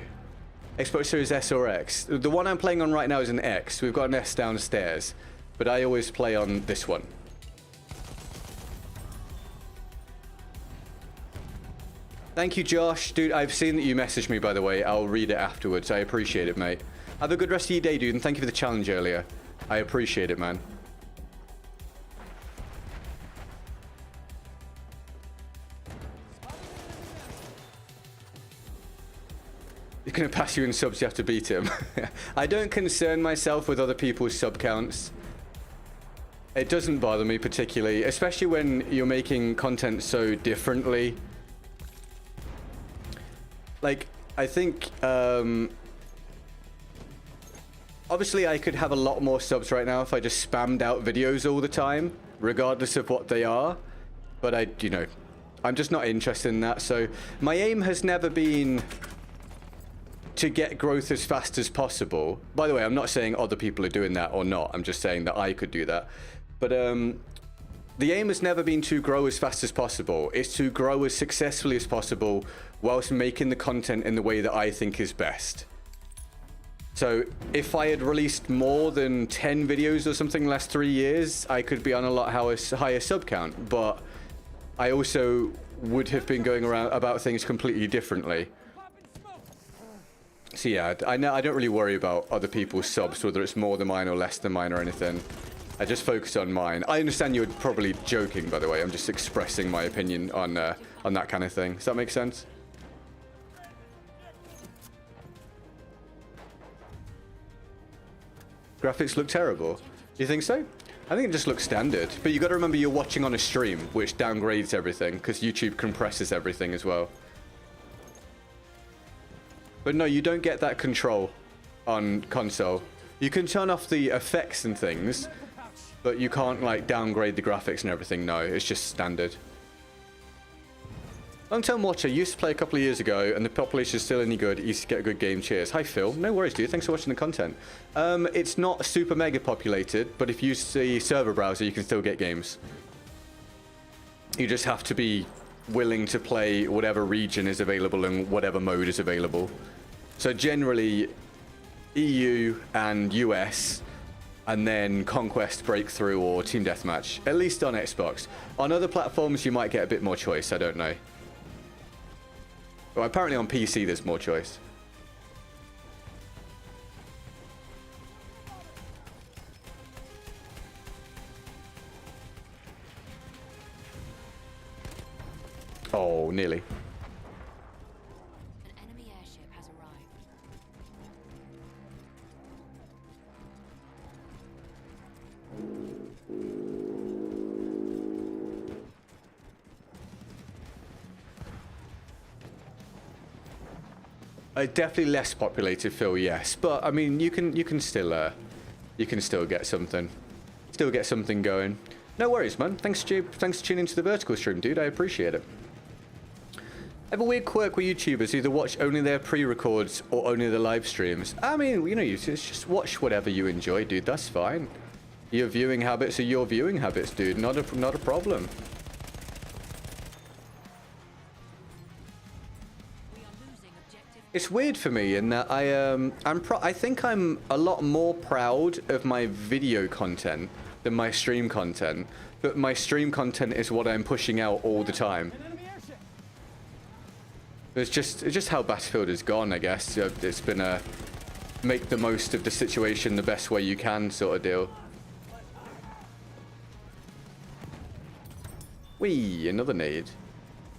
Xbox Series S or X? The one I'm playing on right now is an X. We've got an S downstairs. But I always play on this one. Thank you, Josh. Dude, I've seen that you messaged me, by the way. I'll read it afterwards. I appreciate it, mate. Have a good rest of your day, dude, and thank you for the challenge earlier. I appreciate it, man. He's going to pass you in subs, you have to beat him. I don't concern myself with other people's sub counts. It doesn't bother me particularly, especially when you're making content so differently. Like, I think, obviously I could have a lot more subs right now if I just spammed out videos all the time, regardless of what they are. But you know, I'm just not interested in that. So my aim has never been to get growth as fast as possible. By the way, I'm not saying other people are doing that or not. I'm just saying that I could do that. But the aim has never been to grow as fast as possible. It's to grow as successfully as possible whilst making the content in the way that I think is best. So if I had released more than 10 videos or something in the last 3 years, I could be on a lot higher sub count. But I also would have been going around about things completely differently. So yeah, I don't really worry about other people's subs, whether it's more than mine or less than mine or anything. I just focus on mine. I understand you're probably joking, by the way. I'm just expressing my opinion on that kind of thing. Does that make sense? Graphics look terrible. You think so? I think it just looks standard. But you got to remember you're watching on a stream, which downgrades everything, because YouTube compresses everything as well. But no, you don't get that control on console. You can turn off the effects and things, but you can't like downgrade the graphics and everything. No, it's just standard. Long-term watcher, used to play a couple of years ago, and the population is still any good. Used to get a good game. Cheers. Hi, Phil. No worries, dude. Thanks for watching the content. It's not super mega populated, but if you use the server browser, you can still get games. You just have to be willing to play whatever region is available and whatever mode is available. So generally, EU and US, and then Conquest, Breakthrough, or Team Deathmatch. At least on Xbox. On other platforms, you might get a bit more choice. I don't know. Well, apparently on PC, there's more choice. Oh, nearly. An enemy airship has arrived. Definitely less populated, Phil. Yes, but I mean, you can still get something, going. No worries, man. Thanks for tuning into the vertical stream, dude. I appreciate it. I have a weird quirk with YouTubers: either watch only their pre-records or only the live streams. I mean, you know, you just watch whatever you enjoy, dude. That's fine. Your viewing habits are your viewing habits, dude. Not a problem. It's weird for me in that I think I'm a lot more proud of my video content than my stream content, but my stream content is what I'm pushing out all the time. It's just how Battlefield has gone, I guess. It's been a make the most of the situation the best way you can sort of deal. Whee, another nade.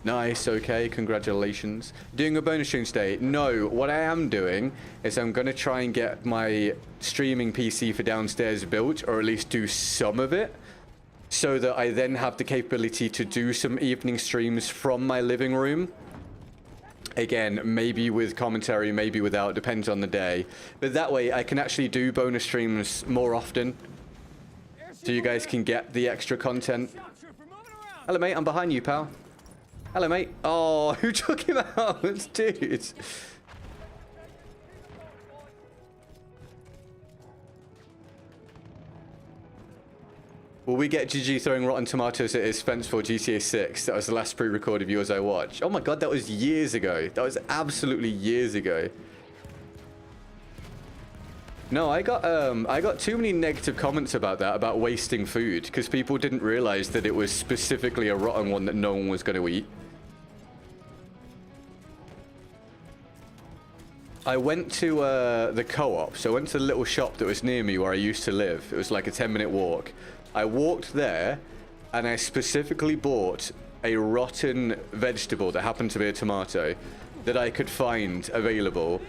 Nice, okay, congratulations. Doing a bonus stream today? No, what I am doing is I'm going to try and get my streaming PC for downstairs built, or at least do some of it, so that I then have the capability to do some evening streams from my living room. Again, maybe with commentary, maybe without, depends on the day. But that way I can actually do bonus streams more often, so you guys can get the extra content. Hello, mate. I'm behind you, pal. Hello, mate. Oh, who took him out? Dude. Will we get GG throwing rotten tomatoes at his fence for GTA 6? That was the last pre-record of yours I watched. Oh my god, that was years ago. That was absolutely years ago. No, I got too many negative comments about that, about wasting food, because people didn't realize that it was specifically a rotten one that no one was going to eat. I went to the co-op, so I went to the little shop that was near me where I used to live. It was like a 10-minute walk. I walked there, and I specifically bought a rotten vegetable that happened to be a tomato that I could find available,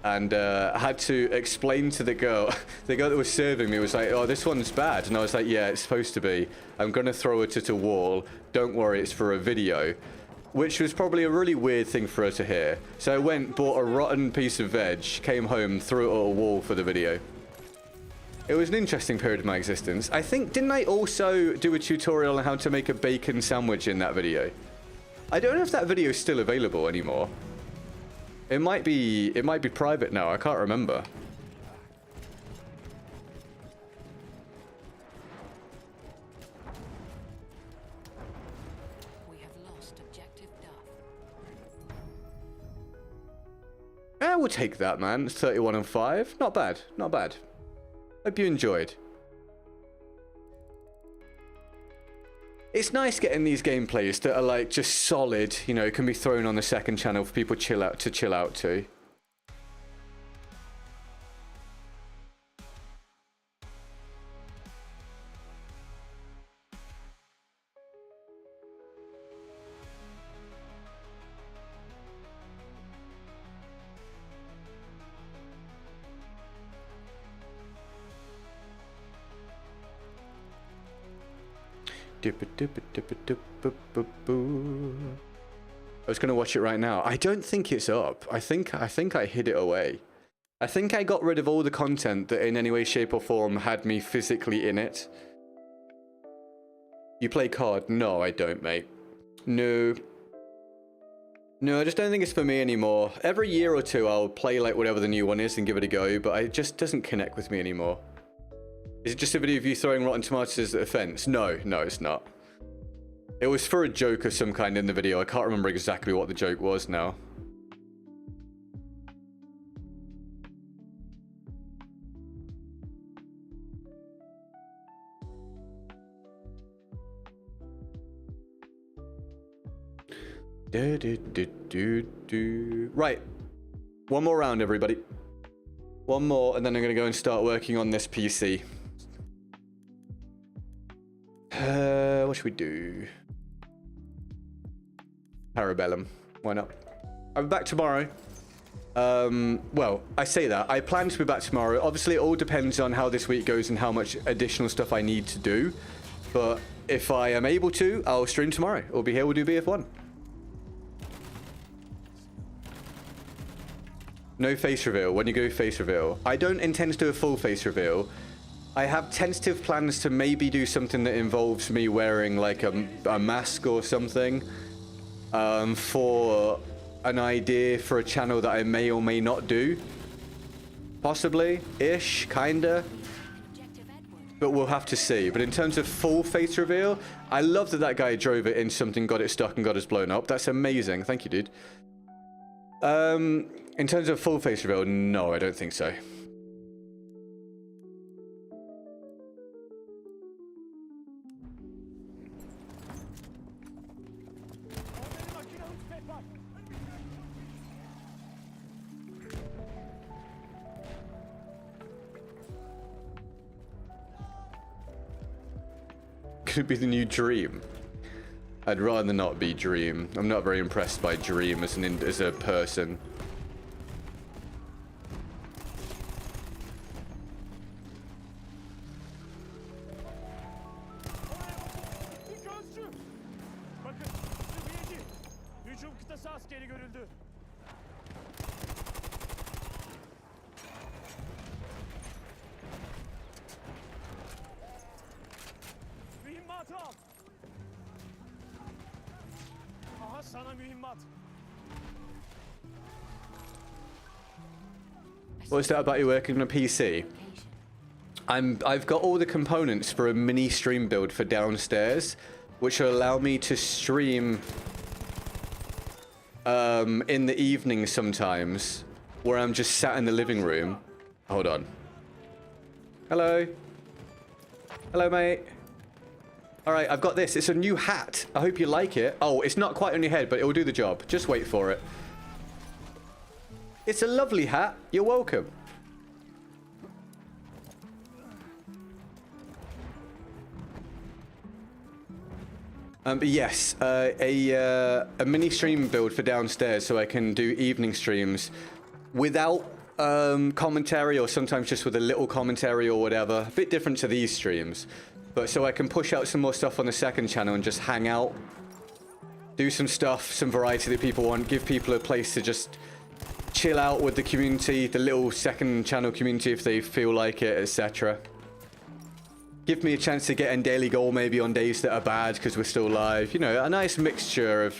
and had to explain to the girl that was serving me was like, oh, this one's bad. And I was like, yeah, it's supposed to be. I'm going to throw it at a wall. Don't worry, it's for a video. Which was probably a really weird thing for her to hear. So I went, bought a rotten piece of veg, came home, threw it at a wall for the video. It was an interesting period of my existence. I think, didn't I also do a tutorial on how to make a bacon sandwich in that video? I don't know if that video is still available anymore. It might be private now, I can't remember. We have lost objective Duff. Yeah, we'll take that, man. 31 and 5. Not bad, not bad. Hope you enjoyed. It's nice getting these gameplays that are like just solid, you know, can be thrown on the second channel for people to chill out to. I was gonna watch it right now. I don't think it's up. I think I hid it away. I think I got rid of all the content that in any way, shape or form had me physically in it. You play COD? No, I don't, mate. No. No, I just don't think it's for me anymore. Every year or two I'll play like whatever the new one is and give it a go, but it just doesn't connect with me anymore. Is it just a video of you throwing rotten tomatoes at a fence? No, no, it's not. It was for a joke of some kind in the video. I can't remember exactly what the joke was now. Right. One more round, everybody. One more, and then I'm going to go and start working on this PC. What should we do? Parabellum. Why not? I'll be back tomorrow. Well, I say that. I plan to be back tomorrow. Obviously, it all depends on how this week goes and how much additional stuff I need to do. But if I am able to, I'll stream tomorrow. We'll be here. We'll do BF1. No face reveal. When you go face reveal. I don't intend to do a full face reveal. I have tentative plans to maybe do something that involves me wearing like a mask or something for an idea for a channel that I may or may not do. Possibly, ish, kinda. But we'll have to see. But in terms of full face reveal, I love that that guy drove it in something, got it stuck and got us blown up. That's amazing. Thank you, dude. In terms of full face reveal, no, I don't think so. Could be the new Dream. I'd rather not be Dream. I'm not very impressed by Dream as a person. What's that about you working on a PC? I've got all the components for a mini stream build for downstairs, which will allow me to stream in the evening sometimes, where I'm just sat in the living room. Hold on. Hello. Hello, mate. All right, I've got this. It's a new hat. I hope you like it. Oh, it's not quite on your head, but it will do the job. Just wait for it. It's a lovely hat. You're welcome. But yes, a mini stream build for downstairs so I can do evening streams without commentary, or sometimes just with a little commentary or whatever. A bit different to these streams. But so I can push out some more stuff on the second channel and just hang out. Do some stuff, some variety that people want. Give people a place to just chill out with the community, the little second channel community if they feel like it, etc. Give me a chance to get in daily goal maybe on days that are bad because we're still live. You know, a nice mixture of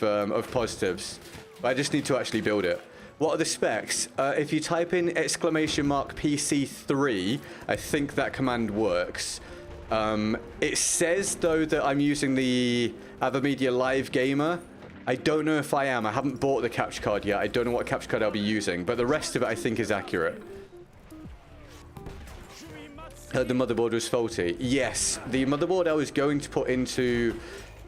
positives. But I just need to actually build it. What are the specs? If you type in !PC3, I think that command works. It says though that I'm using the Avermedia Live Gamer. I don't know if I am. I haven't bought the capture card yet. I don't know what capture card I'll be using, but the rest of it I think is accurate. The motherboard was faulty. Yes, the motherboard I was going to put into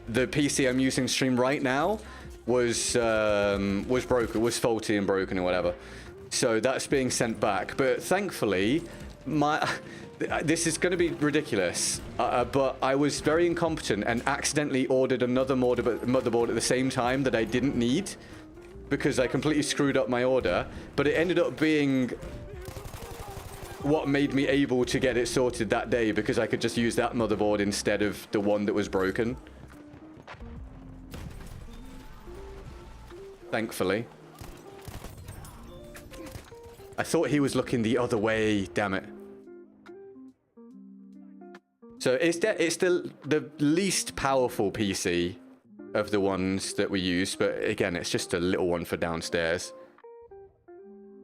the PC I'm using stream right now was broken, was faulty and broken or whatever. So that's being sent back. But thankfully, this is going to be ridiculous, but I was very incompetent and accidentally ordered another motherboard at the same time that I didn't need because I completely screwed up my order. But it ended up being what made me able to get it sorted that day because I could just use that motherboard instead of the one that was broken. Thankfully. I thought he was looking the other way, damn it. So it's the least powerful PC of the ones that we use, but again, it's just a little one for downstairs.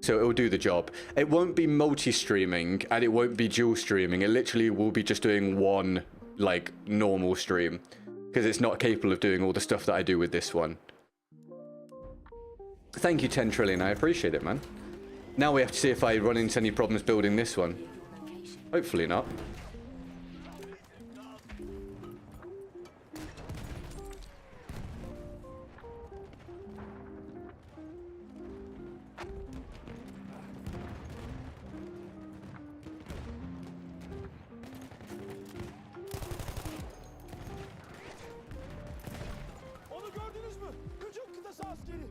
So it will do the job. It won't be multi-streaming and it won't be dual streaming. It literally will be just doing one, like, normal stream because it's not capable of doing all the stuff that I do with this one. Thank you, 10 trillion. I appreciate it, man. Now we have to see if I run into any problems building this one. Hopefully not. Onu gördünüz mü? Hücum kıtası askeri.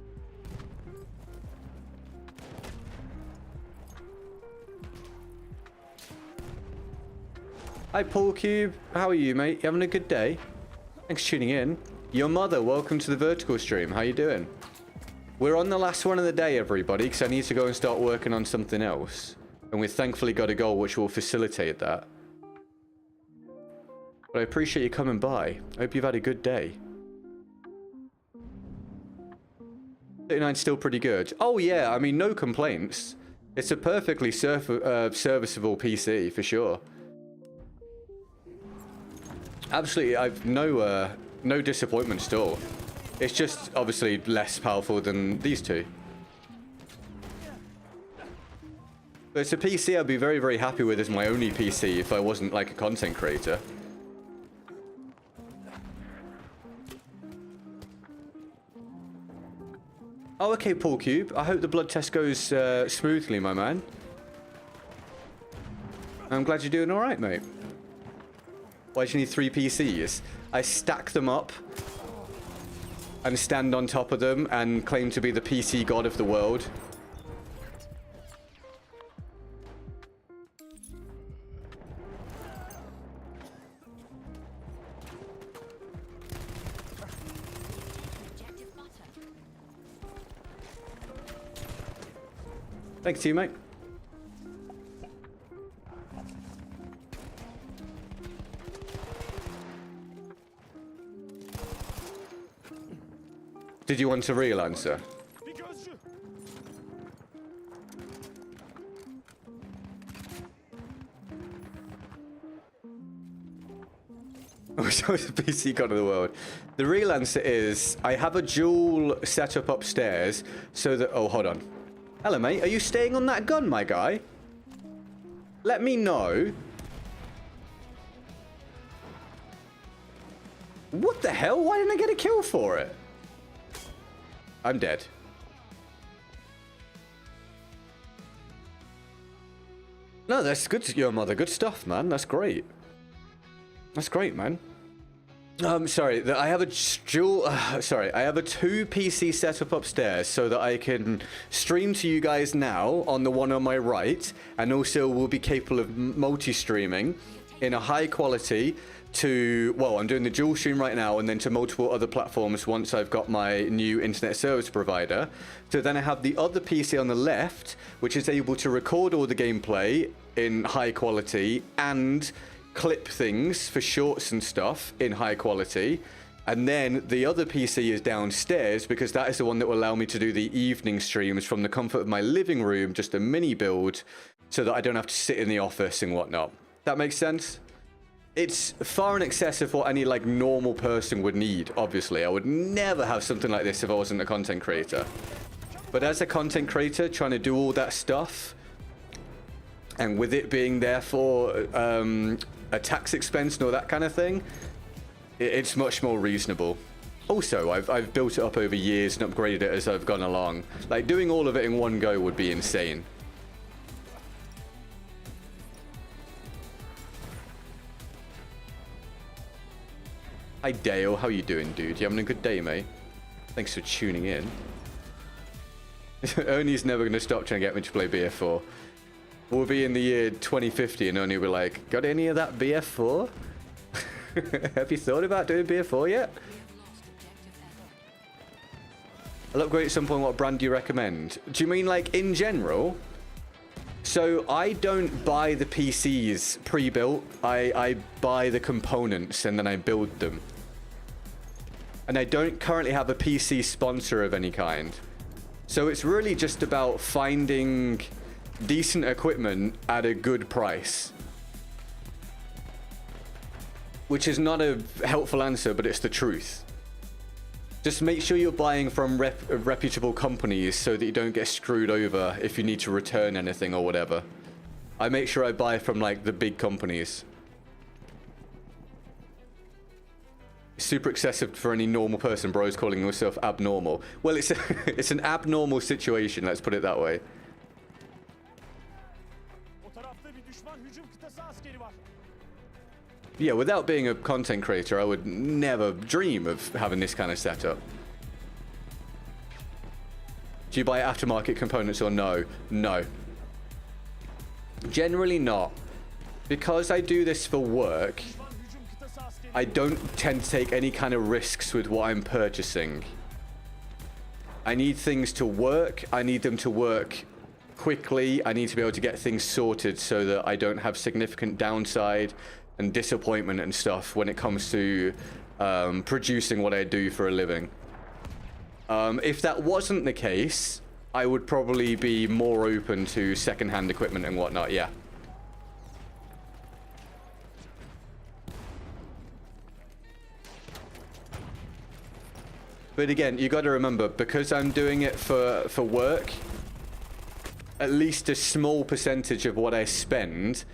Hi, Paul Cube. How are you, mate? You having a good day? Thanks for tuning in. Your mother, welcome to the Vertical stream. How you doing? We're on the last one of the day, everybody, because I need to go and start working on something else. And we've thankfully got a goal which will facilitate that. But I appreciate you coming by. I hope you've had a good day. 39's still pretty good. Oh yeah, I mean, no complaints. It's a perfectly serviceable PC, for sure. Absolutely, I've no disappointments at all. It's just obviously less powerful than these two. But it's a PC I'd be very, very happy with as my only PC if I wasn't like a content creator. Oh, okay, Paul Cube. I hope the blood test goes smoothly, my man. I'm glad you're doing all right, mate. Why do you need 3 PCs? I stack them up and stand on top of them and claim to be the PC god of the world. Thanks to you, mate. Did you want a real answer? Bir gözcü. Which was the PC god of the world? The real answer is I have a dual setup upstairs so that... Oh, hold on. Hello, mate. Are you staying on that gun, my guy? Let me know. What the hell? Why didn't I get a kill for it? I'm dead. No, that's good, your mother. Good stuff, man. That's great. That's great, man. Sorry, I have a dual... sorry, I have a 2 PC setup upstairs so that I can stream to you guys now on the one on my right, and also will be capable of multi-streaming in a high quality to... Well, I'm doing the dual stream right now, and then to multiple other platforms once I've got my new internet service provider. So then I have the other PC on the left, which is able to record all the gameplay in high quality and clip things for shorts and stuff in high quality, and then the other PC is downstairs because that is the one that will allow me to do the evening streams from the comfort of my living room, just a mini build, so that I don't have to sit in the office and whatnot. That makes sense? It's far in excess of what any like normal person would need, obviously. I would never have something like this if I wasn't a content creator. But as a content creator, trying to do all that stuff, and with it being there for a tax expense and all that kind of thing, it's much more reasonable. Also, I've built it up over years and upgraded it as I've gone along. Like, doing all of it in one go would be insane. Hi Dale, how you doing, dude? You having a good day, mate? Thanks for tuning in. Ernie's never going to stop trying to get me to play BF4. We'll be in the year 2050 and Ernie will be like, got any of that BF4? Have you thought about doing BF4 yet? I'll upgrade at some point. What brand do you recommend? Do you mean like in general? So I don't buy the PCs pre-built. I buy the components and then I build them. And I don't currently have a PC sponsor of any kind. So it's really just about finding decent equipment at a good price. Which is not a helpful answer, but it's the truth. Just make sure you're buying from reputable companies so that you don't get screwed over if you need to return anything or whatever. I make sure I buy from like the big companies. Super excessive for any normal person. Bro's calling himself abnormal. Well, it's an abnormal situation, let's put it that way. Yeah, without being a content creator, I would never dream of having this kind of setup. Do you buy aftermarket components or no? No. Generally not. Because I do this for work, I don't tend to take any kind of risks with what I'm purchasing. I need things to work. I need them to work quickly. I need to be able to get things sorted so that I don't have significant downside and disappointment and stuff when it comes to producing what I do for a living. If that wasn't the case, I would probably be more open to second-hand equipment and whatnot, yeah. But again, you got to remember, because I'm doing it for work, at least a small percentage of what I spend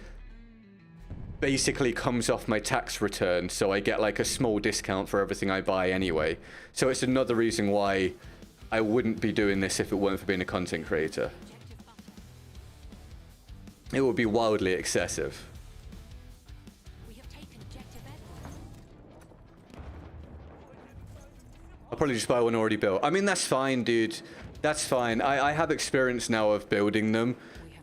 basically comes off my tax return, so I get like a small discount for everything I buy anyway. So it's another reason why I wouldn't be doing this if it weren't for being a content creator. It would be wildly excessive. I'll probably just buy one already built. I mean, that's fine, dude. That's fine. I have experience now of building them.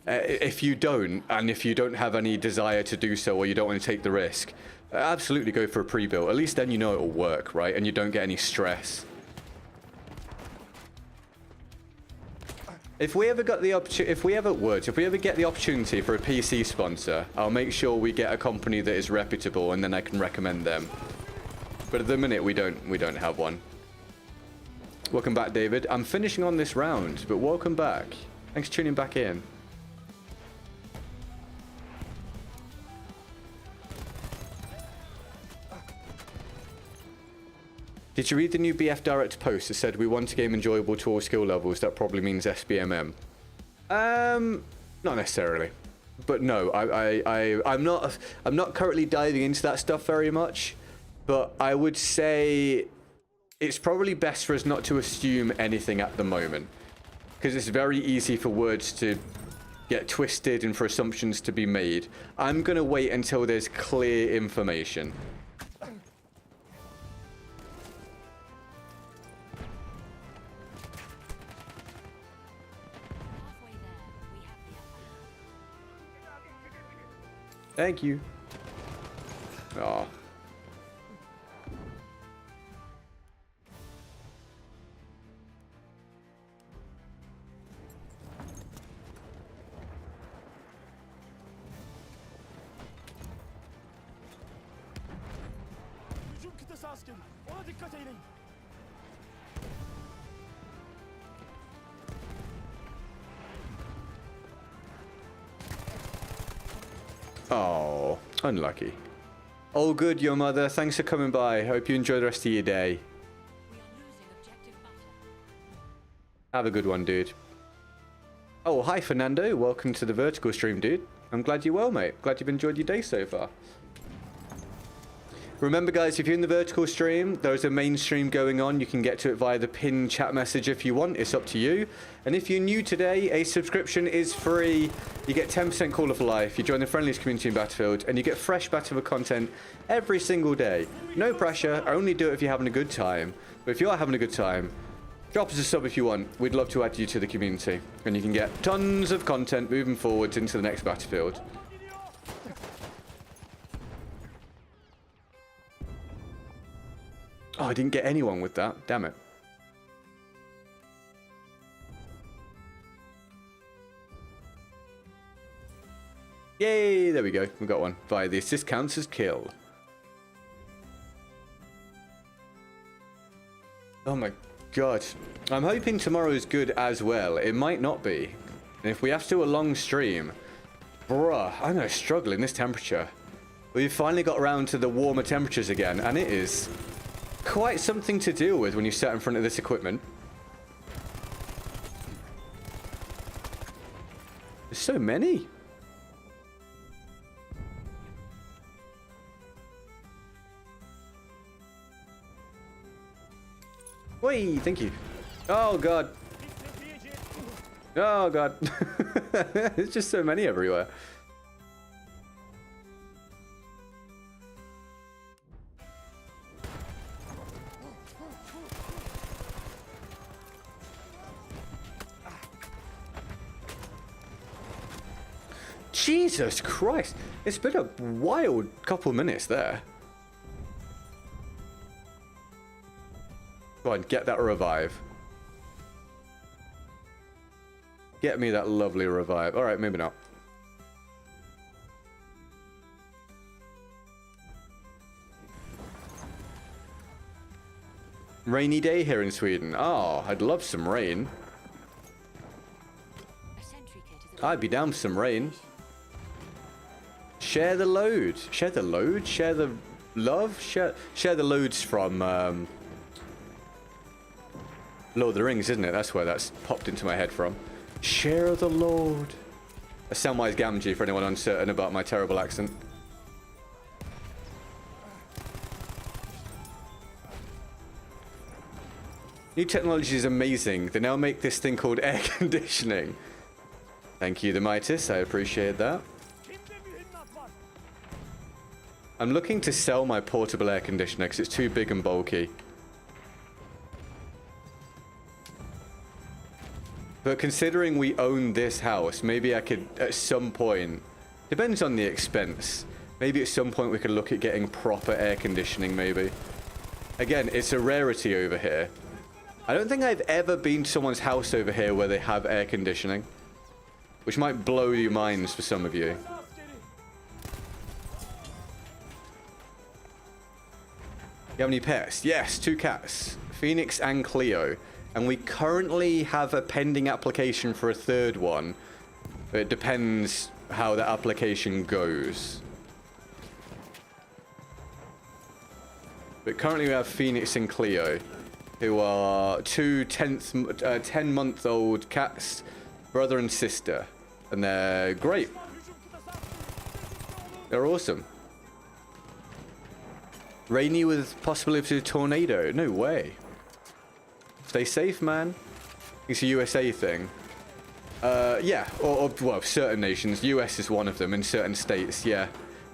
If you don't, and if you don't have any desire to do so, or you don't want to take the risk, absolutely go for a pre-built. At least then you know it'll work, right? And you don't get any stress. If we ever got the opportunity, if we ever get the opportunity for a PC sponsor, I'll make sure we get a company that is reputable, and then I can recommend them. But at the minute, we don't have one. Welcome back, David. I'm finishing on this round, but welcome back. Thanks for tuning back in. Did you read the new BF Direct post that said we want a game enjoyable to all skill levels? That probably means SBMM. Not necessarily, but no, I'm not currently diving into that stuff very much, but I would say it's probably best for us not to assume anything at the moment, because it's very easy for words to get twisted and for assumptions to be made. I'm gonna wait until there's clear information. Thank you. Oh. Hücum kıtası askeri. Ona dikkat edin. Oh, unlucky. All good, your mother. Thanks for coming by. Hope you enjoy the rest of your day. We are losing objective butter. Have a good one, dude. Oh, hi, Fernando. Welcome to the Vertical stream, dude. I'm glad you're well, mate. Glad you've enjoyed your day so far. Remember, guys, if you're in the Vertical stream, there's a main stream going on. You can get to it via the pinned chat message if you want. It's up to you. And if you're new today, a subscription is free. You get 10% Call of Life. You join the friendliest community in Battlefield, and you get fresh Battlefield content every single day. No pressure. Only do it if you're having a good time. But if you are having a good time, drop us a sub if you want. We'd love to add you to the community. And you can get tons of content moving forwards into the next Battlefield. Oh, I didn't get anyone with that. Damn it. Yay, there we go. We got one. Via the assist counts as kill. Oh my god. I'm hoping tomorrow is good as well. It might not be. And if we have to do a long stream, bruh, I'm gonna struggle in this temperature. We've finally got around to the warmer temperatures again, and it is quite something to deal with when you sit in front of this equipment. There's so many. Whee, thank you. Oh god. Oh god. There's just so many everywhere. Jesus Christ. It's been a wild couple minutes there. Go on, get that revive. Get me that lovely revive. Alright, maybe not. Rainy day here in Sweden. Oh, I'd love some rain. A sentry kit is I'd be down for some rain. Share the load. Share the load? Share the love? Share the loads from Lord of the Rings, isn't it? That's where that's popped into my head from. Share the load. A Samwise Gamgee for anyone uncertain about my terrible accent. New technology is amazing. They now make this thing called air conditioning. Thank you, the Midas. I appreciate that. I'm looking to sell my portable air conditioner because it's too big and bulky. But considering we own this house, maybe I could, at some point, depends on the expense, maybe at some point we could look at getting proper air conditioning, maybe. Again, it's a rarity over here. I don't think I've ever been to someone's house over here where they have air conditioning, which might blow your minds for some of you. You have any pets? Yes, 2 cats. Phoenix and Cleo. And we currently have a pending application for a third one. But it depends how the application goes. But currently we have Phoenix and Cleo, who are two 10-month-old cats, brother and sister. And they're great. They're awesome. Rainy with possibility of tornado. No way. Stay safe, man. It's a USA thing. Yeah, or well, certain nations. US is one of them in certain states, yeah.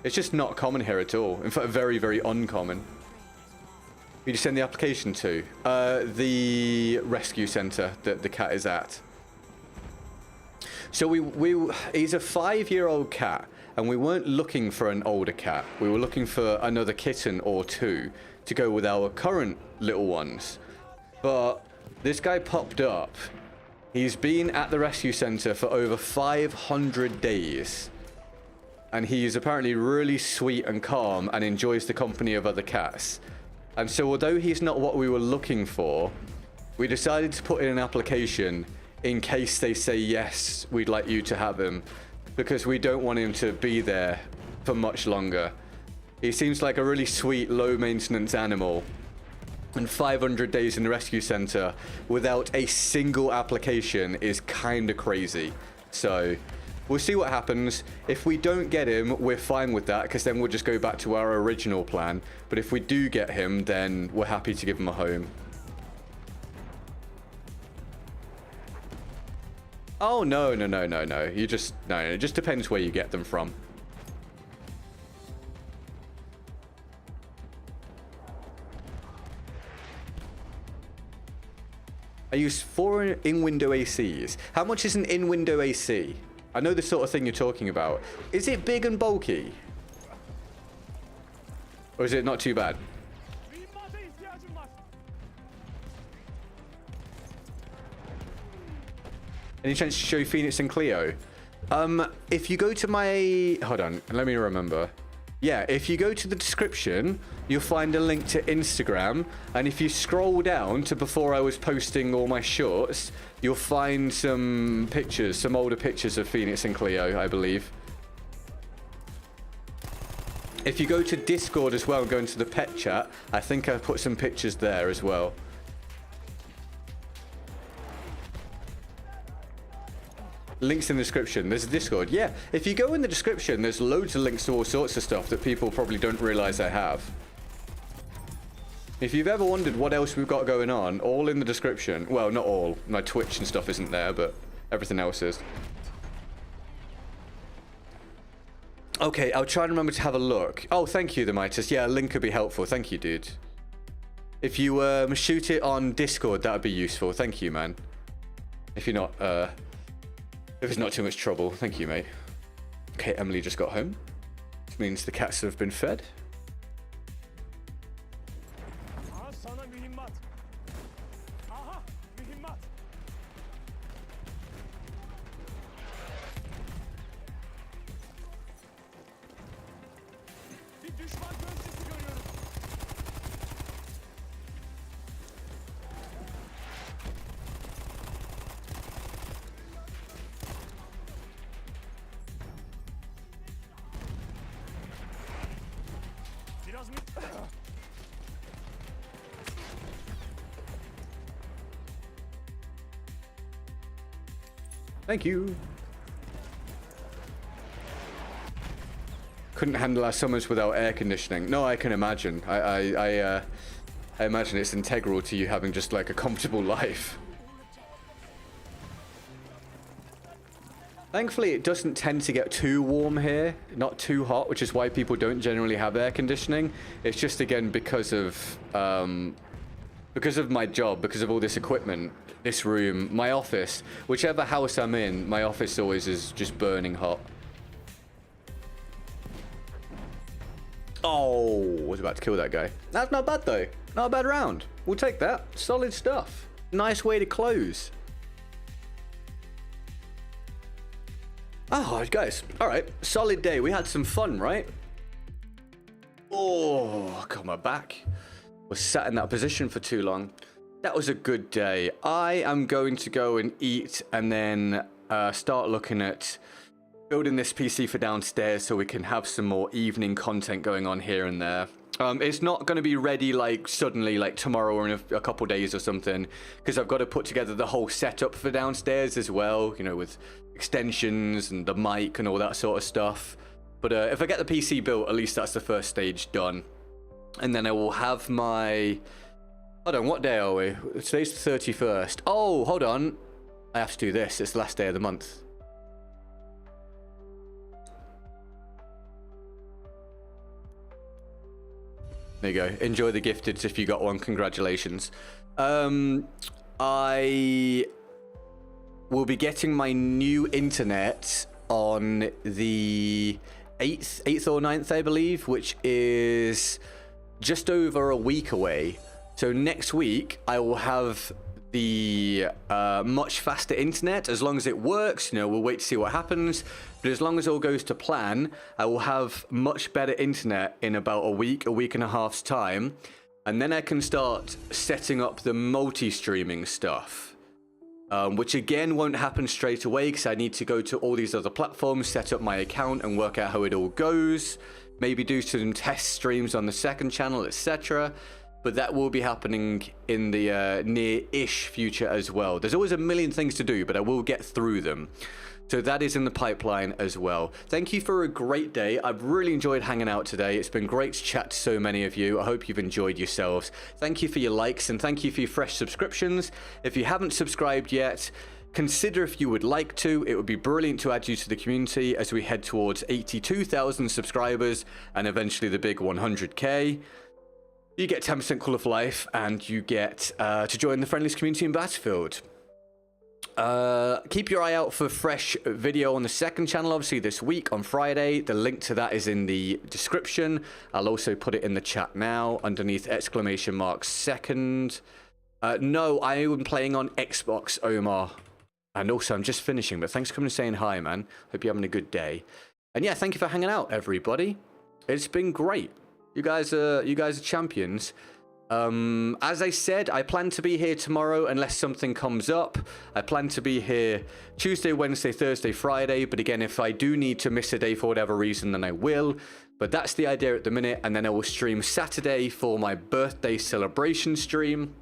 It's just not common here at all. In fact, very, very uncommon. We just send the application to the rescue center that the cat is at. So he's a 5-year-old cat, and we weren't looking for an older cat. We were looking for another kitten or two to go with our current little ones. But this guy popped up. He's been at the rescue center for over 500 days. And he's apparently really sweet and calm and enjoys the company of other cats. And so although he's not what we were looking for, we decided to put in an application in case they say, yes, we'd like you to have him, because we don't want him to be there for much longer. He seems like a really sweet, low-maintenance animal. And 500 days in the rescue center without a single application is kind of crazy. So we'll see what happens. If we don't get him, we're fine with that, because then we'll just go back to our original plan. But if we do get him, then we're happy to give him a home. Oh, no. You just... No, it just depends where you get them from. I use 4 in-window ACs. How much is an in-window AC? I know the sort of thing you're talking about. Is it big and bulky? Or is it not too bad? Any chance to show Phoenix and Cleo? If you go to my... Hold on, let me remember. Yeah, if you go to the description, you'll find a link to Instagram. And if you scroll down to before I was posting all my shorts, you'll find some pictures, some older pictures of Phoenix and Cleo, I believe. If you go to Discord as well and go into the pet chat, I think I put some pictures there as well. Links in the description. There's a Discord. Yeah, if you go in the description, there's loads of links to all sorts of stuff that people probably don't realize I have. If you've ever wondered what else we've got going on, all in the description. Well, not all. My Twitch and stuff isn't there, but everything else is. Okay, I'll try and remember to have a look. Oh, thank you, the Midas. Yeah, a link could be helpful. Thank you, dude. If you shoot it on Discord, that would be useful. Thank you, man. If you're not, if it's not too much trouble. Thank you, mate. Okay, Emily just got home. Which means the cats have been fed. Thank you. Couldn't handle our summers without air conditioning. No, I can imagine. I imagine it's integral to you having just like a comfortable life. Thankfully, it doesn't tend to get too warm here, not too hot, which is why people don't generally have air conditioning. It's just, again, because of my job, because of all this equipment, this room, my office, whichever house I'm in, my office always is just burning hot. Oh, was about to kill that guy. That's not bad, though. Not a bad round. We'll take that. Solid stuff. Nice way to close. Oh, guys. All right. Solid day. We had some fun, right? Oh, God, my back. was sat in that position for too long. That was a good day. I am going to go and eat and then start looking at building this PC for downstairs so we can have some more evening content going on here and there. It's not going to be ready like suddenly, like tomorrow or in a couple days or something, because I've got to put together the whole setup for downstairs as well, you know, with extensions and the mic and all that sort of stuff. But if I get the PC built, at least that's the first stage done. And then I will have my... Hold on, what day are we? Today's the 31st. Oh, hold on. I have to do this. It's the last day of the month. There you go. Enjoy the gifteds if you got one. Congratulations. I will be getting my new internet on the 8th or 9th, I believe, which is just over a week away. So next week, I will have the much faster internet. As long as it works, you know, we'll wait to see what happens. But as long as all goes to plan, I will have much better internet in about a week and a half's time. And then I can start setting up the multi-streaming stuff. Which again won't happen straight away because I need to go to all these other platforms, set up my account and work out how it all goes. Maybe do some test streams on the second channel, etc. But that will be happening in the near-ish future as well. There's always a million things to do, but I will get through them. So that is in the pipeline as well. Thank you for a great day. I've really enjoyed hanging out today. It's been great to chat to so many of you. I hope you've enjoyed yourselves. Thank you for your likes and thank you for your fresh subscriptions. If you haven't subscribed yet, consider if you would like to. It would be brilliant to add you to the community as we head towards 82,000 subscribers and eventually the big 100K. You get 10% Call of Life and you get to join the friendliest community in Battlefield. Keep your eye out for fresh video on the second channel, obviously this week on Friday. The link to that is in the description. I'll also put it in the chat now underneath !second. No, I am playing on Xbox, Omar. And also I'm just finishing, but thanks for coming and saying hi, man. Hope you're having a good day. And yeah, thank you for hanging out, everybody. It's been great. You guys are champions. As I said, I plan to be here tomorrow unless something comes up. I plan to be here Tuesday, Wednesday, Thursday, Friday. But again, if I do need to miss a day for whatever reason, then I will. But that's the idea at the minute. And then I will stream Saturday for my birthday celebration stream.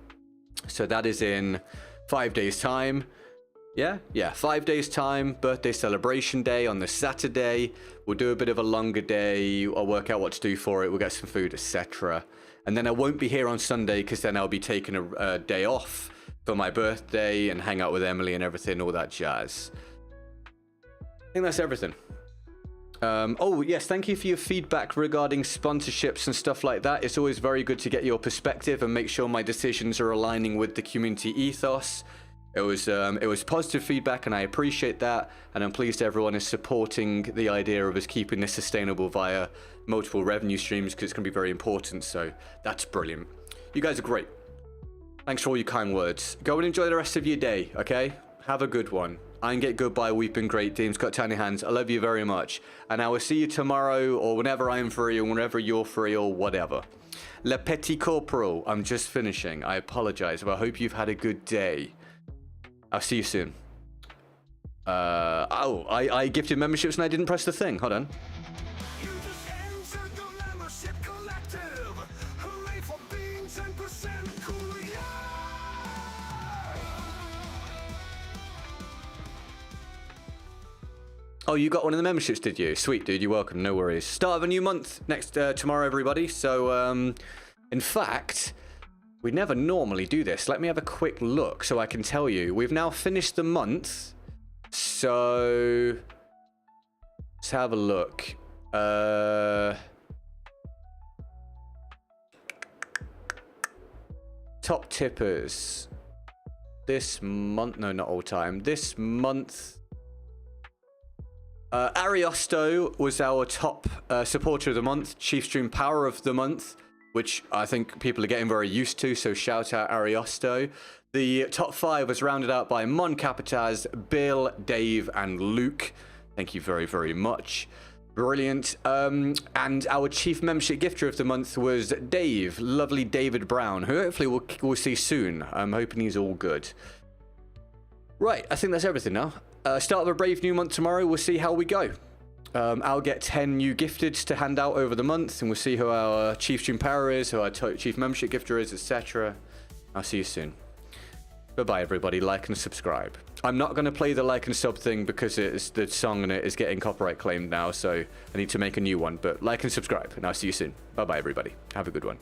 So that is in 5 days' time. Yeah, 5 days' time. Birthday celebration day on the Saturday. We'll do a bit of a longer day. I'll work out what to do for it. We'll get some food, etc. And then I won't be here on Sunday because then I'll be taking a day off for my birthday and hang out with Emily and everything, all that jazz. I think that's everything. Oh, yes, thank you for your feedback regarding sponsorships and stuff like that. It's always very good to get your perspective and make sure my decisions are aligning with the community ethos. It was positive feedback and I appreciate that, and I'm pleased everyone is supporting the idea of us keeping this sustainable via multiple revenue streams because it's going to be very important, so that's brilliant. You guys are great. Thanks for all your kind words. Go and enjoy the rest of your day, okay? Have a good one. I'm GetGoodGuy, we've been great. Dean's got tiny hands. I love you very much. And I will see you tomorrow or whenever I'm free or whenever you're free or whatever. Le Petit Corporal, I'm just finishing. I apologize, but I hope you've had a good day. I'll see you soon. I gifted memberships and I didn't press the thing. Hold on. Oh, you got one of the memberships, did you? Sweet, dude. You're welcome. No worries. Start of a new month tomorrow, everybody. So, in fact, we never normally do this. Let me have a quick look so I can tell you. We've now finished the month. So, let's have a look. Top tippers. This month, no, not all time. This month, Ariosto was our top supporter of the month, Chief Stream Power of the month, which I think people are getting very used to, so shout out Ariosto. The top 5 was rounded out by Mon Capitaz, Bill, Dave, and Luke. Thank you very, very much. Brilliant. And our chief membership gifter of the month was Dave, lovely David Brown, who hopefully we'll see soon. I'm hoping he's all good. Right, I think that's everything now. Start of a brave new month tomorrow. We'll see how we go. I'll get 10 new gifteds to hand out over the month, and we'll see who our chief stream power is, who our chief membership gifter is, etc. I'll see you soon. Bye-bye, everybody. Like and subscribe. I'm not going to play the like and sub thing because the song in it is getting copyright claimed now, so I need to make a new one. But like and subscribe, and I'll see you soon. Bye-bye, everybody. Have a good one.